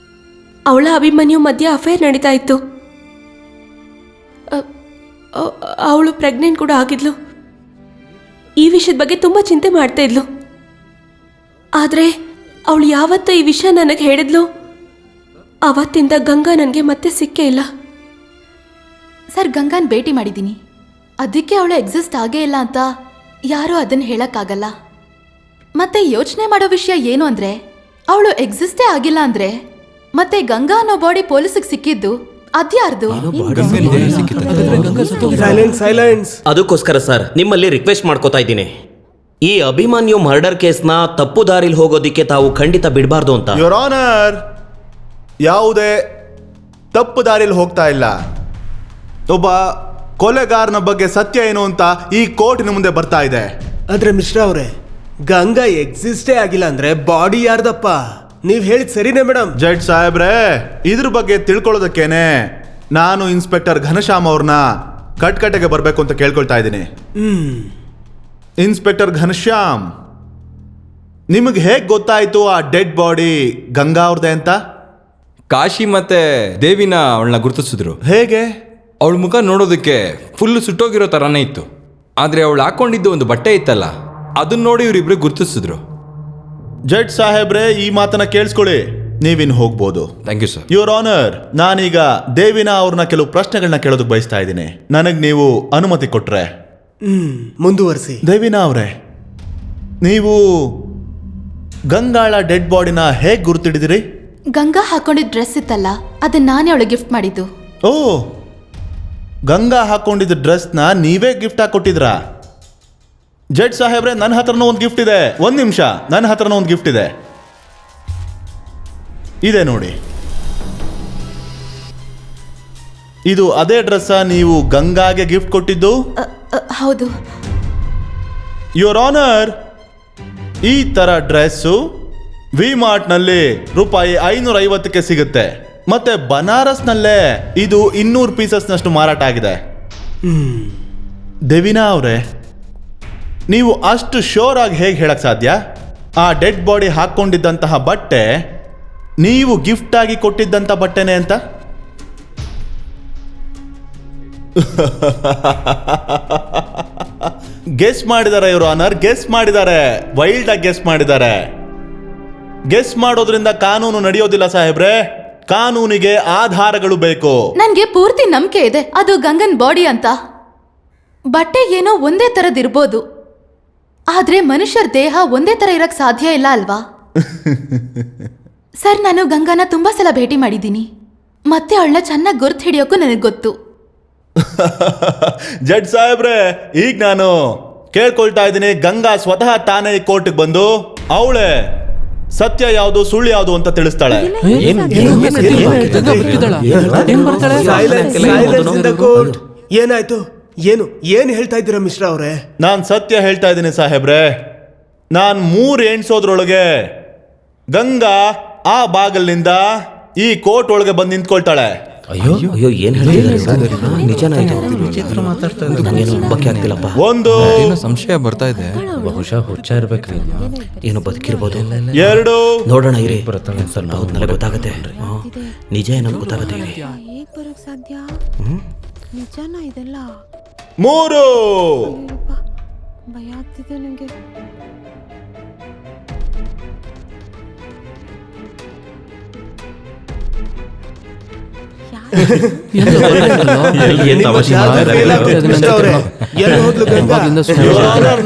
S9: ಅವಳ ಅಭಿಮನ್ಯು ಮಧ್ಯೆ ಅಫೇರ್ ನಡೀತಾ ಇತ್ತು. ಅವಳು ಪ್ರೆಗ್ನೆಂಟ್ ಕೂಡ ಆಗಿದ್ಲು. ಈ ವಿಷಯದ ಬಗ್ಗೆ ತುಂಬ ಚಿಂತೆ ಮಾಡ್ತಾ ಇದ್ಲು. ಆದರೆ ಅವಳು ಯಾವತ್ತ ಈ ವಿಷಯ ನನಗೆ ಹೇಳಿದ್ಲು, ಅವತ್ತಿಂದ ಗಂಗಾ ನನಗೆ ಮತ್ತೆ ಸಿಕ್ಕೇ ಇಲ್ಲ.
S7: ಸರ್, ಗಂಗಾನ್ ಭೇಟಿ ಮಾಡಿದ್ದೀನಿ. ಅದಕ್ಕೆ ಅವಳು ಎಕ್ಸಿಸ್ಟ್ ಆಗೇ ಇಲ್ಲ ಅಂತ ಯಾರೂ ಅದನ್ನು ಹೇಳಕ್ಕಾಗಲ್ಲ. ಮತ್ತೆ ಯೋಚನೆ ಮಾಡೋ ವಿಷಯ ಏನು ಅಂದರೆ, ಅವಳು ಎಕ್ಸಿಸ್ಟೇ ಆಗಿಲ್ಲ ಅಂದರೆ ಮತ್ತೆ ಗಂಗಾ ಅನ್ನೋ ಬಾಡಿ ಪೊಲೀಸಿಗೆ ಸಿಕ್ಕಿದ್ದು ಅದ್ಯಾರ್ದು?
S6: ಅದಕ್ಕೋಸ್ಕರ ಸರ್, ನಿಮ್ಮಲ್ಲಿ ರಿಕ್ವೆಸ್ಟ್ ಮಾಡ್ಕೋತಾ ಇದ್ದೀನಿ, ಈ ಅಭಿಮನ್ಯು ಮರ್ಡರ್ ಕೇಸ್ನ ತಪ್ಪು ದಾರಿಲಿ ಹೋಗೋದಿಕ್ಕೆ ತಾವು ಖಂಡಿತ ಬಿಡಬಾರ್ದು ಅಂತ.
S8: ಯೋರ್ ಆನರ್, ಯಾವುದೇ ತಪ್ಪು ದಾರಿಲಿ ಹೋಗ್ತಾ ಇಲ್ಲ. ಒಬ್ಬ ಕೊಲೆಗಾರನ ಬಗ್ಗೆ ಸತ್ಯ ಏನು ಅಂತ ಈ ಕೋರ್ಟಿನ ಮುಂದೆ ಬರ್ತಾ ಇದೆ.
S2: ಆದ್ರೆ ಮಿಶ್ರಾ ಅವರೇ, ಗಂಗಾ ಎಕ್ಸಿಸ್ಟೇ ಆಗಿಲ್ಲ ಅಂದ್ರೆ ಬಾಡಿ ಯಾರ್ದಪ್ಪ? ನೀವ್ ಹೇಳಿದ್ ಸರಿನೇ ಮೇಡಮ್.
S8: ಜಡ್ಜ್ ಸಾಹೇಬ್ರೆ, ಇದ್ರ ಬಗ್ಗೆ ತಿಳ್ಕೊಳ್ಳೋದಕ್ಕೇನೆ ನಾನು ಇನ್ಸ್ಪೆಕ್ಟರ್ ಘನಶ್ಯಾಮ್ ಅವ್ರನ್ನ ಕಟ್ಕಟೆಗೆ ಬರಬೇಕು ಅಂತ ಕೇಳ್ಕೊಳ್ತಾ ಇದ್ದೀನಿ. ಇನ್ಸ್ಪೆಕ್ಟರ್ ಘನಶ್ಯಾಮ್, ನಿಮಗೆ ಹೇಗೆ ಗೊತ್ತಾಯ್ತು ಆ ಡೆಡ್ ಬಾಡಿ ಗಂಗಾ ಅವ್ರದೇ ಅಂತ?
S11: ಕಾಶಿ ಮತ್ತೆ ದೇವಿನ ಅವಳನ್ನ ಗುರುತಿಸಿದ್ರು.
S8: ಹೇಗೆ?
S11: ಅವಳ ಮುಖ ನೋಡೋದಕ್ಕೆ ಫುಲ್ ಸುಟ್ಟೋಗಿರೋ ಥರನೇ ಇತ್ತು. ಆದರೆ ಅವಳು ಹಾಕೊಂಡಿದ್ದು ಒಂದು ಬಟ್ಟೆ ಇತ್ತಲ್ಲ, ಅದನ್ನ ನೋಡಿ ಇವರಿಬ್ರು ಗುರುತಿಸಿದ್ರು.
S8: ಜಡ್ಜ್ ಸಾಹೇಬ್ರೆ, ಈ ಮಾತನ್ನ ಕೇಳಿಸ್ಕೊಳ್ಳಿ. ನೀವಿನ್ ಹೋಗ್ಬೋದು.
S11: Thank you sir.
S8: Your honour, ನಾನೀಗ ದೇವಿನ ಅವ್ರನ್ನ ಕೆಲವು ಪ್ರಶ್ನೆಗಳನ್ನ ಕೇಳೋದಕ್ಕೆ ಬಯಸ್ತಾ ಇದ್ದೀನಿ. ನನಗೆ ನೀವು ಅನುಮತಿ ಕೊಟ್ರೆ.
S2: ಮುಂದುವರಿಸಿ.
S8: ದೇವಿನಾ ಅವರೇ, ನೀವು ಗಂಗಾಳ ಡೆಡ್ ಬಾಡಿನ ಹೇಗೆ ಗುರುತಿಡಿದಿರಿ?
S7: ಗಂಗಾ ಹಾಕೊಂಡಿದ್ದ ಡ್ರೆಸ್ ಇತ್ತಲ್ಲ, ಅದನ್ನ ನಾನೇ ಅವಳಿಗೆ ಗಿಫ್ಟ್ ಮಾಡಿದ್ದು.
S8: ಓ, ಗಂಗಾ ಹಾಕೊಂಡಿದ್ದ ಡ್ರೆಸ್ನ ನೀವೇ ಗಿಫ್ಟ್ ಆಗಿ ಕೊಟ್ಟಿದ್ರಾ? ಜಡ್ಜ್ ಸಾಹೇಬ್ರೆ, ನನ್ನ ಹತ್ರನೂ ಒಂದು ಗಿಫ್ಟ್ ಇದೆ. ಒಂದು ನಿಮಿಷ, ನನ್ನ ಹತ್ರನೂ ಒಂದು ಗಿಫ್ಟ್ ಇದೆ. ಇದೆ ನೋಡಿ. ಇದು ಅದೇ ಡ್ರೆಸ್ ನೀವು ಗಂಗಾಗೆ ಗಿಫ್ಟ್ ಕೊಟ್ಟಿದ್ದು?
S7: ಹೌದು.
S8: ಯುವರ್ ಆನರ್, ಈ ತರ ಡ್ರೆಸ್ಸು ವಿ ಮಾರ್ಟ್ನಲ್ಲಿ ರೂಪಾಯಿ 550ಕ್ಕೆ ಸಿಗುತ್ತೆ. ಮತ್ತೆ ಬನಾರಸ್ನಲ್ಲೇ ಇದು 200 ಪೀಸಸ್ನಷ್ಟು ಮಾರಾಟ ಆಗಿದೆ. ದೇವಿನಾ ಅವರೇ, ನೀವು ಅಷ್ಟು ಶೋರ್ ಆಗಿ ಹೇಗೆ ಹೇಳಕ್ ಸಾಧ್ಯ? ಆ ಡೆಡ್ ಬಾಡಿ ಹಾಕ್ಕೊಂಡಿದ್ದಂತಹ ಬಟ್ಟೆ ನೀವು ಗಿಫ್ಟ್ ಆಗಿ ಕೊಟ್ಟಿದ್ದಂಥ ಬಟ್ಟೆನೆ ಅಂತ? ಗೆಸ್ ಮಾಡಿದ್ದಾರೆ ಇವರು ಆನರ್, ಗೆಸ್ ಮಾಡಿದ್ದಾರೆ, ವೈಲ್ಡ್ ಆಗಿ ಗೆಸ್ ಮಾಡಿದ್ದಾರೆ. ಗೆಸ್ ಮಾಡೋದ್ರಿಂದ ಕಾನೂನು ನಡೆಯೋದಿಲ್ಲ ಸಾಹೇಬ್ರೆ, ಕಾನೂನಿಗೆ ಆಧಾರಗಳು ಬೇಕು.
S7: ನನ್ಗೆ ಪೂರ್ತಿ ನಂಬಿಕೆ ಇದೆ ಅದು ಗಂಗನ್ ಬಾಡಿ ಅಂತ. ಬಟ್ಟೆ ಏನೋ ಒಂದೇ ತರದಿರ್ಬೋದು, ಆದ್ರೆ ಮನುಷ್ಯರ ದೇಹ ಒಂದೇ ತರ ಇರಕ್ ಸಾಧ್ಯ ಇಲ್ಲ ಅಲ್ವಾ? ಸರ್, ನಾನು ಗಂಗಾನ ತುಂಬಾ ಸಲ ಭೇಟಿ ಮಾಡಿದ್ದೀನಿ, ಮತ್ತೆ ಅವಳನ್ನ ಚೆನ್ನಾಗಿ ಗುರ್ತು ಹಿಡಿಯೋಕ್ಕೂ ನನಗೆ ಗೊತ್ತು.
S8: ಜಡ್ಜ್ ಸಾಹೇಬ್ರೆ, ಈಗ ನಾನು ಕೇಳ್ಕೊಳ್ತಾ ಇದ್ದೀನಿ, ಗಂಗಾ ಸ್ವತಃ ತಾನೇ ಕೋರ್ಟ್ಗೆ ಬಂದು ಅವಳೇ ಸತ್ಯ ಯಾವುದು ಸುಳ್ಳು ಯಾವುದು ಅಂತ ತಿಳಿಸ್ತಾಳೆ.
S2: ಏನಾಯ್ತು? ಏನು ಹೇಳ್ತಾ ಇದ್ದೀರಾ ಮಿಶ್ರಾ ಅವರೇ?
S8: ನಾನ್ ಸತ್ಯ ಹೇಳ್ತಾ ಇದ್ದೀನಿ ಸಾಹೇಬ್ರೆ. ನಾನ್ 3 ಎಣ್ಸೋದ್ರೊಳಗೆ ಗಂಗಾ ಆ ಬಾಗಲ್ನಿಂದ ಈ ಕೋರ್ಟ್ ಒಳಗೆ ಬಂದು ನಿಂತ್ಕೊಳ್ತಾಳೆ.
S6: ಅಯ್ಯೋ ಅಯ್ಯೋ, ಏನ್ ಹೇಳ್ತಿದ್ದಾರೆ? ನಿಜನಾ ಇದು? ನನಗೇನು ಬಗ್ಗೆ ಆಗ್ತಿಲ್ಲಪ್ಪ.
S8: ಒಂದು
S11: ಸಂಶಯ ಬರ್ತಾ ಇದೆ,
S6: ಬಹುಶಃ ಹುಚ್ಚ ಇರ್ಬೇಕ್ರಿ, ಏನೋ ಬದುಕಿರ್ಬೋದು.
S8: 2
S6: ನೋಡೋಣ ಇರಿ, ಸ್ವಲ್ಪ ಹೊತ್ನಲ್ಲಿ ಗೊತ್ತಾಗತ್ತೆ. ನಿಜ ಏನೋ ಗೊತ್ತಾಗತ್ತೆ ಇರಿ.
S10: ಹೇಗ್ ಬರಕ್ ಸಾಧ್ಯ? ನಿಜನಾ ಇದೆಲ್ಲ?
S8: 3
S10: ಭಯ ಆಗ್ತಿದೆ ನಂಗೆ.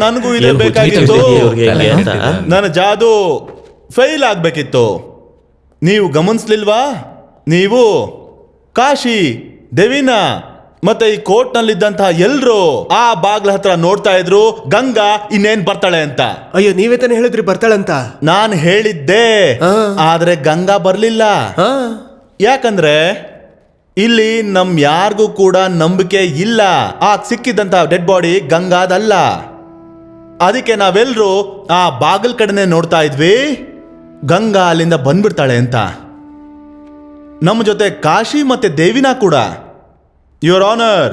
S8: ನನಗೂ ಇದೇ ಬೇಕಾಗಿತ್ತು, ನನ್ನ ಜಾದು ಫೇಲ್ ಆಗ್ಬೇಕಿತ್ತು. ನೀವು ಗಮನಿಸ್ಲಿಲ್ವಾ? ನೀವು ಕಾಶಿ, ದೇವಿನಾ ಮತ್ತೆ ಈ ಕೋರ್ಟ್ ನಲ್ಲಿದ್ದಂತಹ ಎಲ್ರು ಆ ಬಾಗ್ಲ ಹತ್ರ ನೋಡ್ತಾ ಇದ್ರು ಗಂಗಾ ಇನ್ನೇನ್ ಬರ್ತಾಳೆ ಅಂತ.
S2: ಅಯ್ಯೋ, ನೀವೇ ತಾನೇ ಹೇಳಿದ್ರಿ ಬರ್ತಾಳಂತ.
S8: ನಾನು ಹೇಳಿದ್ದೆ, ಆದ್ರೆ ಗಂಗಾ ಬರ್ಲಿಲ್ಲ. ಯಾಕಂದ್ರೆ ಇಲ್ಲಿ ನಮ್ ಯಾರಿಗೂ ಕೂಡ ನಂಬಿಕೆ ಇಲ್ಲ ಆ ಸಿಕ್ಕಿದಂತ ಡೆಡ್ ಬಾಡಿ ಗಂಗಾದಲ್ಲ. ಅದಕ್ಕೆ ನಾವೆಲ್ಲರೂ ಆ ಬಾಗಿಲ್ ಕಡೆನೆ ನೋಡ್ತಾ ಇದ್ವಿ, ಗಂಗಾ ಅಲ್ಲಿಂದ ಬಂದ್ಬಿಡ್ತಾಳೆ ಅಂತ. ನಮ್ಮ ಜೊತೆ ಕಾಶಿ ಮತ್ತೆ ದೇವಿನಾ ಕೂಡ. ಯುವರ್ ಆನರ್,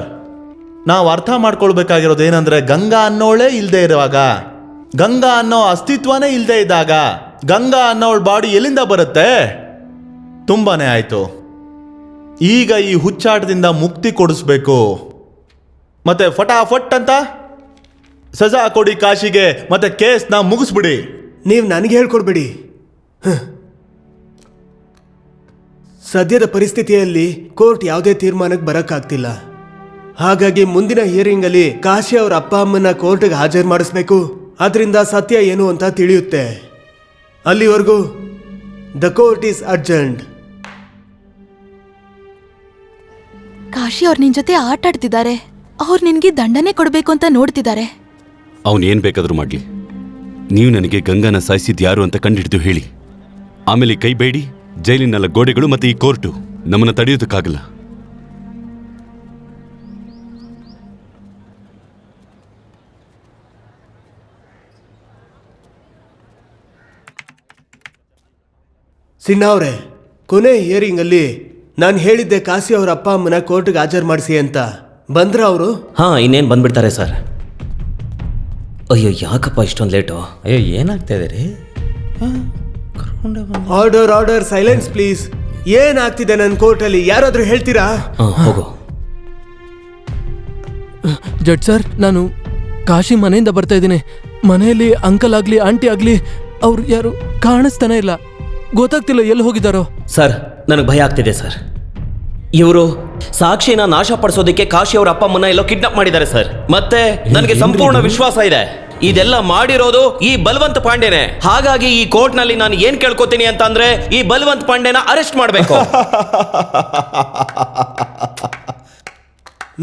S8: ನಾವು ಅರ್ಥ ಮಾಡ್ಕೊಳ್ಬೇಕಾಗಿರೋದು ಏನಂದ್ರೆ, ಗಂಗಾ ಅನ್ನೋಳೇ ಇಲ್ಲದೆ ಇರುವಾಗ, ಗಂಗಾ ಅನ್ನೋ ಅಸ್ತಿತ್ವನೇ ಇಲ್ಲದೆ ಇದ್ದಾಗ ಗಂಗಾ ಅನ್ನೋಳ ಬಾಡಿ ಎಲ್ಲಿಂದ ಬರುತ್ತೆ? ತುಂಬಾನೇ ಆಯ್ತು. ಈಗ ಈ ಹುಚ್ಚಾಟದಿಂದ ಮುಕ್ತಿ ಕೊಡಿಸ್ಬೇಕು. ಮತ್ತೆ ಫಟಾಫಟ್ ಅಂತ ಸಜಾ ಕೊಡಿ ಕಾಶಿಗೆ, ಮತ್ತೆ ಕೇಸ್ನ ಮುಗಿಸ್ಬಿಡಿ.
S2: ನೀವು ನನಗೆ ಹೇಳ್ಕೊಡ್ಬೇಡಿ. ಸದ್ಯದ ಪರಿಸ್ಥಿತಿಯಲ್ಲಿ ಕೋರ್ಟ್ ಯಾವುದೇ ತೀರ್ಮಾನಕ್ಕೆ ಬರಕ್ಕಾಗ್ತಿಲ್ಲ. ಹಾಗಾಗಿ ಮುಂದಿನ ಹಿಯರಿಂಗ್ ಅಲ್ಲಿ ಕಾಶಿ ಅವರ ಅಪ್ಪ ಅಮ್ಮನ ಕೋರ್ಟ್ಗೆ ಹಾಜರು ಮಾಡಿಸ್ಬೇಕು. ಅದರಿಂದ ಸತ್ಯ ಏನು ಅಂತ ತಿಳಿಯುತ್ತೆ. ಅಲ್ಲಿವರೆಗೂ the court is urgent.
S7: Kashi ಅವ್ರು ನಿನ್ ಜೊತೆ ಆಟ ಆಡ್ತಿದ್ದಾರೆ. ಅವ್ರು ನಿನ್ಗೆ ದಂಡನೆ ಕೊಡ್ಬೇಕು ಅಂತ ನೋಡ್ತಿದ್ದಾರೆ.
S5: ಅವನು ಏನ್ ಬೇಕಾದ್ರೂ ಮಾಡ್ಲಿ, ನೀವು ನನಗೆ ಗಂಗಾನ ಸಾಯಿಸಿದ್ ಯಾರು ಅಂತ ಕಂಡುಹಿಡಿದು ಹೇಳಿ. ಆಮೇಲೆ ಕೈ ಬೇಡಿ, ಜೈಲಿನಲ್ಲ ಗೋಡೆಗಳು ಮತ್ತೆ ಈ ಕೋರ್ಟು ನಮ್ಮನ್ನ ತಡೆಯೋದಕ್ಕಾಗಲ್ಲ.
S2: ಸಿನ್ಹಾ ಅವರೇ, ಕೊನೆ ಹಿಯರಿಂಗ್ ಅಲ್ಲಿ ನಾನು ಹೇಳಿದ್ದೆ ಕಾಶಿ ಅವರ ಅಪ್ಪ ಅಮ್ಮನ ಕೋರ್ಟ್ಗೆ ಹಾಜರು ಮಾಡಿಸಿ ಅಂತ. ಬಂದ್ರ ಅವರು?
S6: ಹಾ, ಇನ್ನೇನು ಬಂದ್ಬಿಡ್ತಾರೆ ಸರ್. ಅಯ್ಯೋ, ಯಾಕಪ್ಪ ಇಷ್ಟೊಂದು ಲೇಟು? ಅಯ್ಯೋ, ಏನಾಗ್ತಾ ಇದೆ ರೀ?
S2: Order order, silence please. ಏನಾಗ್ತಿದೆ ನನ್ನ ಕೋರ್ಟಲ್ಲಿ? ಯಾರಾದ್ರೂ ಹೇಳ್ತೀರಾ?
S6: ಹೋಗು.
S3: ಜಡ್ ಸರ್, ನಾನು ಕಾಶಿ ಮನೆಯಿಂದ ಬರ್ತಾ ಇದ್ದೀನಿ. ಮನೆಯಲ್ಲಿ ಅಂಕಲ್ ಆಗ್ಲಿ ಆಂಟಿ ಆಗ್ಲಿ ಅವ್ರು ಯಾರು ಕಾಣಿಸ್ತಾನೆ ಇಲ್ಲ. ಗೊತ್ತಾಗ್ತಿಲ್ಲ ಎಲ್ಲಿ ಹೋಗಿದ್ದಾರೋ.
S6: ಸರ್, ನನಗೆ ಭಯ ಆಗ್ತಿದೆ ಸರ್. ಇವರು ಸಾಕ್ಷಿನ ನಾಶ ಪಡಿಸೋದಕ್ಕೆ ಕಾಶಿ ಅವರ ಅಪ್ಪ ಅಮ್ಮನ ಎಲ್ಲೋ ಕಿಡ್ನಾಪ್ ಮಾಡಿದ್ದಾರೆ ಸರ್. ಮತ್ತೆ ನನಗೆ ಸಂಪೂರ್ಣ ವಿಶ್ವಾಸ ಇದೆ ಇದೆಲ್ಲ ಮಾಡಿರೋದು ಈ ಬಲವಂತ್ ಪಾಂಡೆನೆ. ಹಾಗಾಗಿ ಈ ಕೋರ್ಟ್ ನಲ್ಲಿ ನಾನು ಏನ್ ಕೇಳ್ಕೊತೀನಿ ಅಂತ ಅಂದ್ರೆ, ಈ ಬಲವಂತ್ ಪಾಂಡೆನ ಅರೆಸ್ಟ್ ಮಾಡಬೇಕು.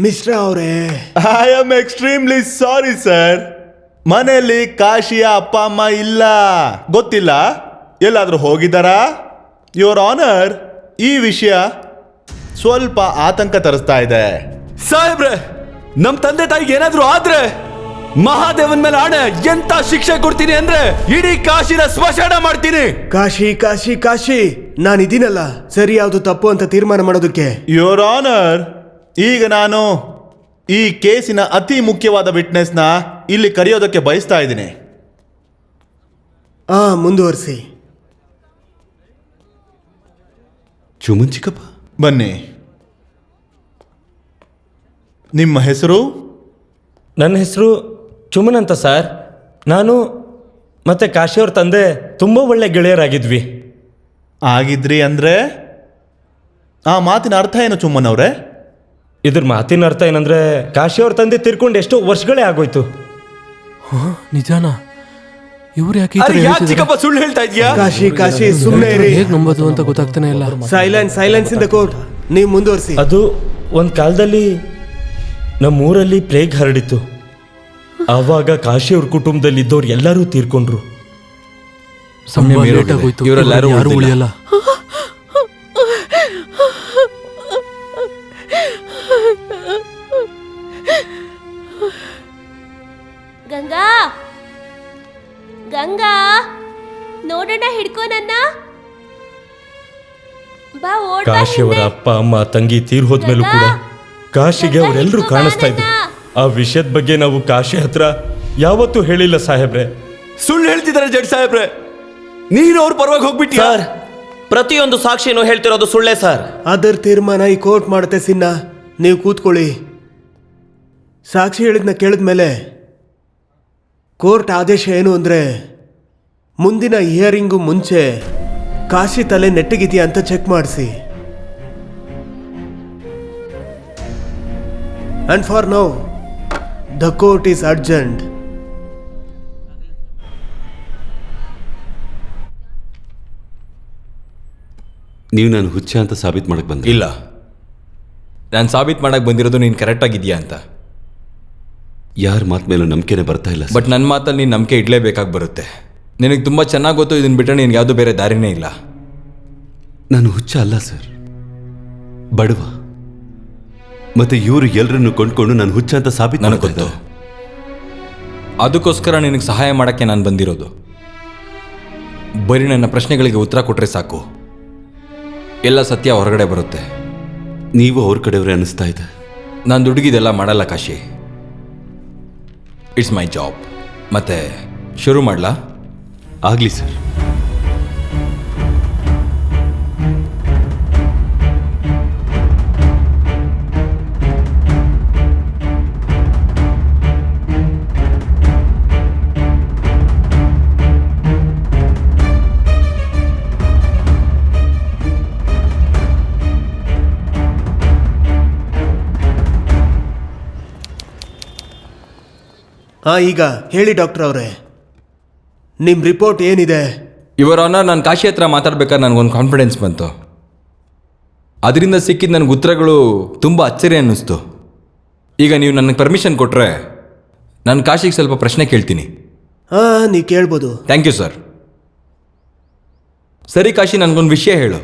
S2: ಮಿಸ್ಟರ್ ಅವರೇ,
S8: I am extremely sorry sir. ಮನೆಯಲ್ಲಿ ಕಾಶಿಯ ಅಪ್ಪ ಅಮ್ಮ ಇಲ್ಲ, ಗೊತ್ತಿಲ್ಲ. ಎಲ್ಲಾದ್ರೂ ಹೋಗಿದ್ದಾರಾ? ಯುವರ್ ಆನರ್, ಈ ವಿಷಯ ಸ್ವಲ್ಪ ಆತಂಕ ತರಿಸ್ತಾ ಇದೆ.
S5: ಸಾಹೇಬ್ರೆ, ನಮ್ ತಂದೆ ತಾಯಿಗೆ ಏನಾದ್ರೂ ಆದ್ರೆ ಮಹಾದೇವನ್ ಮೇಲೆ ಆಣೆ, ಎಂತ ಶಿಕ್ಷೆ ಕೊಡ್ತೀನಿ ಅಂದ್ರೆ ಇಡೀ ಕಾಶಿನ ಸ್ಮಶಾನ ಮಾಡ್ತೀನಿ.
S2: ಕಾಶಿ ಕಾಶಿ ಕಾಶಿ, ನಾನಿದ್ದೀನಲ್ಲ ಸರಿ ಯಾವುದು ತಪ್ಪು ಅಂತ ತೀರ್ಮಾನ ಮಾಡೋದಕ್ಕೆ.
S8: ಯುವರ್ ಆನರ್, ಈಗ ನಾನು ಈ ಕೇಸಿನ ಅತಿ ಮುಖ್ಯವಾದ ವಿಟ್ನೆಸ್ನ ಇಲ್ಲಿ ಕರೆಯೋದಕ್ಕೆ ಬಯಸ್ತಾ ಇದ್ದೀನಿ.
S2: ಮುಂದುವರಿಸಿ.
S5: ಚುಮನ್ ಚಿಕ್ಕಪ್ಪ
S8: ಬನ್ನಿ. ನಿಮ್ಮ ಹೆಸರು?
S13: ನನ್ನ ಹೆಸರು ಚುಮನ್ ಅಂತ ಸರ್. ನಾನು ಮತ್ತೆ ಕಾಶಿಯವ್ರ ತಂದೆ ತುಂಬ ಒಳ್ಳೆ ಗೆಳೆಯರಾಗಿದ್ವಿ.
S8: ಆಗಿದ್ರಿ ಅಂದ್ರೆ ಆ ಮಾತಿನ ಅರ್ಥ ಏನು ಚುಮ್ಮನ್ ಅವರೇ?
S13: ಇದ್ರ ಮಾತಿನ ಅರ್ಥ ಏನಂದ್ರೆ ಕಾಶಿಯವ್ರ ತಂದೆ ತೀರ್ಕೊಂಡು ಎಷ್ಟೋ ವರ್ಷಗಳೇ ಆಗೋಯ್ತು.
S3: ನಿಜಾನಾ? ಇವ್ರು ಯಾಕೆ
S5: ಚಿಕ್ಕಪ್ಪ ಸುಳ್ಳು ಹೇಳ್ತಾ ಇದೀಯಾ?
S2: ಕಾಶಿ ಸುಮ್ಮನೆ ಇರಿ.
S3: ಹೇಗ್ ನಂಬೋದು ಅಂತ ಗೊತ್ತಾಗ್ತಾನೆ ಇಲ್ಲ.
S2: Silence in the court. ನೀವು ಮುಂದುವರಿಸಿ.
S13: ಅದು ಒಂದು ಕಾಲದಲ್ಲಿ ನಮ್ಮೂರಲ್ಲಿ ಪ್ಲೇಗ್ ಹರಡಿತ್ತು. ಆವಾಗ ಕಾಶಿಯವ್ರ ಕುಟುಂಬದಲ್ಲಿ ಇದ್ದವ್ರು ಎಲ್ಲರೂ ತೀರ್ಕೊಂಡ್ರು.
S3: ಸಮಯ ಲೇಟ್ ಆಗೋಯ್ತು.
S11: ಇವರೆಲ್ಲರೂ
S3: ಯಾರು ಉಳಿಯಲ್ಲ.
S9: ಗಂಗಾ ಗಂಗಾ ನೋಡೋಣ, ಹಿಡ್ಕೋ ನನ್ನ. ಬಾ, ಓಡ್ ಬಾ
S13: ಕಾಶಿಯವರ
S9: ಹಿಂದೆ.
S13: ಅಪ್ಪ ಅಮ್ಮ ತಂಗಿ ತೀರ್ ಹೋದ್ಮೇಲೂ ಕೂಡ ಕಾಶಿಗೆ ಅವರೆಲ್ಲರೂ ಕಾಣಿಸ್ತಾ ಇದ್ರು. ಆ ವಿಷಯದ ಬಗ್ಗೆ ನಾವು ಕಾಶಿ ಹತ್ರ ಯಾವತ್ತೂ ಹೇಳಿಲ್ಲ ಸಾಹೇಬ್ರೆ.
S5: ಸುಳ್ಳು ಹೇಳ್ತಿದ್ದಾರೆ ಜಡ್ ಸಾಹೇಬ್ರೆ. ನೀನು ಅವ್ರ ಪರವಾಗಿ ಹೋಗ್ಬಿಟ್ಟಿ
S6: ಸರ್, ಪ್ರತಿಯೊಂದು ಸಾಕ್ಷಿನೂ ಹೇಳ್ತಿರೋದು ಸುಳ್ಳೇ ಸರ್.
S2: ಅದರ ತೀರ್ಮಾನ ಈ ಕೋರ್ಟ್ ಮಾಡುತ್ತೆ ಸಿನ್ನ. ನೀವು ಕೂತ್ಕೊಳ್ಳಿ. ಸಾಕ್ಷಿ ಹೇಳಿದ್ನ ಕೇಳಿದ್ಮೇಲೆ ಕೋರ್ಟ್ ಆದೇಶ ಏನು ಅಂದರೆ ಮುಂದಿನ ಹಿಯರಿಂಗು ಮುಂಚೆ ಕಾಶಿ ತಲೆ ನೆಟ್ಟಿಗಿದೆಯಾ ಅಂತ ಚೆಕ್ ಮಾಡಿಸಿ. And for now the court is urgent.
S5: ನೀವು ನಾನು ಹುಚ್ಚ ಅಂತ ಸಾಬೀತು ಮಾಡಕ್ ಬಂದ?
S11: ಇಲ್ಲ, ನಾನು ಸಾಬೀತು ಮಾಡಕ್ ಬಂದಿರೋದು ನೀನು ಕರೆಕ್ಟ್ ಆಗಿದೆಯಾ ಅಂತ.
S5: ಯಾರ ಮಾತು ಮೇಲೂ ನಂಬಿಕೆನೇ ಬರ್ತಾ ಇಲ್ಲ.
S11: ಬಟ್ ನನ್ನ ಮಾತಲ್ಲಿ ನೀನು ನಂಬಿಕೆ ಇಡಲೇಬೇಕಾಗಿ ಬರುತ್ತೆ. ನಿನಗೆ ತುಂಬ ಚೆನ್ನಾಗಿ ಗೊತ್ತು, ಇದನ್ನ ಬಿಟ್ಟರೆ ನಿನ್ಗೆ ಯಾವುದೂ ಬೇರೆ ದಾರಿನೇ ಇಲ್ಲ.
S5: ನಾನು ಹುಚ್ಚ ಅಲ್ಲ ಸರ್, ಬಡವ. ಮತ್ತೆ ಇವರು ಎಲ್ಲರನ್ನು ಕೊಂಡ್ಕೊಂಡು ನಾನು ಹುಚ್ಚ ಅಂತ ಸಾಬೀತು
S11: ನನಗೆ ಗೊತ್ತು. ಅದಕ್ಕೋಸ್ಕರ ನಿನಗೆ ಸಹಾಯ ಮಾಡೋಕ್ಕೆ ನಾನು ಬಂದಿರೋದು. ಬರೀ ನನ್ನ ಪ್ರಶ್ನೆಗಳಿಗೆ ಉತ್ತರ ಕೊಟ್ಟರೆ ಸಾಕು, ಎಲ್ಲ ಸತ್ಯ ಹೊರಗಡೆ ಬರುತ್ತೆ.
S5: ನೀವು ಅವ್ರ ಕಡೆಯವರೇ ಅನ್ನಿಸ್ತಾ ಇದೆ.
S11: ನಾನು ದುಡ್ಡಿಗಿದೆಲ್ಲ ಮಾಡಲ್ಲ ಕಾಶಿ. It's my job. ಮತ್ತೆ ಶುರು ಮಾಡಲಾ?
S5: ಆಗಲಿ ಸರ್.
S2: ಈಗ ಹೇಳಿ ಡಾಕ್ಟರ್ ಅವರೇ, ನಿಮ್ಮ ರಿಪೋರ್ಟ್ ಏನಿದೆ?
S11: ಇವರ ಆನರ್, ನಾನು ಕಾಶಿ ಹತ್ರ ಮಾತಾಡ್ಬೇಕಾದ್ರೆ ನನಗೊಂದು ಕಾನ್ಫಿಡೆನ್ಸ್ ಬಂತು. ಅದರಿಂದ ಸಿಕ್ಕಿದ ನನಗೆ ಉತ್ತರಗಳು ತುಂಬ ಅಚ್ಚರಿ ಅನ್ನಿಸ್ತು. ಈಗ ನೀವು ನನಗೆ ಪರ್ಮಿಷನ್ ಕೊಟ್ಟರೆ ನಾನು ಕಾಶಿಗೆ ಸ್ವಲ್ಪ ಪ್ರಶ್ನೆ ಕೇಳ್ತೀನಿ.
S2: ನೀವು ಕೇಳ್ಬೋದು.
S11: Thank you sir. ಸರಿ ಕಾಶಿ, ನನಗೊಂದು ವಿಷಯ ಹೇಳು.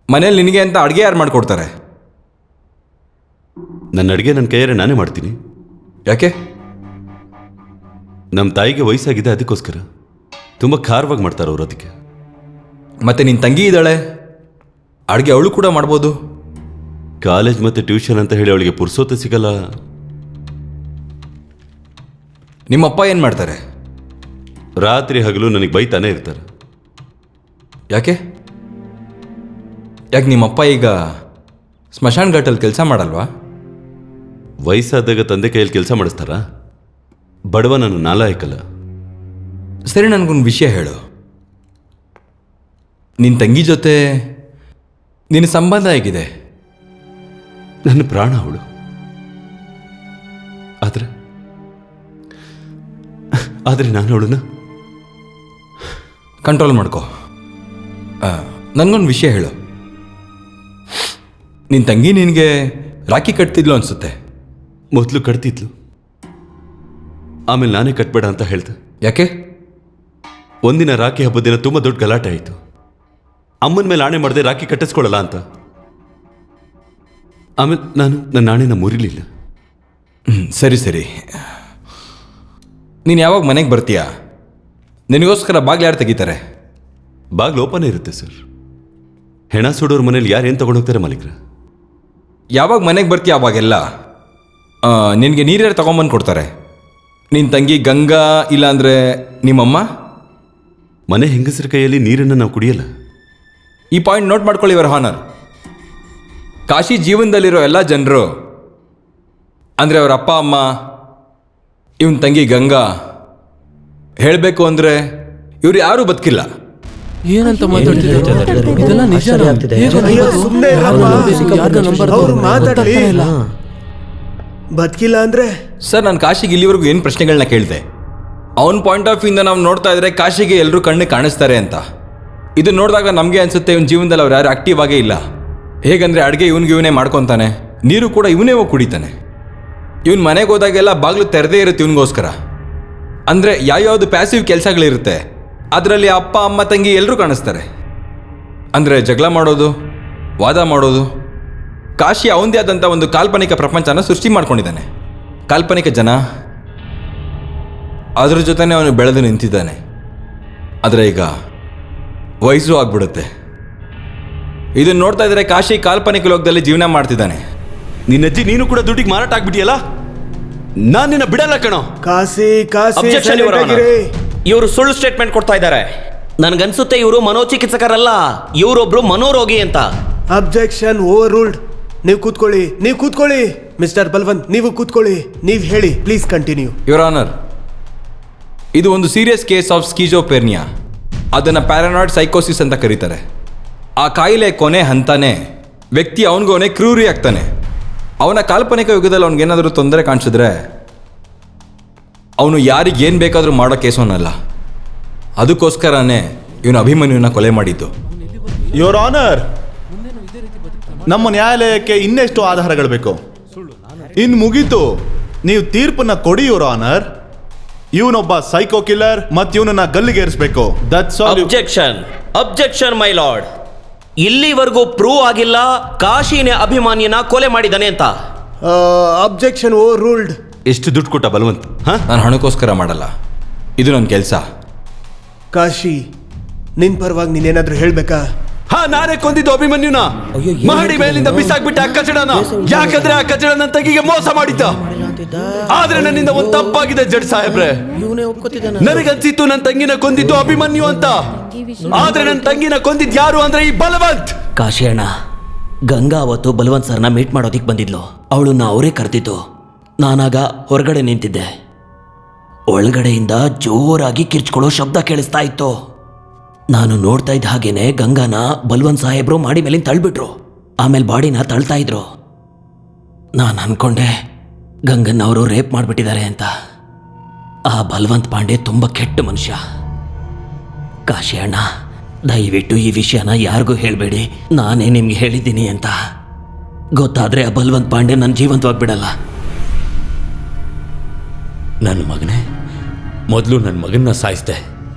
S11: ಮನೇಲಿ ನಿನಗೆ ಅಂತ ಅಡುಗೆ ಯಾರು ಮಾಡಿಕೊಡ್ತಾರೆ?
S5: ನನ್ನ ಅಡುಗೆ ನನ್ನ ಕೈಯಾರೆ ನಾನೇ ಮಾಡ್ತೀನಿ.
S11: ಯಾಕೆ?
S5: ನಮ್ಮ ತಾಯಿಗೆ ವಯಸ್ಸಾಗಿದೆ, ಅದಕ್ಕೋಸ್ಕರ. ತುಂಬ ಖಾರವಾಗಿ ಮಾಡ್ತಾರೆ ಅವರು, ಅದಕ್ಕೆ.
S11: ಮತ್ತೆ ನಿನ್ನ ತಂಗಿ ಇದ್ದಾಳೆ, ಅಡುಗೆ ಅವಳು ಕೂಡ ಮಾಡ್ಬೋದು.
S5: ಕಾಲೇಜ್ ಮತ್ತು ಟ್ಯೂಷನ್ ಅಂತ ಹೇಳಿ ಅವಳಿಗೆ ಪುರ್ಸೋತೆ ಸಿಗಲ್ಲ.
S11: ನಿಮ್ಮಪ್ಪ ಏನು ಮಾಡ್ತಾರೆ?
S5: ರಾತ್ರಿ ಹಗಲು ನನಗೆ ಬೈತಾನೆ ಇರ್ತಾರೆ.
S11: ಯಾಕೆ ನಿಮ್ಮಪ್ಪ ಈಗ ಸ್ಮಶಾನ ಘಾಟಲ್ಲಿ ಕೆಲಸ ಮಾಡಲ್ವಾ?
S5: ವಯಸ್ಸಾದಾಗ ತಂದೆ ಕೈಯಲ್ಲಿ ಕೆಲಸ ಮಾಡಿಸ್ತಾರಾ? ಬಡವ, ನಾನು ನಾಲಾಯಕಲ್ಲ.
S11: ಸರಿ, ನನಗೊಂದು ವಿಷಯ ಹೇಳು. ನಿನ್ನ ತಂಗಿ ಜೊತೆ ನಿನ್ನ ಸಂಬಂಧ ಹೇಗಿದೆ?
S5: ನನ್ನ ಪ್ರಾಣ ಅವಳು. ಆದರೆ ನಾನು ಅವಳನ್ನ
S11: ಕಂಟ್ರೋಲ್ ಮಾಡ್ಕೋ. ನನಗೊಂದು ವಿಷಯ ಹೇಳು. ನಿನ್ನ ತಂಗಿ ನಿನಗೆ ರಾಖಿ ಕಟ್ತಿದ್ಲು ಅನಿಸುತ್ತೆ.
S5: ಮೊದಲು ಕಟ್ತಿದ್ಲು, ಆಮೇಲೆ ನಾನೇ ಕಟ್ಬೇಡ ಅಂತ ಹೇಳ್ದೆ.
S11: ಯಾಕೆ?
S5: ಒಂದಿನ ರಾಖಿ ಹಬ್ಬದ ದಿನ ತುಂಬ ದೊಡ್ಡ ಗಲಾಟೆ ಆಯಿತು. ಅಮ್ಮನ ಮೇಲೆ ಆಣೆ ಮಾಡದೆ ರಾಖಿ ಕಟ್ಟಿಸ್ಕೊಳ್ಳಲ್ಲ ಅಂತ. ಆಮೇಲೆ ನಾನು ನನ್ನ ಆಣೆನ ಮುರಿಲಿಲ್ಲ.
S11: ಸರಿ, ನೀನು ಯಾವಾಗ ಮನೆಗೆ ಬರ್ತೀಯಾ? ನಿನಗೋಸ್ಕರ ಬಾಗ್ಲು ಯಾರು ತೆಗಿತಾರೆ?
S5: ಬಾಗ್ಲು ಓಪನ್ ಇರುತ್ತೆ ಸರ್. ಹೆಣ ಸುಡೋರ್ ಮನೇಲಿ ಯಾರು ಏನು ತಗೊಂಡೋಗ್ತಾರೆ ಮಾಲೀಕ್ರ?
S11: ಯಾವಾಗ ಮನೆಗೆ ಬರ್ತೀಯ ಅವಾಗೆಲ್ಲ ನಿನಗೆ ನೀರ್ಯಾರು ತಗೊಂಬಂದು ಕೊಡ್ತಾರೆ? ನಿನ್ನ ತಂಗಿ ಗಂಗಾ ಇಲ್ಲಾಂದರೆ ನಿಮ್ಮಮ್ಮ?
S5: ಮನೆ ಹೆಂಗಸರ ಕೈಯಲ್ಲಿ ನೀರನ್ನು ನಾವು ಕುಡಿಯಲ್ಲ.
S11: ಈ ಪಾಯಿಂಟ್ ನೋಟ್ ಮಾಡ್ಕೊಳ್ಳಿ ಯುವರ್ ಹಾನರ್. ಕಾಶಿ ಜೀವನದಲ್ಲಿರೋ ಎಲ್ಲ ಜನರು ಅಂದರೆ ಅವರ ಅಪ್ಪ ಅಮ್ಮ, ಇವನ್ ತಂಗಿ ಗಂಗಾ, ಹೇಳಬೇಕು ಅಂದರೆ ಇವ್ರು ಯಾರೂ ಬದುಕಿಲ್ಲ.
S3: ಏನಂತ ಮಾತಾಡ್ತಿದ್ದಾರೆ? ಇದೆಲ್ಲ ನಿಜ
S2: ಬದುಕಿಲ್ಲ ಅಂದ್ರೆ?
S11: ಸರ್, ನಾನು ಕಾಶಿಗೆ ಇಲ್ಲಿವರೆಗೂ ಏನು ಪ್ರಶ್ನೆಗಳನ್ನ ಕೇಳಿದೆ. ಅವನ ಪಾಯಿಂಟ್ ಆಫ್ ವ್ಯೂಯಿಂದ ನಾವು ನೋಡ್ತಾ ಇದ್ರೆ ಕಾಶಿಗೆ ಎಲ್ಲರೂ ಕಣ್ಣು ಕಾಣಿಸ್ತಾರೆ ಅಂತ. ಇದನ್ನ ನೋಡಿದಾಗ ನಮಗೆ ಅನ್ಸುತ್ತೆ ಇವನ ಜೀವನದಲ್ಲಿ ಅವ್ರು ಯಾರು ಆಕ್ಟಿವ್ ಆಗೇ ಇಲ್ಲ. ಹೇಗಂದ್ರೆ ಅಡುಗೆ ಇವನೇ ಮಾಡ್ಕೊತಾನೆ, ನೀರು ಕೂಡ ಇವನೇ ಹೋಗಿ ಕುಡಿತಾನೆ. ಇವನ್ ಮನೆಗೆ ಹೋದಾಗೆಲ್ಲ ಬಾಗಿಲು ತೆರೆದೇ ಇರುತ್ತೆ ಇವನಿಗೋಸ್ಕರ. ಅಂದರೆ ಯಾವ್ಯಾವುದು ಪ್ಯಾಸಿವ್ ಕೆಲಸಗಳಿರುತ್ತೆ ಅದರಲ್ಲಿ ಅಪ್ಪ ಅಮ್ಮ ತಂಗಿ ಎಲ್ಲರೂ ಕಾಣಿಸ್ತಾರೆ. ಅಂದರೆ ಜಗಳ ಮಾಡೋದು, ವಾದ ಮಾಡೋದು. ಕಾಶಿ ಅವನದೇ ಆದಂಥ ಒಂದು ಕಾಲ್ಪನಿಕ ಪ್ರಪಂಚನ ಸೃಷ್ಟಿ ಮಾಡ್ಕೊಂಡಿದ್ದಾನೆ. ಕಾಲ್ಪನಿಕ ಜನ, ಅದ್ರ ಜೊತೆನೇ ಅವನು ಬೆಳೆದು ನಿಂತಿದ್ದಾನೆ. ಆದರೆ ಈಗ ವಯಸ್ಸು ಆಗ್ಬಿಡುತ್ತೆ. ಇದನ್ನು ನೋಡ್ತಾ ಇದ್ರೆ ಕಾಶಿ ಕಾಲ್ಪನಿಕ ಲೋಕದಲ್ಲಿ ಜೀವನ ಮಾಡ್ತಿದ್ದಾನೆ.
S5: ನಿನ್ನಜ್ಜಿ ನೀನು ಕೂಡ ದುಡ್ಡಿಗೆ ಮಾರಾಟ ಆಗ್ಬಿಟ್ಟಿಯಲ್ಲ, ನಾನು ನಿನ್ನ ಬಿಡಲ್ಲ ಕಣೋ.
S6: ಇವರು ಸುಳ್ಳು ಸ್ಟೇಟ್ಮೆಂಟ್ ಕೊಡ್ತಾ ಇದ್ದಾರೆ. ನನ್ಗನ್ಸುತ್ತೆ ಇವರು ಮನೋಚಿಕಿತ್ಸಕರಲ್ಲ, ಇವರೊಬ್ರು ಮನೋರೋಗಿ ಅಂತ.
S2: Objection over ruled. ನೀವು ಕೂತ್ಕೊಳ್ಳಿ ಮಿಸ್ಟರ್ ಬಲ್ವಂತ್, ನೀವು ಕೂತ್ಕೊಳ್ಳಿ. ನೀವು ಹೇಳಿ, ಪ್ಲೀಸ್ ಕಂಟಿನ್ಯೂ.
S11: ಯುವರ್ ಆನರ್, ಇದು ಒಂದು ಸೀರಿಯಸ್ ಕೇಸ್ ಆಫ್ ಸ್ಕೀಜೋಪೆರ್ನಿಯಾ. ಅದನ್ನು ಪ್ಯಾರನಾಯ್ಡ್ ಸೈಕೋಸಿಸ್ ಅಂತ ಕರೀತಾರೆ. ಆ ಕಾಯಿಲೆ ಕೊನೆ ಹಂತಾನೆ ವ್ಯಕ್ತಿ ಅವನಿಗೋನೆ ಕ್ರೂರಿ ಆಗ್ತಾನೆ. ಅವನ ಕಾಲ್ಪನಿಕ ಯುಗದಲ್ಲಿ ಅವನಿಗೇನಾದರೂ ತೊಂದರೆ ಕಾಣಿಸಿದ್ರೆ ಅವನು ಯಾರಿಗೇನು ಬೇಕಾದರೂ ಮಾಡೋ ಕೇಸವನಲ್ಲ. ಅದಕ್ಕೋಸ್ಕರನೇ ಇವನು ಅಭಿಮನ್ಯುನ ಕೊಲೆ ಮಾಡಿದ್ದು.
S8: ಯುವರ್ ಆನರ್, ನಮ್ಮ ನ್ಯಾಯಾಲಯಕ್ಕೆ ಇನ್ನೆಷ್ಟು ಆಧಾರಗಳು ಬೇಕು? ಇನ್ನು ಮುಗೀತು, ನೀವು ತೀರ್ಪನ್ನ ಕೊಡಿ ಯುವರ್ ಆನರ್. ಇವನೊಬ್ಬ ಸೈಕೋ ಕಿಲ್ಲರ್ ಮತ್ತು ಇವನನ್ನ ಗಲ್ಲಿಗೇರಿಸಬೇಕು. That's all.
S6: Objection my lord. ಇಲ್ಲಿವರೆಗೂ ಪ್ರೂವ್ ಆಗಿಲ್ಲ ಕಾಶಿನೇ ಅಭಿಮಾನ್ಯನ ಕೊಲೆ ಮಾಡಿದಾನೆ ಅಂತ.
S2: Objection overruled.
S5: ಎಷ್ಟು ದುಡ್ಡು ಕೊಟ್ಟ ಬಲವಂತ್?
S11: ನಾನು ಹಣಕ್ಕೋಸ್ಕರ ಮಾಡಲ್ಲ, ಇದು ನನ್ನ ಕೆಲಸ.
S2: ಕಾಶಿ, ನಿನ್ ಪರವಾಗಿ ನೀನೇನಾದ್ರೂ ಹೇಳ್ಬೇಕಾ?
S5: ನಾನೇ ಕೊಂದಿದ್ದು ಅಭಿಮನ್ಯುನ. ಮಹಡಿ ಮೇಲಿಂದ ಬಿಸಾಕ್ಬಿಟ್ಟೆ ಆ ಕಚಡನ. ಯಾಕಂದ್ರೆ ಆ ಕಚಡ ನನ್ನ ತಂಗಿಗೆ ಮೋಸ ಮಾಡಿದ್ದ. ಆದ್ರೆ ನನ್ನಿಂದ ಒಂದು ತಪ್ಪಾಗಿದೆ ಜಡ್ಜ್ ಸಾಹೇಬ್ರೆ. ನನಗನ್ಸಿತ್ತು ನನ್ನ ತಂಗಿನ ಕೊಂದಿದ್ದು ಅಭಿಮನ್ಯು ಅಂತ. ಆದ್ರೆ ನನ್ನ ತಂಗಿನ ಕೊಂದಿದ್ ಯಾರು ಅಂದ್ರೆ ಈ ಬಲವಂತ್.
S6: ಕಾಶಿ ಅಣ್ಣ, ಗಂಗಾ ಅವತ್ತು ಬಲವಂತ್ ಸರ್ನ ಮೀಟ್ ಮಾಡೋದಿಕ್ ಬಂದಿದ್ಲು. ಅವಳನ್ನ ಅವರೇ ಕರೆದಿದ್ದು. ನಾನಾಗ ಹೊರಗಡೆ ನಿಂತಿದ್ದೆ. ಒಳಗಡೆಯಿಂದ ಜೋರಾಗಿ ಕಿರ್ಚ್ಕೊಳ್ಳೋ ಶಬ್ದ ಕೇಳಿಸ್ತಾ ಇತ್ತು. ನಾನು ನೋಡ್ತಾ ಇದ್ದ ಹಾಗೇನೆ ಗಂಗಾನ ಬಲ್ವಂತ್ ಸಾಹೇಬ್ರು ಮಾಡಿ ಮೇಲಿಂದ ತಳ್ಬಿಟ್ರು. ಆಮೇಲೆ ಬಾಡಿನ ತಳ್ತಾ ಇದ್ರು. ನಾನು ಅನ್ಕೊಂಡೆ ಗಂಗನ್ನ ಅವರು ರೇಪ್ ಮಾಡಿಬಿಟ್ಟಿದ್ದಾರೆ ಅಂತ. ಆ ಬಲ್ವಂತ್ ಪಾಂಡೆ ತುಂಬ ಕೆಟ್ಟ ಮನುಷ್ಯ. ಕಾಶಿ ಅಣ್ಣ, ದಯವಿಟ್ಟು ಈ ವಿಷಯನ ಯಾರಿಗೂ ಹೇಳಬೇಡಿ. ನಾನೇ ನಿಮ್ಗೆ ಹೇಳಿದ್ದೀನಿ ಅಂತ. ಗೊತ್ತಾದ್ರೆ ಆ ಬಲ್ವಂತ್ ಪಾಂಡೆ ನನ್ನ ಜೀವಂತವಾಗಿ ಬಿಡಲ್ಲ.
S4: ನನ್ನ ಮಗನೇ, ಮೊದಲು ನನ್ನ ಮಗನ್ನ ಸಾಯಿಸ್ದೆ,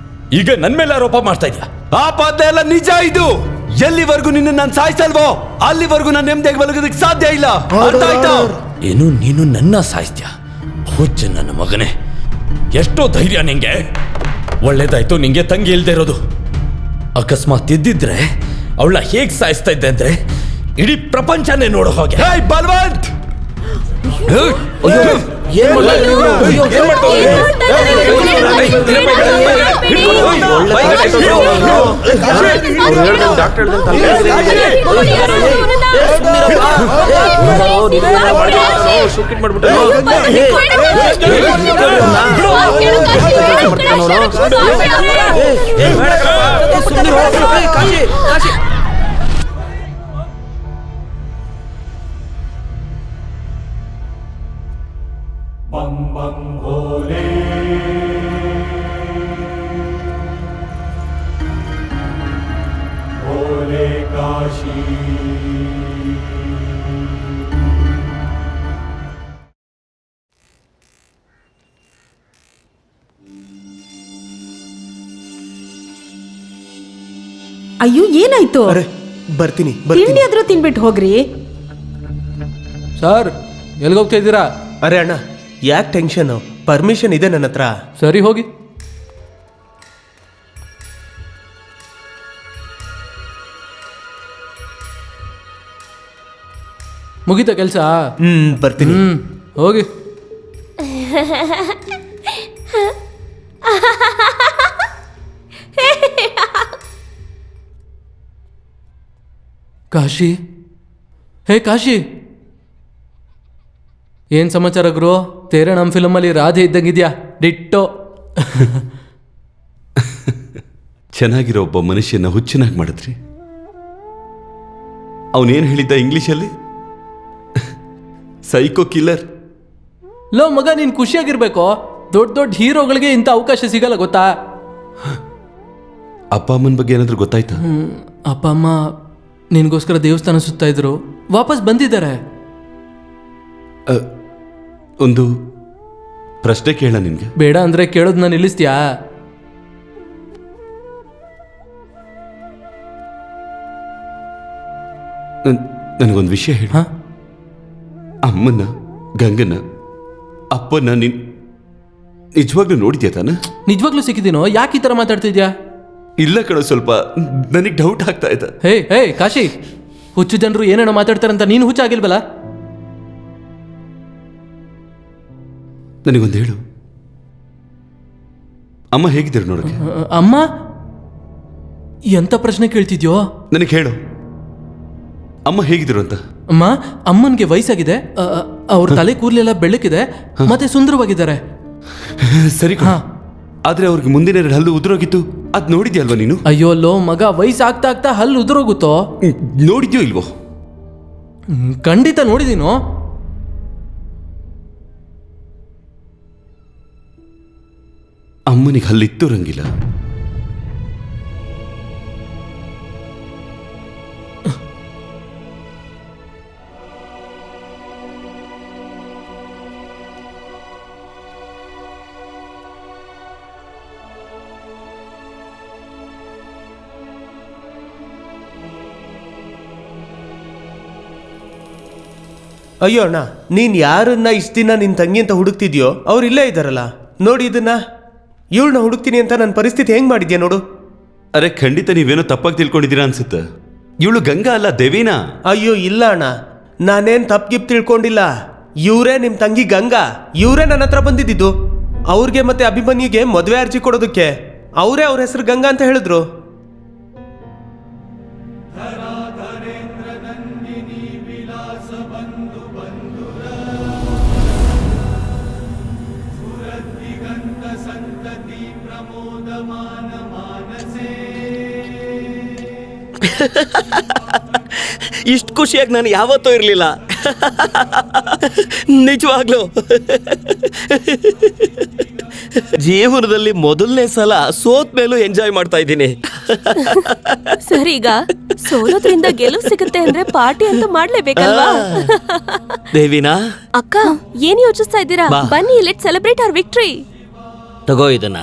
S4: ಈಗ ನನ್ನ ಮೇಲೆ ಆರೋಪ ಮಾಡ್ತಾ ಇದ್ಯಾ?
S5: ಆ ಪಾದ ಎಲ್ಲ ನಿಜ. ಇದು ಎಲ್ಲಿವರೆಗೂ ನಿನ್ನ ನಾನು ಸಾಯಿಸಲ್ವೋ ಅಲ್ಲಿವರೆಗೂ ನಾನು ನೆಮ್ಮದಿಯಾಗಿ ಬದುಕೋದಕ್ಕೆ ಸಾಧ್ಯ ಇಲ್ಲ. ಅರ್ಥ ಆಯ್ತಾ?
S4: ಏನು ನೀನು ನನ್ನ ಸಾಯಿಸ್ತೀಯ? ಹುಚ್ಚ ನನ್ನ ಮಗನೇ, ಎಷ್ಟೋ ಧೈರ್ಯ ನಿಂಗೆ. ಒಳ್ಳೇದಾಯ್ತು ನಿಂಗೆ ತಂಗಿ ಇಲ್ದೇ ಇರೋದು. ಅಕಸ್ಮಾತ್ ಇದ್ದಿದ್ರೆ ಅವಳ ಹೇಗೆ ಸಾಯಿಸ್ತಾ ಇದ್ದೆ ಅಂದ್ರೆ ಇಡೀ ಪ್ರಪಂಚನೇ ನೋಡೋ ಹಾಗೆ.
S5: ಬಲ್ವಂತ್,
S12: बम बम भोले भोले काशी
S10: ಅಯ್ಯೋ, ಏನಾಯ್ತು?
S2: ಬರ್ತೀನಿ.
S10: ತಿಂಡಿ ಆದ್ರೂ ತಿನ್ಬಿಟ್ಟು ಹೋಗ್ರಿ.
S3: ಸರ್, ಎಲ್ಲಿಗೋಗ್ತಾ ಇದ್ದೀರಾ?
S2: ಅರೆ ಅಣ್ಣ, ಯಾಕೆ ಟೆನ್ಷನ್? ಪರ್ಮಿಷನ್ ಇದೆ ನನ್ನ ಹತ್ರ.
S3: ಸರಿ, ಹೋಗಿ. ಮುಗೀತಾ ಕೆಲಸ?
S2: ಬರ್ತೀನಿ.
S3: ಹೋಗಿ. ಕಾಶಿ, ಹೇ ಕಾಶಿ, ಏನ್ ಸಮಾಚಾರ ಗುರು? ತೇರೆ ನಮ್ಮ ಫಿಲಮಲ್ಲಿ ರಾಧೆ ಇದ್ದಂಗಿದ್ಯಾ, ಡಿಟ್ಟೋ.
S5: ಚೆನ್ನಾಗಿರೋ ಒಬ್ಬ ಮನುಷ್ಯನ ಹುಚ್ಚನಾಗಿ ಮಾಡಿದ್ರಿ. ಅವನೇನು ಹೇಳಿದ್ದ ಇಂಗ್ಲಿಷಲ್ಲಿ? Psycho killer.
S3: ಲೋ ಮಗ, ನೀನ್ ಖುಷಿಯಾಗಿರ್ಬೇಕು. ದೊಡ್ಡ ದೊಡ್ಡ ಹೀರೋಗಳಿಗೆ ಇಂಥ ಅವಕಾಶ ಸಿಗಲ್ಲ, ಗೊತ್ತಾ?
S5: ಅಪ್ಪ ಅಮ್ಮನ ಬಗ್ಗೆ ಏನಾದರೂ ಗೊತ್ತಾಯ್ತಾ?
S3: ಅಪ್ಪ ಅಮ್ಮ ನಿನ್ಗೋಸ್ಕರ ದೇವಸ್ಥಾನ ಸುತ್ತಾ ಇದ್ರು, ವಾಪಸ್ ಬಂದಿದ್ದಾರೆ.
S5: ಒಂದು ಪ್ರಶ್ನೆ ಕೇಳ ನಿನ್ಗೆ?
S3: ಬೇಡ ಅಂದ್ರೆ ಕೇಳೋದನ್ನ ನಿಲ್ಲಿಸ್ತೀಯಾ?
S5: ನನಗೊಂದು ವಿಷಯ ಹೇಳ. ಅಮ್ಮನ, ಗಂಗನ, ಅಪ್ಪನ ನೀನ್ ನಿಜವಾಗ್ಲೂ ನೋಡಿದ್ಯಾ ತಾನ?
S3: ನಿಜವಾಗ್ಲೂ ಸಿಕ್ಕಿದ್ದೀನೋ? ಯಾಕೆ ಈ ಥರ ಮಾತಾಡ್ತಿದ್ಯಾ?
S5: ಇಲ್ಲ ಕಣೋ, ಸ್ವಲ್ಪ ನನಗೆ ಡೌಟ್ ಆಗ್ತಾ ಇದೆ.
S3: ಹೇ ಹೇ ಕಾಶಿ, ಹುಚ್ಚು ಜನರು ಏನೇನೋ ಮಾತಾಡ್ತಾರಂತ ನೀನು ಹುಚ್ಚಾಗಿಲ್ವಲ್ಲ?
S5: ನನಗೊಂದು ಹೇಳು, ಅಮ್ಮ ಹೇಗಿದ್ದಾರೆ ನೋಡಕ್ಕೆ?
S3: ಅಮ್ಮ? ಎಂತ ಪ್ರಶ್ನೆ ಕೇಳ್ತಿದ್ಯೋ?
S5: ನನಗೆ ಹೇಳು, ಅಮ್ಮ ಹೇಗಿದ್ರು ಅಂತ.
S3: ಅಮ್ಮ, ಅಮ್ಮನ್ಗೆ ವಯಸ್ಸಾಗಿದೆ, ಅವ್ರ ತಲೆ ಕೂದಲೆಲ್ಲ ಬೆಳ್ಳಕ್ಕಿದೆ, ಮತ್ತೆ ಸುಂದರವಾಗಿದ್ದಾರೆ.
S5: ಸರಿ, ಆದ್ರೆ ಅವ್ರಿಗೆ ಮುಂದಿನ 2 ಹಲ್ಲು ಉದುರೋಗಿತ್ತು, ಅದ್ ನೋಡಿದ್ಯಲ್ವಾ ನೀನು?
S3: ಅಯ್ಯೋ ಲೋ ಮಗ, ವಯಸ್ಸಾಗ್ತಾ ಆಗ್ತಾ ಹಲ್ಲು ಉದುರೋಗುತ್ತೋ?
S5: ನೋಡಿದ್ಯೋ ಇಲ್ವೋ?
S3: ಖಂಡಿತ ನೋಡಿದೀನೋ.
S5: ಅಮ್ಮನಿಗೆ ಹಲ್ಲಿತ್ತು ರಂಗಿಲ್ಲ.
S2: ಅಯ್ಯೋ ಅಣ್ಣ, ನೀನ್ ಯಾರನ್ನ ಇಷ್ಟ ದಿನ ನಿನ್ ತಂಗಿ ಅಂತ ಹುಡುಕ್ತಿದ್ಯೋ ಅವ್ರು ಇಲ್ಲೇ ಇದ್ದಾರಲ್ಲ, ನೋಡಿ ಇದನ್ನ. ಇವಳನ್ನ ಹುಡುಕ್ತೀನಿ ಅಂತ ನನ್ನ ಪರಿಸ್ಥಿತಿ ಹೆಂಗ್ ಮಾಡಿದ್ಯಾ ನೋಡು.
S5: ಅರೆ ಖಂಡಿತ ನೀವೇನೋ ತಪ್ಪಾಗಿ ತಿಳ್ಕೊಂಡಿದ್ದೀರಾ ಅನ್ಸುತ್ತೆ. ಇವಳು ಗಂಗಾ ಅಲ್ಲ, ದೇವಿನಾ.
S2: ಅಯ್ಯೋ ಇಲ್ಲ ಅಣ್ಣ, ನಾನೇನ್ ತಪ್ಪಿಗಿಪ್ ತಿಳ್ಕೊಂಡಿಲ್ಲ. ಇವರೇ ನಿಮ್ ತಂಗಿ ಗಂಗಾ, ಇವರೇ ನನ್ನ ಹತ್ರ ಬಂದಿದ್ದು. ಅವ್ರಿಗೆ ಮತ್ತೆ ಅಭಿಮನ್ಯುಗೆ ಮದುವೆ ಅರ್ಜಿ ಕೊಡೋದಕ್ಕೆ ಅವರೇ ಅವ್ರ ಹೆಸರು ಗಂಗಾ ಅಂತ ಹೇಳಿದ್ರು.
S6: ಇಷ್ಟು ಖುಷಿಯಾಗಿ ನಾನು ಯಾವತ್ತೂ ಇರಲಿಲ್ಲ, ನಿಜವಾಗ್ಲೂ. ಜೀವನದಲ್ಲಿ ಮೊದಲನೇ ಸಲ ಸೋತ್ ಮೇಲೂ ಎಂಜಾಯ್ ಮಾಡ್ತಾ ಇದ್ದೀನಿ.
S9: ಸರಿ, ಈಗ ಸೋಲೋದ್ರಿಂದ ಗೆಲುವು ಸಿಗುತ್ತೆ ಅಂದ್ರೆ ಪಾರ್ಟಿ ಅಂತ ಮಾಡ್ಲೇಬೇಕಲ್ವಾ?
S6: ದೇವಿನಾ,
S9: ಅಕ್ಕ ಏನ್ ಯೋಚಿಸ್ತಾ ಇದ್ದೀರಾ? ಬನ್ನಿ, ಲೆಟ್ಸ್ ಸೆಲೆಬ್ರೇಟ್ ಅವರ್ ವಿಕ್ಟರಿ.
S6: ತಗೋ ಇದನ್ನ.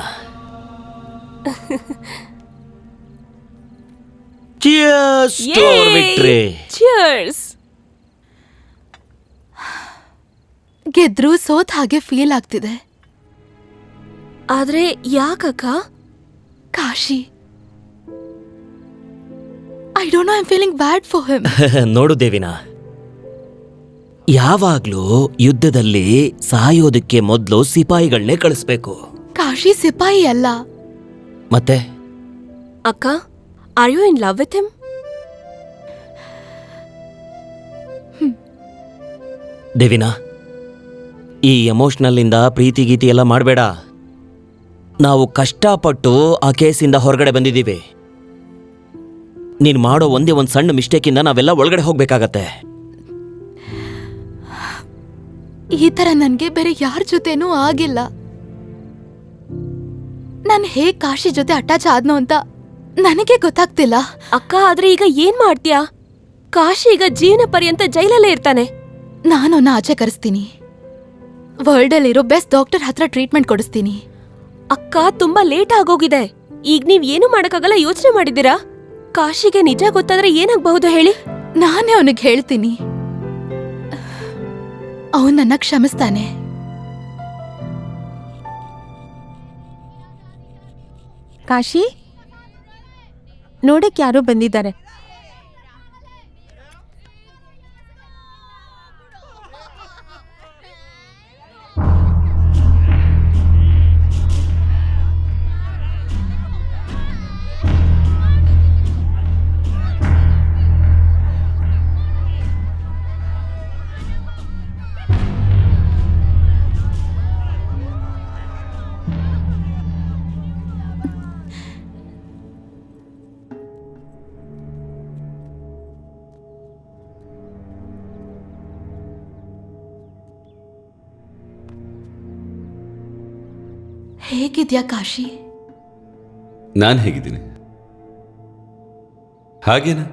S6: Cheers to our victory.
S9: Cheers.
S7: ಗೆದ್ರು ಸೋತ್ ಹಾಗೆ ಫೀಲ್ ಆಗ್ತಿದೆ.
S9: ಆದ್ರೆ ಯಾಕಕ್ಕ?
S7: Kashi, I don't know, I am feeling bad for him.
S6: ನೋಡು ದೇವಿನಾ, ಯಾವಾಗ್ಲೂ ಯುದ್ಧದಲ್ಲಿ ಸಾಯೋದಕ್ಕೆ ಮೊದಲು ಸಿಪಾಯಿಗಳನ್ನೇ ಕಳಿಸ್ಬೇಕು.
S7: ಕಾಶಿ ಸಿಪಾಯಿ ಅಲ್ಲ.
S6: ಮತ್ತೆ
S9: ಅಕ್ಕ, are you in love with him?
S6: Devina, ಈ ಎಮೋಷನಲ್ ಇಂದ ಪ್ರೀತಿ ಗೀತಿ ಎಲ್ಲ ಮಾಡಬೇಡ. ನಾವು ಕಷ್ಟಪಟ್ಟು ಆ ಕೇಸಿಂದ ಹೊರಗಡೆ ಬಂದಿದ್ದೀವಿ. ನೀನು ಮಾಡೋ ಒಂದೇ ಒಂದು ಸಣ್ಣ ಮಿಸ್ಟೇಕಿಂದ ನಾವೆಲ್ಲ ಒಳಗಡೆ ಹೋಗ್ಬೇಕಾಗತ್ತೆ.
S7: ಈ ತರ ನನ್ಗೆ ಬೇರೆ ಯಾರ ಜೊತೆನೂ ಆಗಿಲ್ಲ. ನಾನು ಹೇಗ್ ಕಾಶಿ ಜೊತೆ ಅಟ್ಯಾಚ್ ಆದ್ನೋ ಅಂತ ನನಗೆ ಗೊತ್ತಾಗ್ತಿಲ್ಲ.
S9: ಅಕ್ಕ, ಆದ್ರೆ ಈಗ ಏನ್ ಮಾಡ್ತೀಯಾ? ಕಾಶಿ ಈಗ ಜೀವನ ಪರ್ಯಂತ ಜೈಲಲ್ಲೇ ಇರ್ತಾನೆ.
S7: ನಾನು ಅವನ್ನ ಆಚೆ ಕರೆಸ್ತೀನಿ. ವರ್ಲ್ಡ್ ಅಲ್ಲಿರೋ ಬೆಸ್ಟ್ ಡಾಕ್ಟರ್ ಹತ್ರ ಟ್ರೀಟ್ಮೆಂಟ್ ಕೊಡಿಸ್ತೀನಿ.
S9: ಅಕ್ಕ, ತುಂಬಾ ಲೇಟ್ ಆಗೋಗಿದೆ. ಈಗ ನೀವ್ ಏನು ಮಾಡಕ್ಕಾಗಲ್ಲ. ಯೋಚನೆ ಮಾಡಿದ್ದೀರಾ? ಕಾಶಿಗೆ ನಿಜ ಗೊತ್ತಾದ್ರೆ ಏನಾಗಬಹುದು ಹೇಳಿ?
S7: ನಾನೇ ಅವನಿಗೆ ಹೇಳ್ತೀನಿ, ಅವನ್ ನನ್ನ ಕ್ಷಮಿಸ್ತಾನೆ.
S10: ಕಾಶಿ, ನೋಡಕ್ಕೆ ಯಾರೋ ಬಂದಿದ್ದಾರೆ.
S7: ಹೇಗಿದ್ಯಾ ಕಾಶಿ?
S5: ನಾನು ಹೇಗಿದ್ದೀನಿ? ಹಾಗೇನಾ?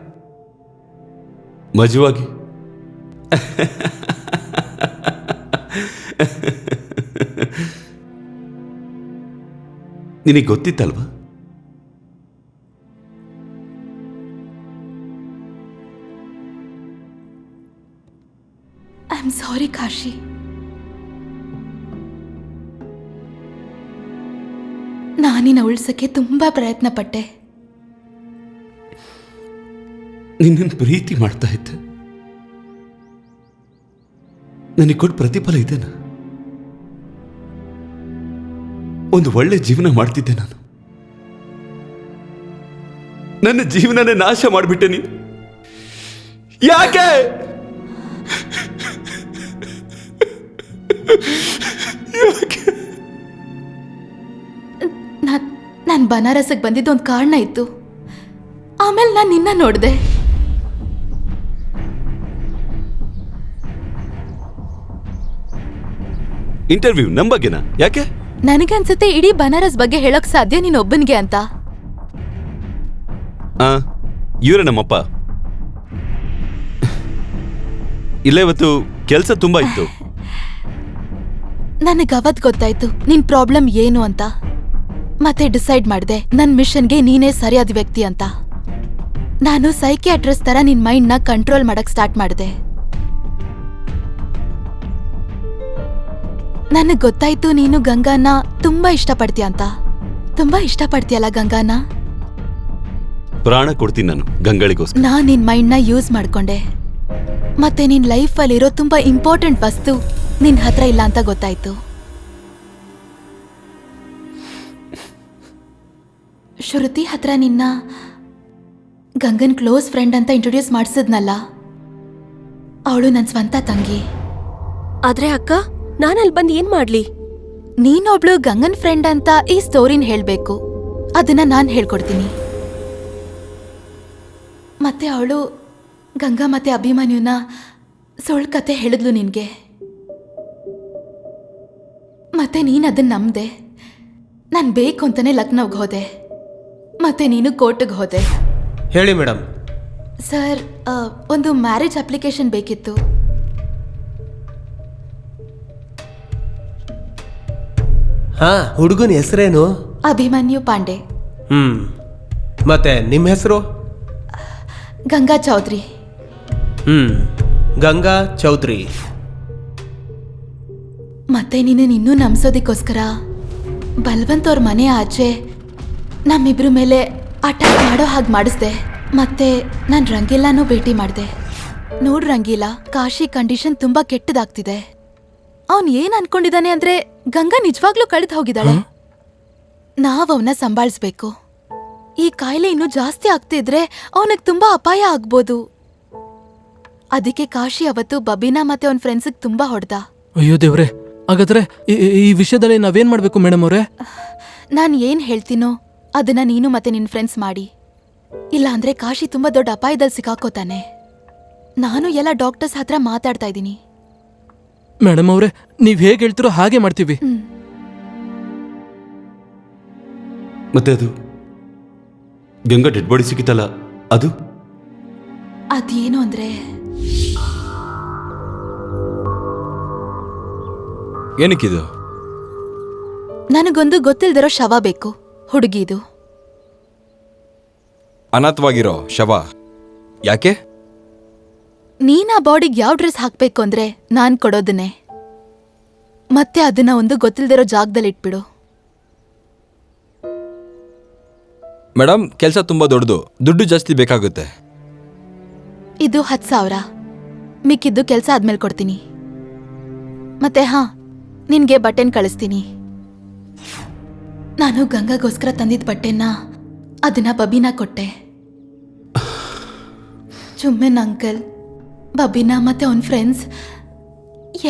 S5: ಮಜವಾಗಿ. ನಿನಗೆ ಗೊತ್ತಿತ್ತಲ್ವಾ?
S7: I am sorry Kashi. ನಾನಿನ ಉಳ್ಸಕ್ಕೆ ತುಂಬಾ ಪ್ರಯತ್ನ ಪಟ್ಟೆ.
S5: ನಿನ್ನನ್ನು ಪ್ರೀತಿ ಮಾಡ್ತಾ ಇದ್ದೆ. ನನಗೆ ಕೊಟ್ಟು ಪ್ರತಿಫಲ ಇದೆನಾ? ಒಂದು ಒಳ್ಳೆ ಜೀವನ ಮಾಡ್ತಿದ್ದೆ ನಾನು. ನನ್ನ ಜೀವನನೇ ನಾಶ ಮಾಡಿಬಿಟ್ಟೆ ನೀನು. ಯಾಕೆ?
S7: ನಾನು ಬನಾರಸ್ಗೆ ಬಂದಿದ್ದು ಒಂದು ಕಾರಣ ಇತ್ತು. ಆಮೇಲೆ ನಾನು ನಿನ್ನ ನೋಡಿದೆ.
S5: ಇಂಟರ್ವ್ಯೂ ನಮ್ಮ ಬಗ್ಗೆನಾ? ಯಾಕೆ?
S7: ನನಗನ್ಸುತ್ತೆ ಇಡೀ ಬನಾರಸ್ ಬಗ್ಗೆ ಹೇಳಕ್ ಸಾಧ್ಯ ನೀನೊಬ್ಬನಿಗೆ ಅಂತ.
S5: ಇವರೇ ನಮ್ಮಪ್ಪ. ಇಲ್ಲ, ಇವತ್ತು ಕೆಲಸ ತುಂಬಾ ಇತ್ತು.
S7: ನನಗವತ್ ಗೊತ್ತಾಯ್ತು ನಿನ್ ಪ್ರಾಬ್ಲಮ್ ಏನು ಅಂತ. ಮತ್ತೆ ಡಿಸೈಡ್ ಮಾಡಿದೆ ನನ್ ಮಿಷನ್ಗೆ ನೀನೇ ಸರಿಯಾದ ವ್ಯಕ್ತಿ ಅಂತ. ನಾನು ಸೈಕಿಯಾಟ್ರಿಸ್ಟ್ ತರ ನಿನ್ ಮೈಂಡ್ ನ ಕಂಟ್ರೋಲ್ ಮಾಡಕ್ ಸ್ಟಾರ್ಟ್ ಮಾಡಿದೆ. ನನಗ್ ಗೊತ್ತಾಯ್ತು ನೀನು ಗಂಗಾನ ತುಂಬಾ ಇಷ್ಟಪಡ್ತೀಯ ಅಂತ. ತುಂಬಾ ಇಷ್ಟಪಡ್ತೀಯಲ್ಲ ಗಂಗಾನ?
S5: ಪ್ರಾಣ ಕೊಡ್ತೀನಿ ನಾನು ಗಂಗಳಿಗೋಸ್ಕರ.
S7: ನಾನ್ ನಿನ್ ಮೈಂಡ್ ನ ಯೂಸ್ ಮಾಡ್ಕೊಂಡೆ. ಮತ್ತೆ ನಿನ್ ಲೈಫ್ ಅಲ್ಲಿರೋ ತುಂಬಾ ಇಂಪಾರ್ಟೆಂಟ್ ವಸ್ತು ನಿನ್ ಹತ್ರ ಇಲ್ಲ ಅಂತ ಗೊತ್ತಾಯ್ತು. ಶ್ರುತಿ ಹತ್ರ ನಿನ್ನ ಗಂಗನ್ ಕ್ಲೋಸ್ ಫ್ರೆಂಡ್ ಅಂತ ಇಂಟ್ರೊಡ್ಯೂಸ್ ಮಾಡಿಸಿದ್ನಲ್ಲ, ಅವಳು ನನ್ ಸ್ವಂತ ತಂಗಿ.
S9: ಆದ್ರೆ ಅಕ್ಕ, ನಾನಲ್ಲಿ ಬಂದು ಏನ್ ಮಾಡ್ಲಿ?
S7: ನೀನೊಬ್ಳು ಗಂಗನ್ ಫ್ರೆಂಡ್ ಅಂತ ಈ ಸ್ಟೋರಿನ ಹೇಳ್ಬೇಕು. ಅದನ್ನ ನಾನ್ ಹೇಳ್ಕೊಡ್ತೀನಿ. ಮತ್ತೆ ಅವಳು ಗಂಗಾ ಮತ್ತೆ ಅಭಿಮನ್ಯುನ ಸುಳ್ಳು ಕತೆ ಹೇಳಿದ್ಲು ನಿನ್ಗೆ. ಮತ್ತೆ ನೀನ್ ಅದನ್ನ ನಂಬ್ದೆ. ನಾನ್ ಬೇಕು ಅಂತಾನೆ ಲಕ್ನೋಗೆ ಹೋದೆ. ಮತ್ತೆ ನೀನು ಕೋರ್ಟ್ಗೆ ಹೋದೆ.
S2: ಹೇಳಿ ಮೇಡಮ್.
S7: ಸರ್, ಒಂದು ಮ್ಯಾರೇಜ್ ಅಪ್ಲಿಕೇಶನ್ ಬೇಕಿತ್ತು.
S2: ಹಾ, ಹುಡುಗನ ಹೆಸರೇನು?
S7: ಅಭಿಮನ್ಯು ಪಾಂಡೆ.
S2: ಮತ್ತೆ ನಿಮ್ಮ ಹೆಸರು?
S7: ಗಂಗಾ ಚೌಧರಿ.
S2: ಗಂಗಾ ಚೌಧರಿ.
S7: ಮತ್ತೆ ನೀನು ಇನ್ನೂ ನಂಬಿಸೋದಕ್ಕೋಸ್ಕರ ಬಲ್ವಂತ್ ಅವ್ರ ಮನೆ ಆಚೆ ನಮ್ಮಿಬ್ರ ಮೇಲೆ ಅಟ್ಯಾಕ್ ಮಾಡೋ ಹಾಗೆ ಮಾಡಿಸ್ದೆ. ಮತ್ತೆ ನಾನು ರಂಗೀಲಾನೂ ಭೇಟಿ ಮಾಡಿದೆ. ನೋಡ್ ರಂಗೀಲಾ, ಕಾಶಿ ಕಂಡೀಷನ್ ತುಂಬಾ ಕೆಟ್ಟದಾಗ್ತಿದೆ. ಅವನ್ ಏನ್ ಅನ್ಕೊಂಡಿದ್ದಾನೆ ಅಂದ್ರೆ ಗಂಗಾ ನಿಜವಾಗ್ಲೂ ಕಳೆದು ಹೋಗಿದ್ದಾಳೆ. ನಾವ್ ಅವನ್ನ ಸಂಭಾಳಿಸ್ಬೇಕು. ಈ ಕಾಯಿಲೆ ಇನ್ನೂ ಜಾಸ್ತಿ ಆಗ್ತಿದ್ರೆ ಅವನಿಗೆ ತುಂಬಾ ಅಪಾಯ ಆಗ್ಬೋದು. ಅದಕ್ಕೆ ಕಾಶಿ ಅವತ್ತು ಬಬೀನಾ ಮತ್ತೆ ಅವನ್ ಫ್ರೆಂಡ್ಸಿಗೆ ತುಂಬಾ ಹೊಡೆದ.
S3: ಅಯ್ಯೋ ದೇವ್ರೆ, ಹಾಗಾದ್ರೆ ಈ ವಿಷಯದಲ್ಲಿ ನಾವೇನ್ ಮಾಡ್ಬೇಕು ಮೇಡಮ್ ಅವ್ರೆ?
S7: ನಾನ್ ಏನ್ ಹೇಳ್ತೀನೋ ಅದನ್ನ ನೀನು ಮತ್ತೆ ನಿನ್ ಫ್ರೆಂಡ್ಸ್ ಮಾಡಿ. ಇಲ್ಲ ಅಂದ್ರೆ ಕಾಶಿ ತುಂಬಾ ದೊಡ್ಡ ಅಪಾಯದಲ್ಲಿ ಸಿಕ್ಕಾಕೋತಾನೆ. ನಾನು ಎಲ್ಲ ಡಾಕ್ಟರ್ಸ್ ಹತ್ರ ಮಾತಾಡ್ತಾ ಇದ್ದೀನಿ.
S3: ಮೇಡಮ್ ಅವ್ರೆ, ನೀವ್ ಹೇಗೆ ಹೇಳ್ತಿರೋ ಹಾಗೆ ಮಾಡ್ತೀವಿ.
S5: ಮತ್ತೆ ಅದು ಗಂಗಾ ಡೆಡ್ ಬಾಡಿ ಸಿಕ್ಕಿತಲ್ಲ, ಅದು
S7: ಅದೇನು ಅಂದ್ರೆ
S11: ಏನಕ್ಕಿದು?
S7: ನನಗೊಂದು ಗೊತ್ತಿಲ್ದಿರೋ ಶವ ಬೇಕು. ಹುಡುಗಿದು
S11: ಅನಾಥವಾಗಿರೋ ಶವ. ಯಾಕೆ?
S7: ನೀನ್ ಆ ಬಾಡಿಗೆ ಯಾವ ಡ್ರೆಸ್ ಹಾಕ್ಬೇಕು ಅಂದ್ರೆ ನಾನ್ ಕೊಡೋದನ್ನೇ. ಮತ್ತೆ ಅದನ್ನ ಒಂದು ಗೊತ್ತಿಲ್ದಿರೋ ಜಾಗದಲ್ಲಿ ಇಟ್ಬಿಡು.
S11: ಮೇಡಮ್, ಕೆಲಸ ತುಂಬಾ ದೊಡ್ಡದು, ದುಡ್ಡು ಜಾಸ್ತಿ ಬೇಕಾಗುತ್ತೆ.
S7: ಇದು 10,000. ಮಿಕ್ಕಿದ್ದು ಕೆಲಸ ಆದ್ಮೇಲೆ ಕೊಡ್ತೀನಿ. ಮತ್ತೆ ನಿನ್ಗೆ ಬಟ್ಟೆನ್ ಕಳಿಸ್ತೀನಿ. ನಾನು ಗಂಗಾಗೋಸ್ಕರ ತಂದಿದ್ದ ಬಟ್ಟೆನ ಅದನ್ನ ಬಬೀನಾ ಕೊಟ್ಟೆ. ಚುಮ್ಮೆನ್ ಅಂಕಲ್, ಬಬೀನಾ ಮತ್ತೆ ಅವನ್ ಫ್ರೆಂಡ್ಸ್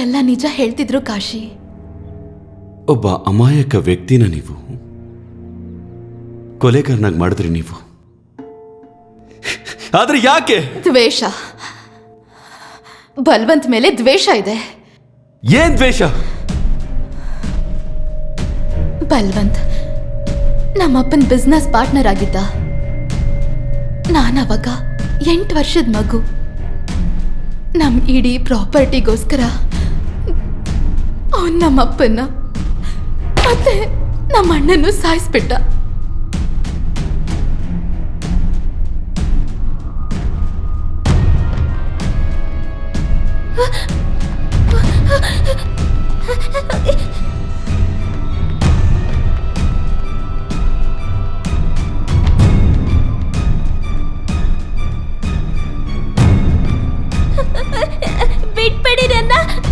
S7: ಎಲ್ಲ ನಿಜ ಹೇಳ್ತಿದ್ರು ಕಾಶಿ.
S5: ಒಬ್ಬ ಅಮಾಯಕ ವ್ಯಕ್ತಿನ ನೀವು ಕೊಲೆಗಾರನಾಗಿ ಮಾಡಿದ್ರಿ ನೀವು. ಆದ್ರೆ ಯಾಕೆ?
S7: ದ್ವೇಷ. ಬಲ್ವಂತ್ ಮೇಲೆ ದ್ವೇಷ ಇದೆ.
S5: ಏನ್ ದ್ವೇಷ?
S7: ಬಲ್ವಂತ್ ನಮ್ಮಪ್ಪನ ಬಿಸ್ನೆಸ್ ಪಾರ್ಟ್ನರ್ ಆಗಿದ್ದ. ನಾನವಾಗ 8 ವರ್ಷದ ಮಗು. ನಮ್ ಇಡೀ ಪ್ರಾಪರ್ಟಿಗೋಸ್ಕರ ಅವನ್ ನಮ್ಮಪ್ಪನ್ನ ಮತ್ತೆ ನಮ್ಮ ಅಣ್ಣನ್ನು ಸಾಯಿಸ್ಬಿಟ್ಟ.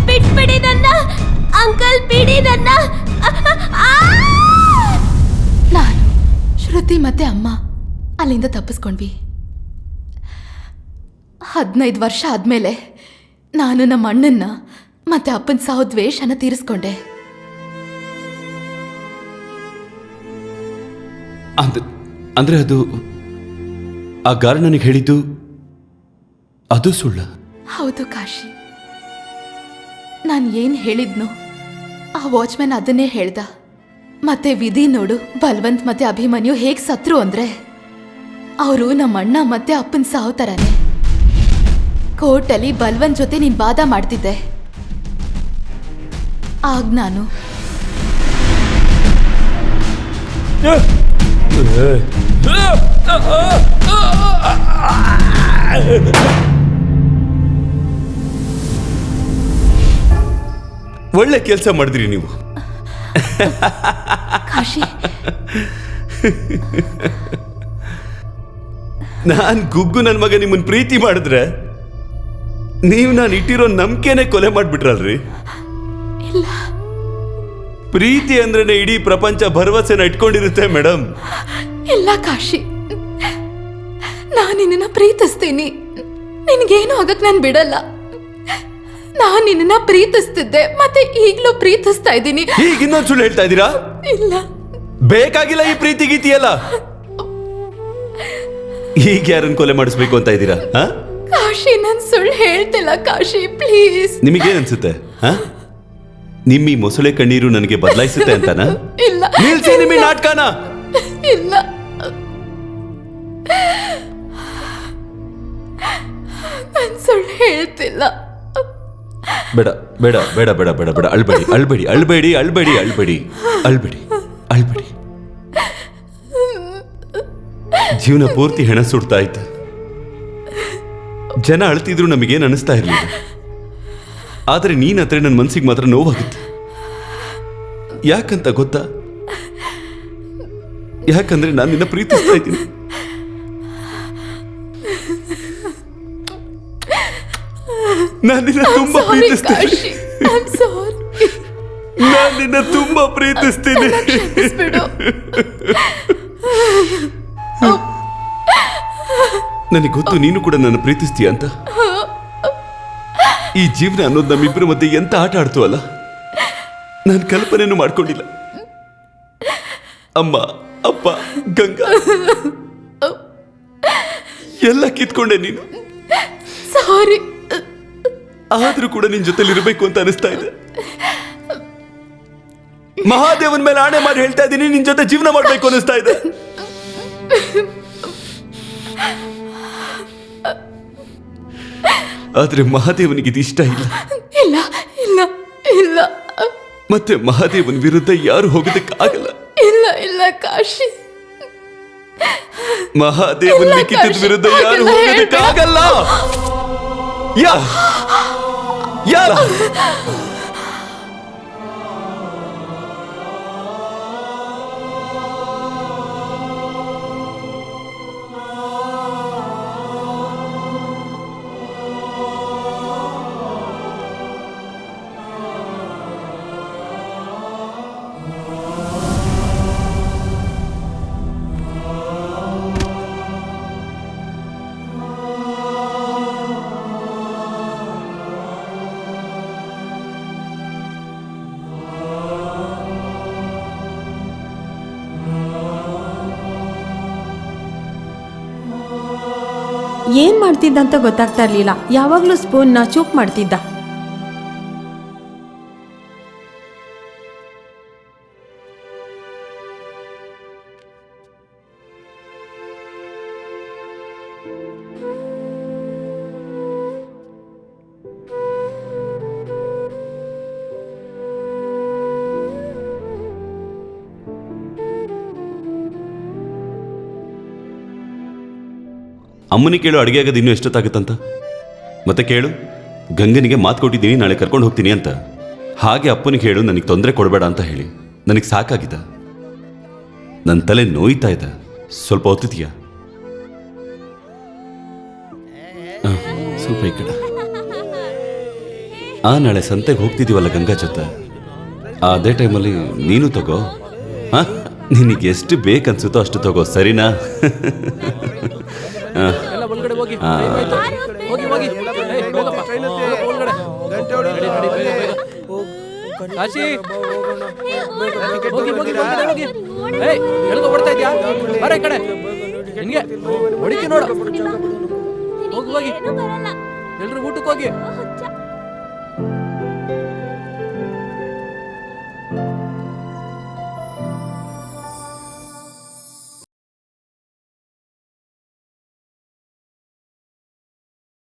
S9: ಬಿಟ್ಬಿಡಿ ನನ್ನ ಅಂಕಲ್, ಬಿಡಿ ನನ್ನ.
S7: ನಾನು ಶ್ರುತಿ ಮತ್ತೆ ಅಮ್ಮ ಅಲ್ಲಿಂದ ತಪ್ಪಿಸ್ಕೊಂಡ್ವಿ. 15 ವರ್ಷ ಆದ್ಮೇಲೆ ನಾನು ನಮ್ಮ ಅಣ್ಣನ್ನ ಮತ್ತೆ ಅಪ್ಪನ ಸಾವು ದ್ವೇಷನ ತೀರಿಸ್ಕೊಂಡೆ.
S5: ಅಂದ್ರೆ ಅದು ಆ ಗಾರ ನನಗೆ ಹೇಳಿದ್ದು ಅದು ಸುಳ್ಳ?
S7: ಹೌದು ಕಾಶಿ, ನಾನು ಏನ್ ಹೇಳಿದ್ನು ಆ ವಾಚ್ಮ್ಯಾನ್ ಅದನ್ನೇ ಹೇಳ್ದ. ಮತ್ತೆ ವಿಧಿ ನೋಡು, ಬಲ್ವಂತ್ ಮತ್ತೆ ಅಭಿಮನ್ಯು ಹೇಗ್ ಸತ್ರು ಅಂದ್ರೆ ಅವರು ನಮ್ಮ ಅಣ್ಣ ಮತ್ತೆ ಅಪ್ಪನ ಸಾವು ತರಾನೆ. ಕೋರ್ಟಲ್ಲಿ ಬಲ್ವಂತ್ ಜೊತೆ ನೀನ್ ವಾದ ಮಾಡ್ತಿದ್ದೆ. ಆಗ ನಾನು
S5: ಒಳ್ಳೆ ಕೆಲಸ ಮಾಡಿದ್ರಿ ನೀವು.
S7: ಕಾಶಿ,
S5: ನಾನ್ ಗುಗ್ಗು ನನ್ನ ಮಗ ನಿಮ್ಮನ್ ಪ್ರೀತಿ ಮಾಡಿದ್ರೆ ನೀವು ನಾನು ಇಟ್ಟಿರೋ ನಂಬಿಕೆನೆ ಕೊಲೆ ಮಾಡ್ಬಿಟ್ರಲ್ರಿ.
S7: ಇಲ್ಲ,
S5: ಪ್ರೀತಿ ಅಂದ್ರೇನೆ ಇಡೀ ಪ್ರಪಂಚ ಭರವಸೆನ ಇಟ್ಕೊಂಡಿರುತ್ತೆ ಮೇಡಮ್.
S7: ಇಲ್ಲ ಕಾಶಿ, ನಾನು ನಿನ್ನ ಪ್ರೀತಿಸ್ತೀನಿ. ನಿನ್ಗೇನು ಆಗಕ್ ನಾನು ಬಿಡಲ್ಲ. ನಾನು ನಿನ್ನ ಪ್ರೀತಿಸ್ತಿದ್ದೆ, ಮತ್ತೆ ಈಗ್ಲೂ ಪ್ರೀತಿಸ್ತಾ ಇದ್ದೀನಿ.
S5: ಈಗ ಇನ್ನೊಂದು ಸುಳ್ಳು ಹೇಳ್ತಾ ಇದ್ದೀರಾ?
S7: ಇಲ್ಲ,
S5: ಬೇಕಾಗಿಲ್ಲ ಈ ಪ್ರೀತಿ ಗೀತಿಯಲ್ಲ. ಈಗ ಯಾರನ್ನ ಕೊಲೆ ಮಾಡಿಸ್ಬೇಕು ಅಂತ ಇದ್ದೀರಾ?
S7: ಕಾಶಿ, ನಾನು ಸುಳ್ಳು ಹೇಳ್ತಿಲ್ಲ ಕಾಶಿ, ಪ್ಲೀಸ್.
S5: ನಿಮಗೇನ್ ಅನ್ಸುತ್ತೆ? ನಿಮ್ಮ ಈ ಮೊಸಳೆ ಕಣ್ಣೀರು ನನಗೆ ಬದಲಾಯಿಸುತ್ತೆ ಅಂತನಾ?
S7: ಇಲ್ಲ,
S5: ನಿಲ್ಸಿ ನಿಮ್ಮ ನಾಟಕನ.
S7: ಇಲ್ಲ, ನಾನು ಸುಳ್ಳು ಹೇಳ್ತಿಲ್ಲ.
S5: ಬೇಡ ಬೇಡ ಬೇಡ ಬೇಡ ಬೇಡ ಬೇಡ, ಅಳ್ಬೇಡಿ ಅಳ್ಬೇಡಿ ಅಳ್ಬೇಡಿ ಅಳ್ಬೇಡಿ ಅಳ್ಬೇಡಿ ಅಳ್ಬೇಡಿ ಅಳ್ಬೇಡಿ. ಜೀವನ ಪೂರ್ತಿ ಹೆಣ ಸುಡ್ತಾ ಇತ್ತು. ಜನ ಅಳ್ತಿದ್ರು ನಮಗೇನು ಅನಿಸ್ತಾ ಇರಲಿಲ್ಲ. ಆದರೆ ನೀನತ್ರ ನನ್ನ ಮನ್ಸಿಗೆ ಮಾತ್ರ ನೋವಾಗುತ್ತೆ. ಯಾಕಂತ ಗೊತ್ತಾ? ಯಾಕಂದ್ರೆ ನಾನು ನಿನ್ನ ಪ್ರೀತಿಸ್ತಾ ಇದ್ದೀನಿ. ನಾನು ನಿನ್ನ ತುಂಬಾ ಪ್ರೀತಿಸ್ತೀನಿ. ನಾನು ನಿನ್ನ ತುಂಬಾ ಪ್ರೀತಿಸ್ತೀನಿ. ನನಗೆ ಗೊತ್ತು ನೀನು ಕೂಡ ನನ್ನ ಪ್ರೀತಿಸ್ತೀಯ ಅಂತ. ಈ ಜೀವನ ಅನ್ನೋದು ನಮ್ಮಿಬ್ಬರ ಮಧ್ಯೆ ಎಂತ ಆಟ ಆಡ್ತು ಅಲ್ಲ, ನಾನು ಕಲ್ಪನೆಯನ್ನು ಮಾಡ್ಕೊಂಡಿಲ್ಲ. ಅಮ್ಮ, ಅಪ್ಪ, ಗಂಗಾ ಎಲ್ಲ ಕಿತ್ಕೊಂಡೆ ನೀನು.
S7: ಸಾರಿ.
S5: ಆದ್ರೂ ಕೂಡ ನಿನ್ ಜೊತೆಲಿ ಇರಬೇಕು ಅಂತ ಅನಿಸ್ತಾ ಇದೆ. ಮಹಾದೇವನ್ ಮೇಲೆ ಆಣೆ ಮಾಡಿ ಹೇಳ್ತಾ ಇದ್ದೀನಿ, ನಿನ್ ಜೊತೆ ಜೀವನ ಮಾಡ್ಬೇಕು ಅನಿಸ್ತಾ ಇದೆ. ಆದ್ರೆ ಮಹಾದೇವನಿಗೆ ಇದು ಇಷ್ಟ ಇಲ್ಲ.
S7: ಇಲ್ಲ ಇಲ್ಲ ಇಲ್ಲ.
S5: ಮತ್ತೆ ಮಹಾದೇವನ್ ವಿರುದ್ಧ ಯಾರು ಹೋಗೋದಕ್ಕಾಗಲ್ಲ.
S7: ಇಲ್ಲ ಇಲ್ಲ ಕಾಶಿ,
S5: ಮಹಾದೇವನ್ ಲಿಖಿತದ ವಿರುದ್ಧ ಯಾರು ಹೋಗೋದಕ್ಕಾಗಲ್ಲ. ಯಾರ
S10: ಏನ್ ಮಾಡ್ತಿದ್ದ ಅಂತ ಗೊತ್ತಾಗ್ತಾ ಇರ್ಲಿಲ್ಲ. ಯಾವಾಗ್ಲೂ ಸ್ಪೂನ್ನ ಚೂಕ್ ಮಾಡ್ತಿದ್ದ.
S5: ಅಮ್ಮನಿಗೆ ಕೇಳು ಅಡುಗೆ ಆಗೋದು ಇನ್ನೂ ಎಷ್ಟೊತ್ತಾಗುತ್ತಂತ. ಮತ್ತೆ ಕೇಳು, ಗಂಗನಿಗೆ ಮಾತು ಕೊಟ್ಟಿದ್ದೀನಿ ನಾಳೆ ಕರ್ಕೊಂಡು ಹೋಗ್ತೀನಿ ಅಂತ. ಹಾಗೆ ಅಪ್ಪನಿಗೆ ಹೇಳು ನನಗೆ ತೊಂದರೆ ಕೊಡಬೇಡ ಅಂತ ಹೇಳಿ. ನನಗೆ ಸಾಕಾಗಿದ್ದ, ನನ್ನ ತಲೆ ನೋಯ್ತಾ ಇದ್ದ. ಸ್ವಲ್ಪ ಹೊತ್ತಿದೆಯಾ? ಸ್ವಲ್ಪ ಈ ಕಡೆ. ನಾಳೆ ಸಂತೆಗೆ ಹೋಗ್ತಿದ್ದೀವಲ್ಲ ಗಂಗಾ ಜೊತೆ, ಅದೇ ಟೈಮಲ್ಲಿ ನೀನು ತಗೋ. ನಿನಗೆ ಎಷ್ಟು ಬೇಕನ್ಸುತ್ತೋ ಅಷ್ಟು ತಗೋ, ಸರಿನಾ?
S3: ಎಲ್ಲ ಒಳಗಡೆ ಹೋಗಿ ಟೈಮ್ ಆಯ್ತು. ಹೋಗಿ ಹೋಗಿ ಏಯ್, ಹೋಗಪ್ಪ. ಒಳಗಡೆ ಕಾಶಿ ಹೋಗಿ ಹೋಗಿ ಒಳಗಡೆ ಹೋಗಿ. ಏಯ್, ಎಳ್ಕೊ ಓಡ್ತಾ ಇದ್ಯಾ? ಬರ ಈ ಕಡೆ. ನಿನ್ಗೆ ಹೊಡಿತೀನಿ ನೋಡು. ಹೋಗಿ ಹೋಗಿ ಎಲ್ರು ಊಟಕ್ಕೆ ಹೋಗಿ.